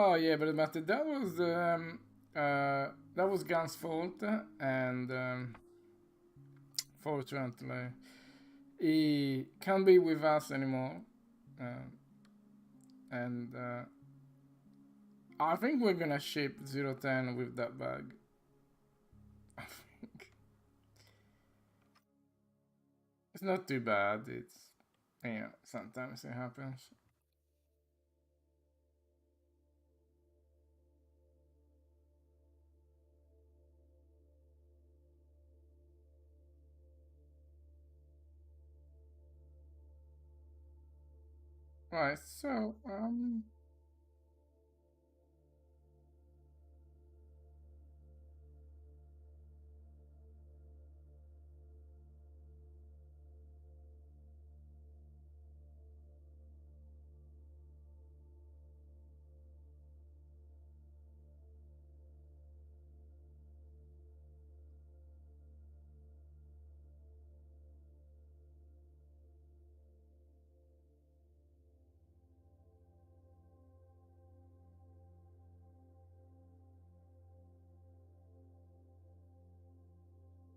Oh yeah, but that was Gun's fault, and fortunately, he can't be with us anymore, and I think we're gonna ship 010 with that bag. I think it's not too bad. It's, you know, sometimes it happens. Right, so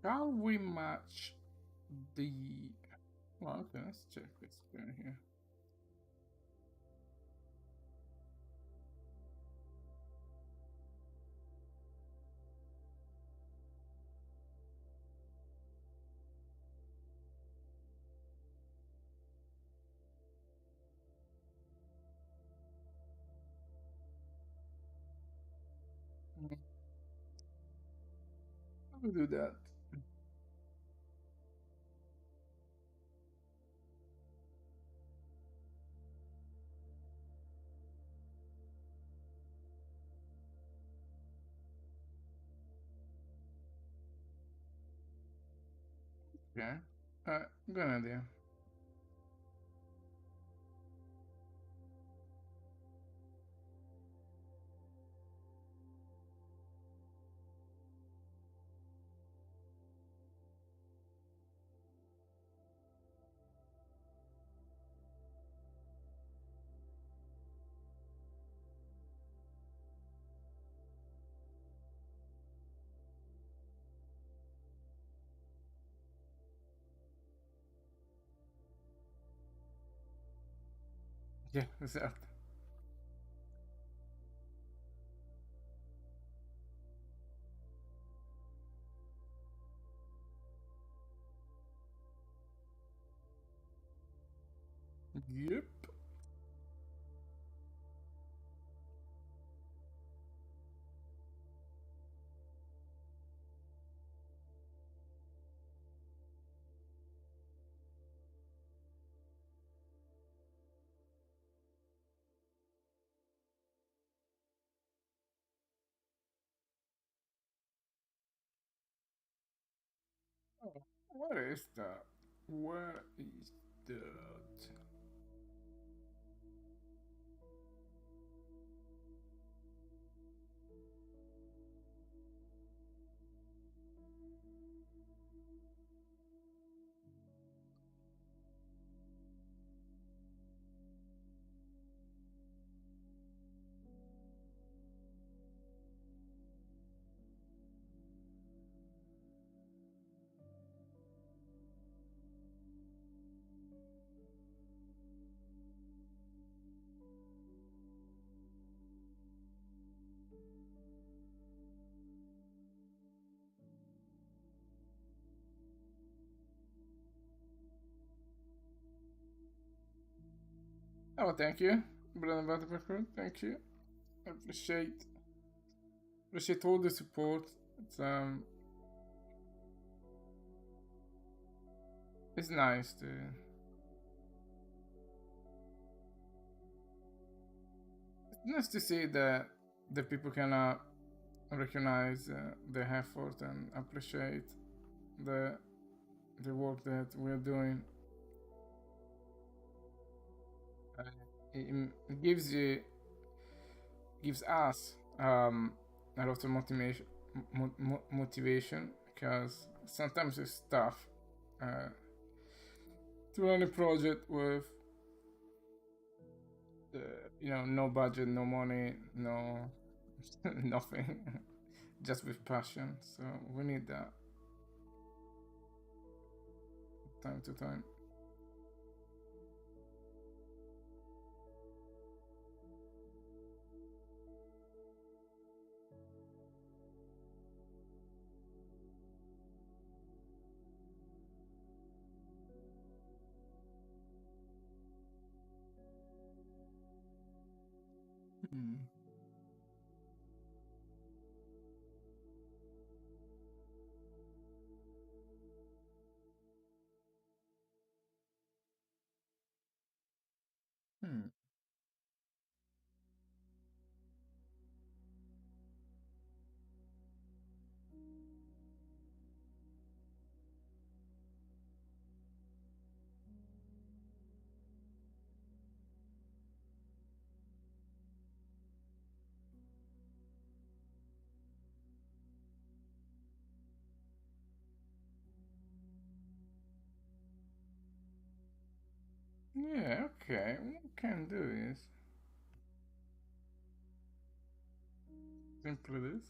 how we match the? Well, okay, let's check this guy here. How we do that? Okay, good idea. Yeah, exactly. Yep. Oh, what is that? Where is that? Oh, thank you, Brother Butterfly. Thank you. I appreciate all the support. It's nice to. It's nice to see that the people can recognize the effort and appreciate the the work that we're doing. Uh, it gives us a lot of motivation because sometimes it's tough uh, to run a project with you know, no budget, no money, no nothing, just with passion. So we need that time to time. Hmm. Hmm. Yeah, okay. What we can do is simply this.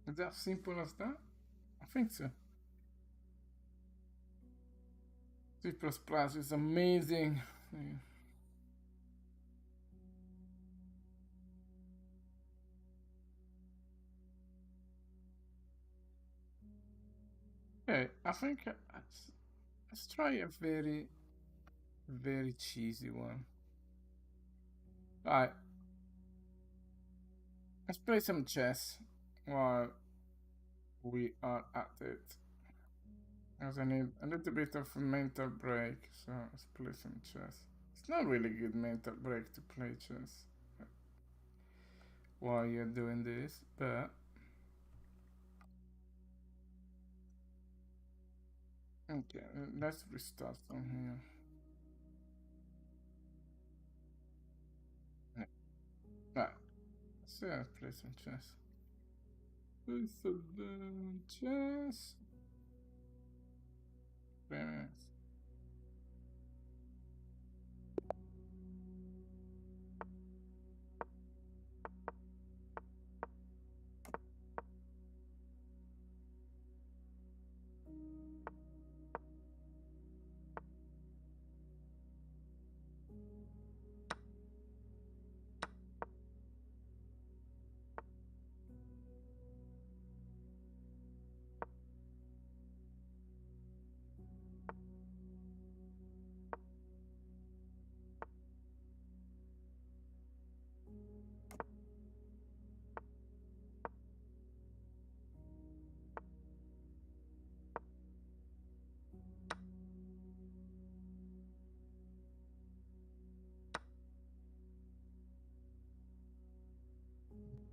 Is that simple as that? I think so. C++ is amazing. Yeah. Okay, I think let's try a very, very cheesy one. Alright, let's play some chess while we are at it. Because I need a little bit of a mental break, so let's play some chess. It's not really good mental break to play chess while you're doing this, but okay, let's restart from here. Right, so let's play some chess. Play some chess. Very nice.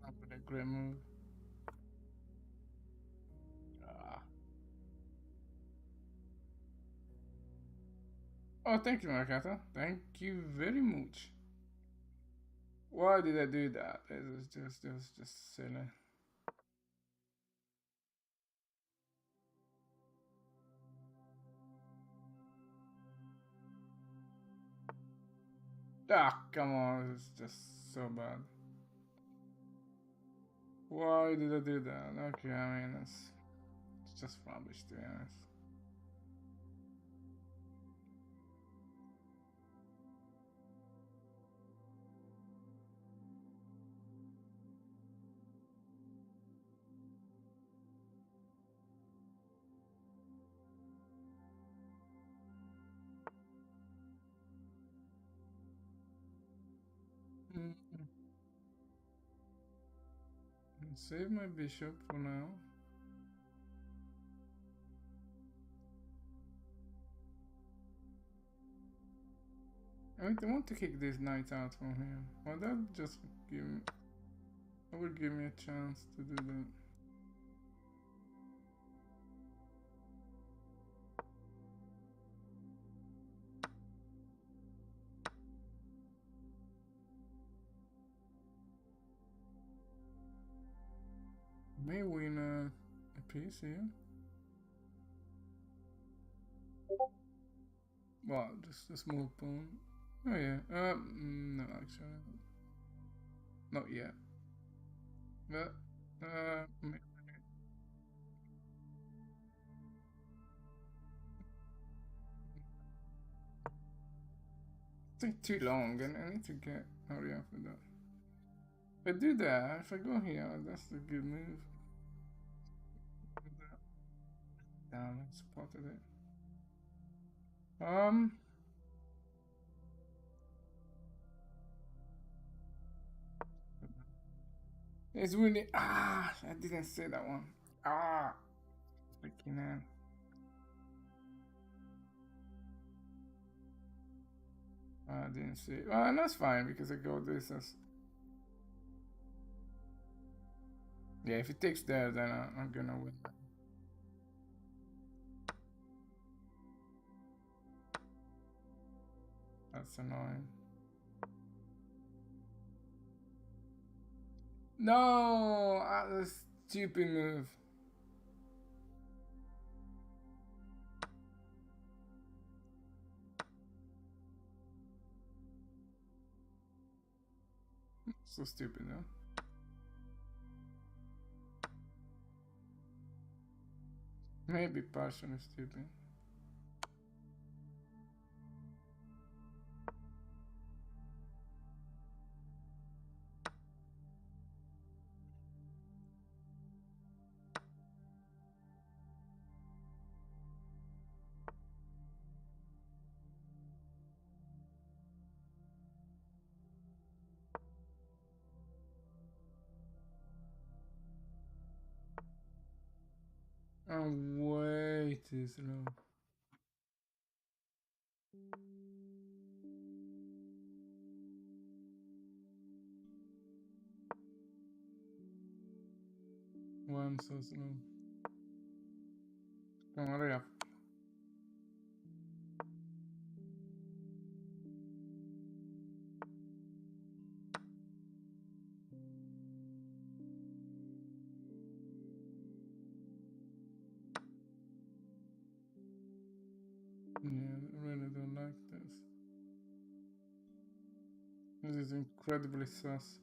Not a great move. Ah. Oh, thank you, Makata. Thank you very much. Why did I do that? It was just silly. Ah, come on, it's just so bad. Why did I do that? Okay, I mean, it's just rubbish, to be honest. Mm-mm. Save my bishop for now. I want to kick this knight out from here. Well, that just give me... That would give me a chance to do that. May win a piece here. Well, just a small pawn. Oh yeah. No, actually, not yet. But maybe. Take too long, and I need to get hurry up with that. If I do that, if I go here, that's a good move. Damn, I spotted it. It's really I didn't say that one. Freaking hell. I didn't see it. Well, that's fine because I go this as. Yeah, if it takes there, then I'm gonna win. That's annoying. No, that's a stupid move. So stupid, though. Maybe partially stupid. I'm way too slow. Why I'm so slow? Come on, hurry up. Yeah, I really don't like this. This is incredibly sus.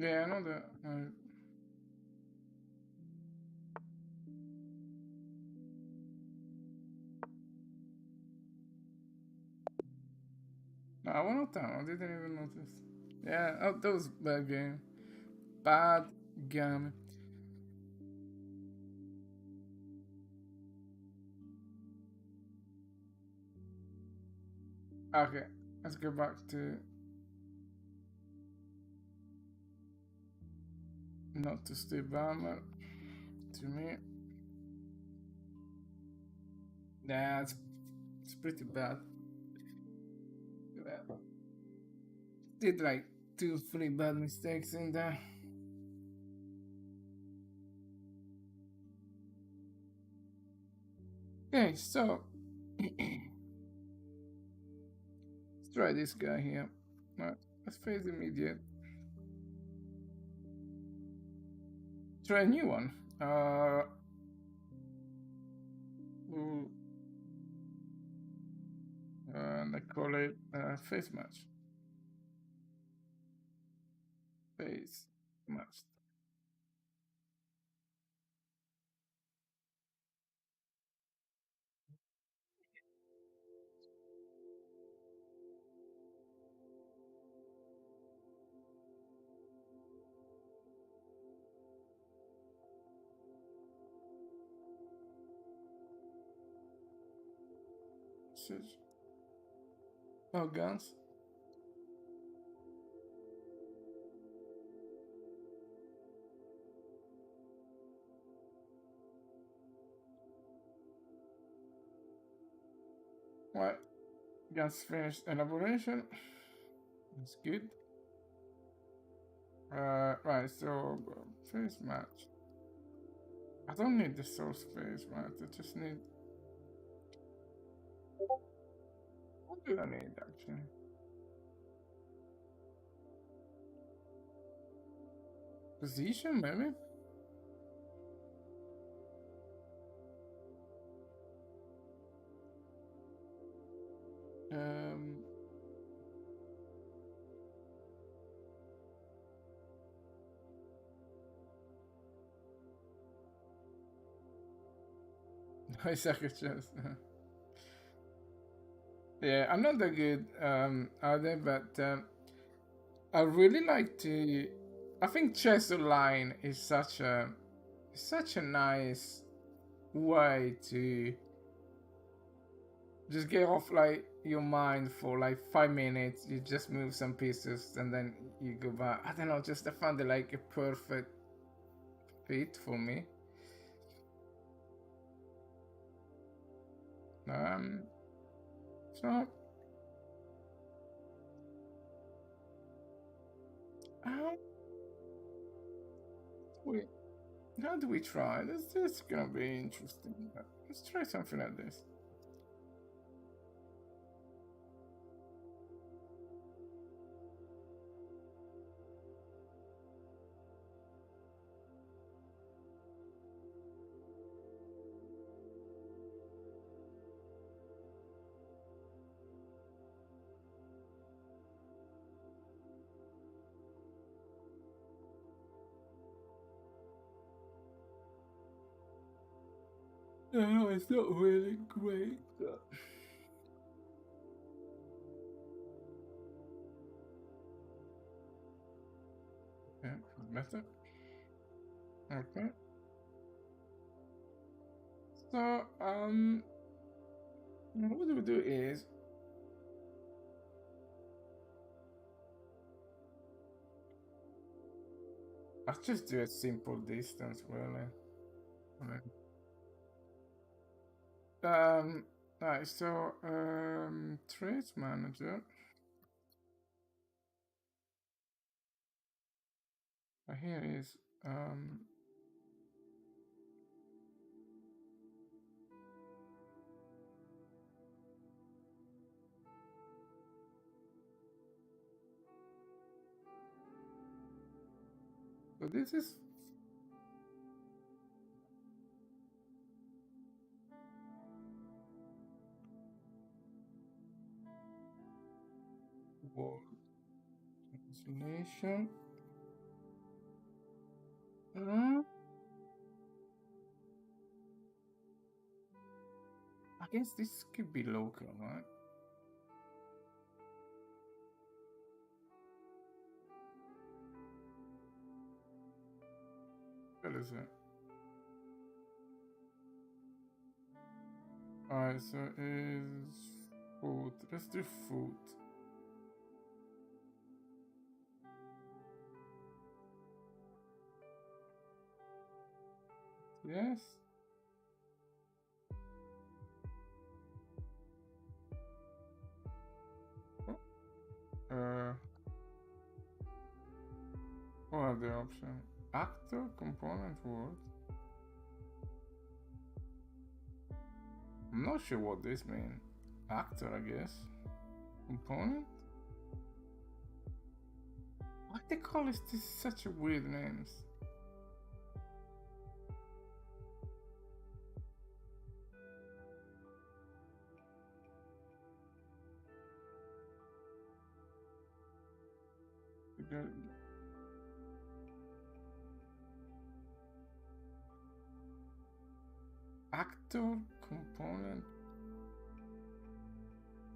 Yeah, I know that. No, one more time. I didn't even notice. Yeah, that was bad game. Bad game. Okay, let's go back to not to Steve Ballmer. To me, yeah, it's pretty bad. Did like 2-3 bad mistakes in there. Okay, so let's try this guy here. Let's face immediate. Try a new one. And I call it face match. Face match. Oh, guns. What? Just finished elaboration. That's good. Right, so phase match. I don't need the source phase match, I just need... What do I need actually? Position maybe? Um, I suck at chess. Yeah, I'm not that good either, but I really like to. I think chess online is such a nice way to just get off like your mind for like 5 minutes. You just move some pieces and then you go back. I don't know. Just I found it like a perfect fit for me. So how we how do we try? This is gonna be interesting. Let's try something like this. No, it's not really great. Yeah, better. Okay. So, what we do is I'll just do a simple distance, really. Alright, so, trace manager. Here is, so this is word translation. I guess this could be local, right? What is it? Alright, so is food. Let's do food. Yes. Uh, what are the options? Actor, component, word. I'm not sure what this means. Actor, I guess. Component? Why they call this such a weird names? Actor, component.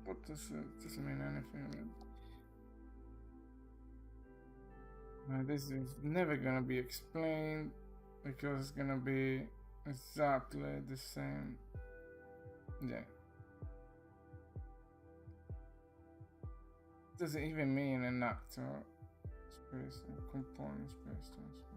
What does it? Doesn't mean anything. This is never gonna be explained because it's gonna be exactly the same. Yeah. Does it even mean an actor? Space component space transfer.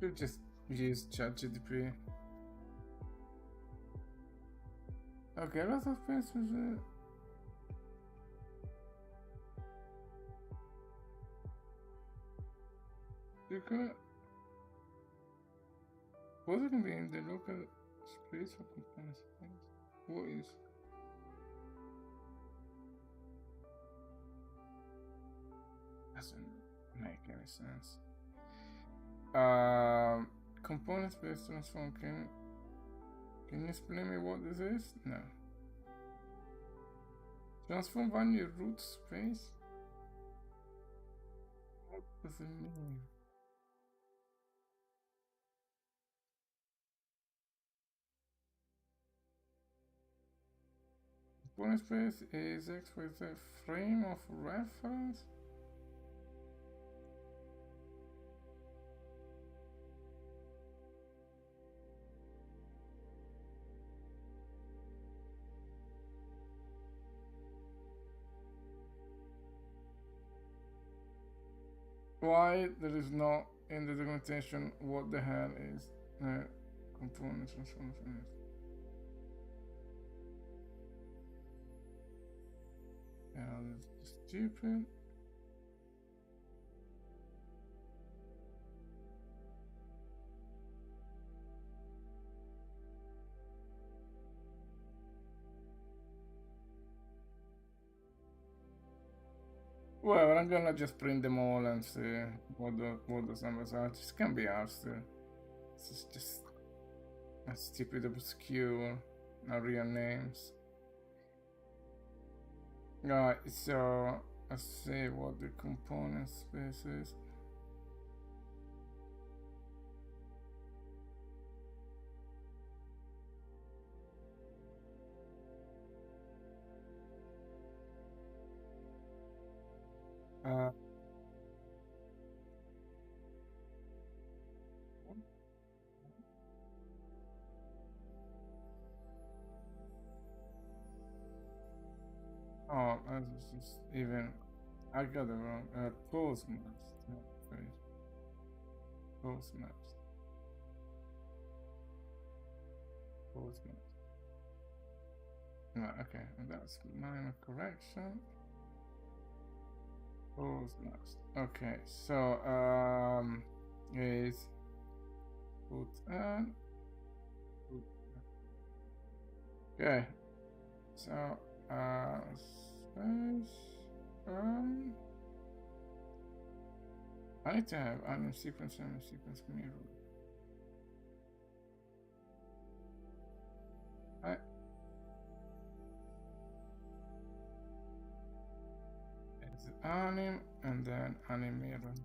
You just use ChatGPT. Okay, lots of space was it. You could. Was it gonna be in the local space or component space? What is? Doesn't make any sense. Component space transform. Can you explain me what this is? No. Transform value root space? What does it mean? Component space is X with a frame of reference? Why there is not in the documentation what the hell is component transformation is? Yeah, that's stupid. Well, I'm gonna just print them all and see what those numbers are. This can be asked. This is just a stupid, obscure, not real names. Right, so let's see what the component space is. Oh, that's just even. I got it wrong. Pose maps. Not face. Pose maps. Pose maps. Right, okay, and that's minor correction. Pose maps. Okay, so is put and okay. So space I need to have anim sequence and sequence mirror. It's anim and then anim mirror.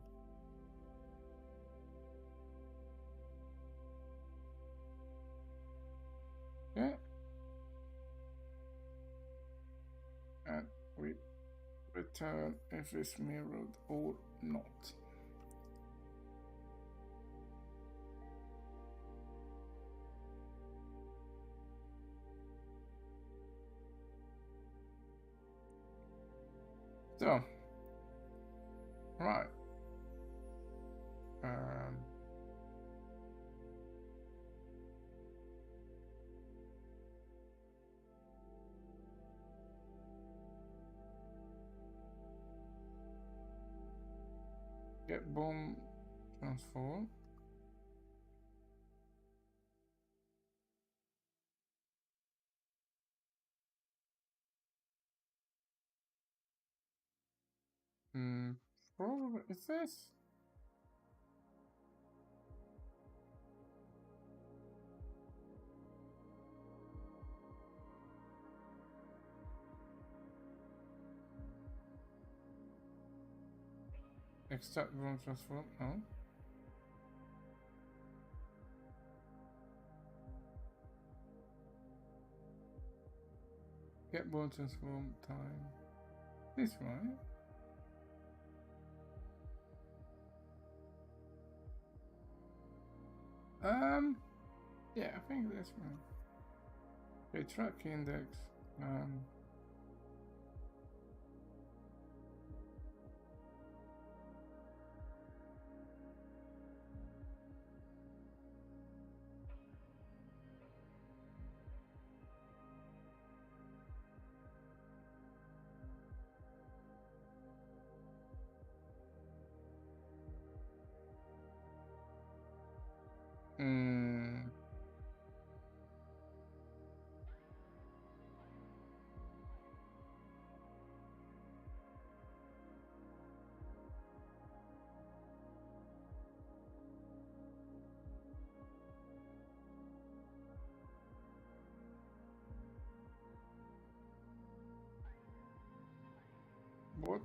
Okay. And we return if it's mirrored or not. So, right. Get boom transform. Probably is this? Extract boom transform. No. Get boom transform time. This right? Yeah, I think this one. Okay, track index. What?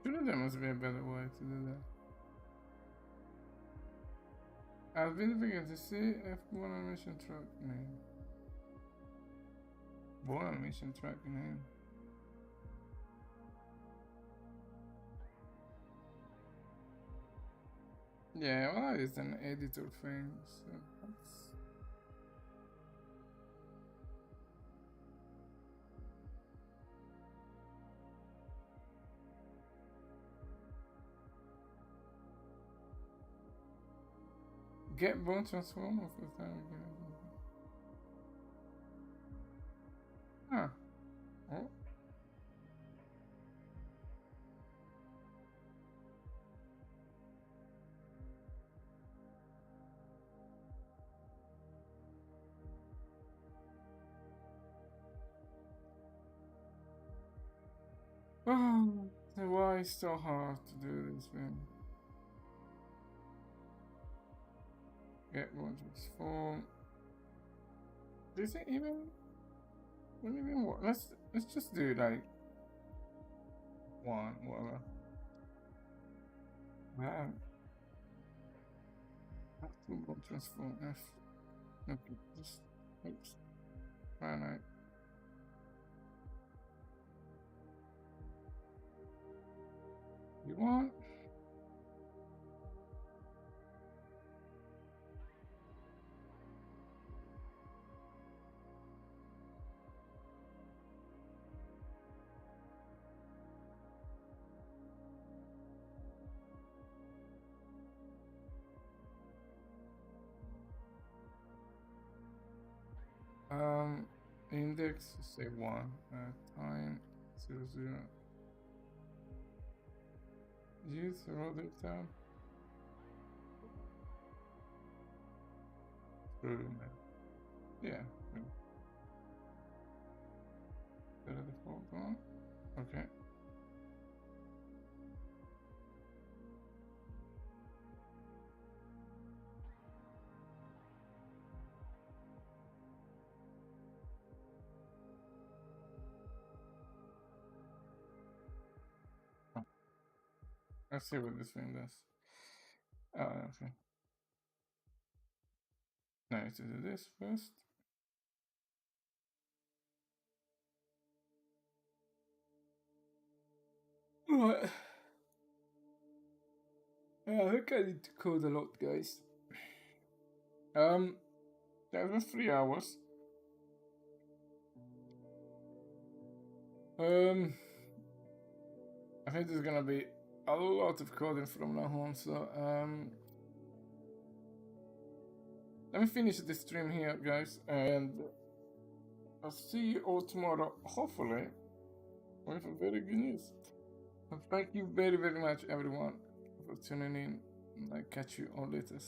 Surely there must be a better way to do that. I've been thinking to see F1 animation track name. Born animation track name. Yeah, well, it's an editor thing, so that's... Get bone transform of the time again. Huh. Oh. Oh, why it's so hard to do this thing? Get bone transform. Does it even? What do you mean what? Let's just do like one, whatever. Man. Bone transform F. Okay, just oops. Finite. You want? Index say 1, time 0, 0. Use rotate tab. Yeah. The default one. Okay. Let's see what this thing does. Oh, okay. Now I need to do this first. Right. Yeah, I think I need to code a lot, guys. That was 3 hours. I think there's gonna be a lot of coding from now on, so let me finish the stream here, guys, and I'll see you all tomorrow, hopefully, with very good news. And thank you very, very much, everyone, for tuning in, and I'll catch you all later.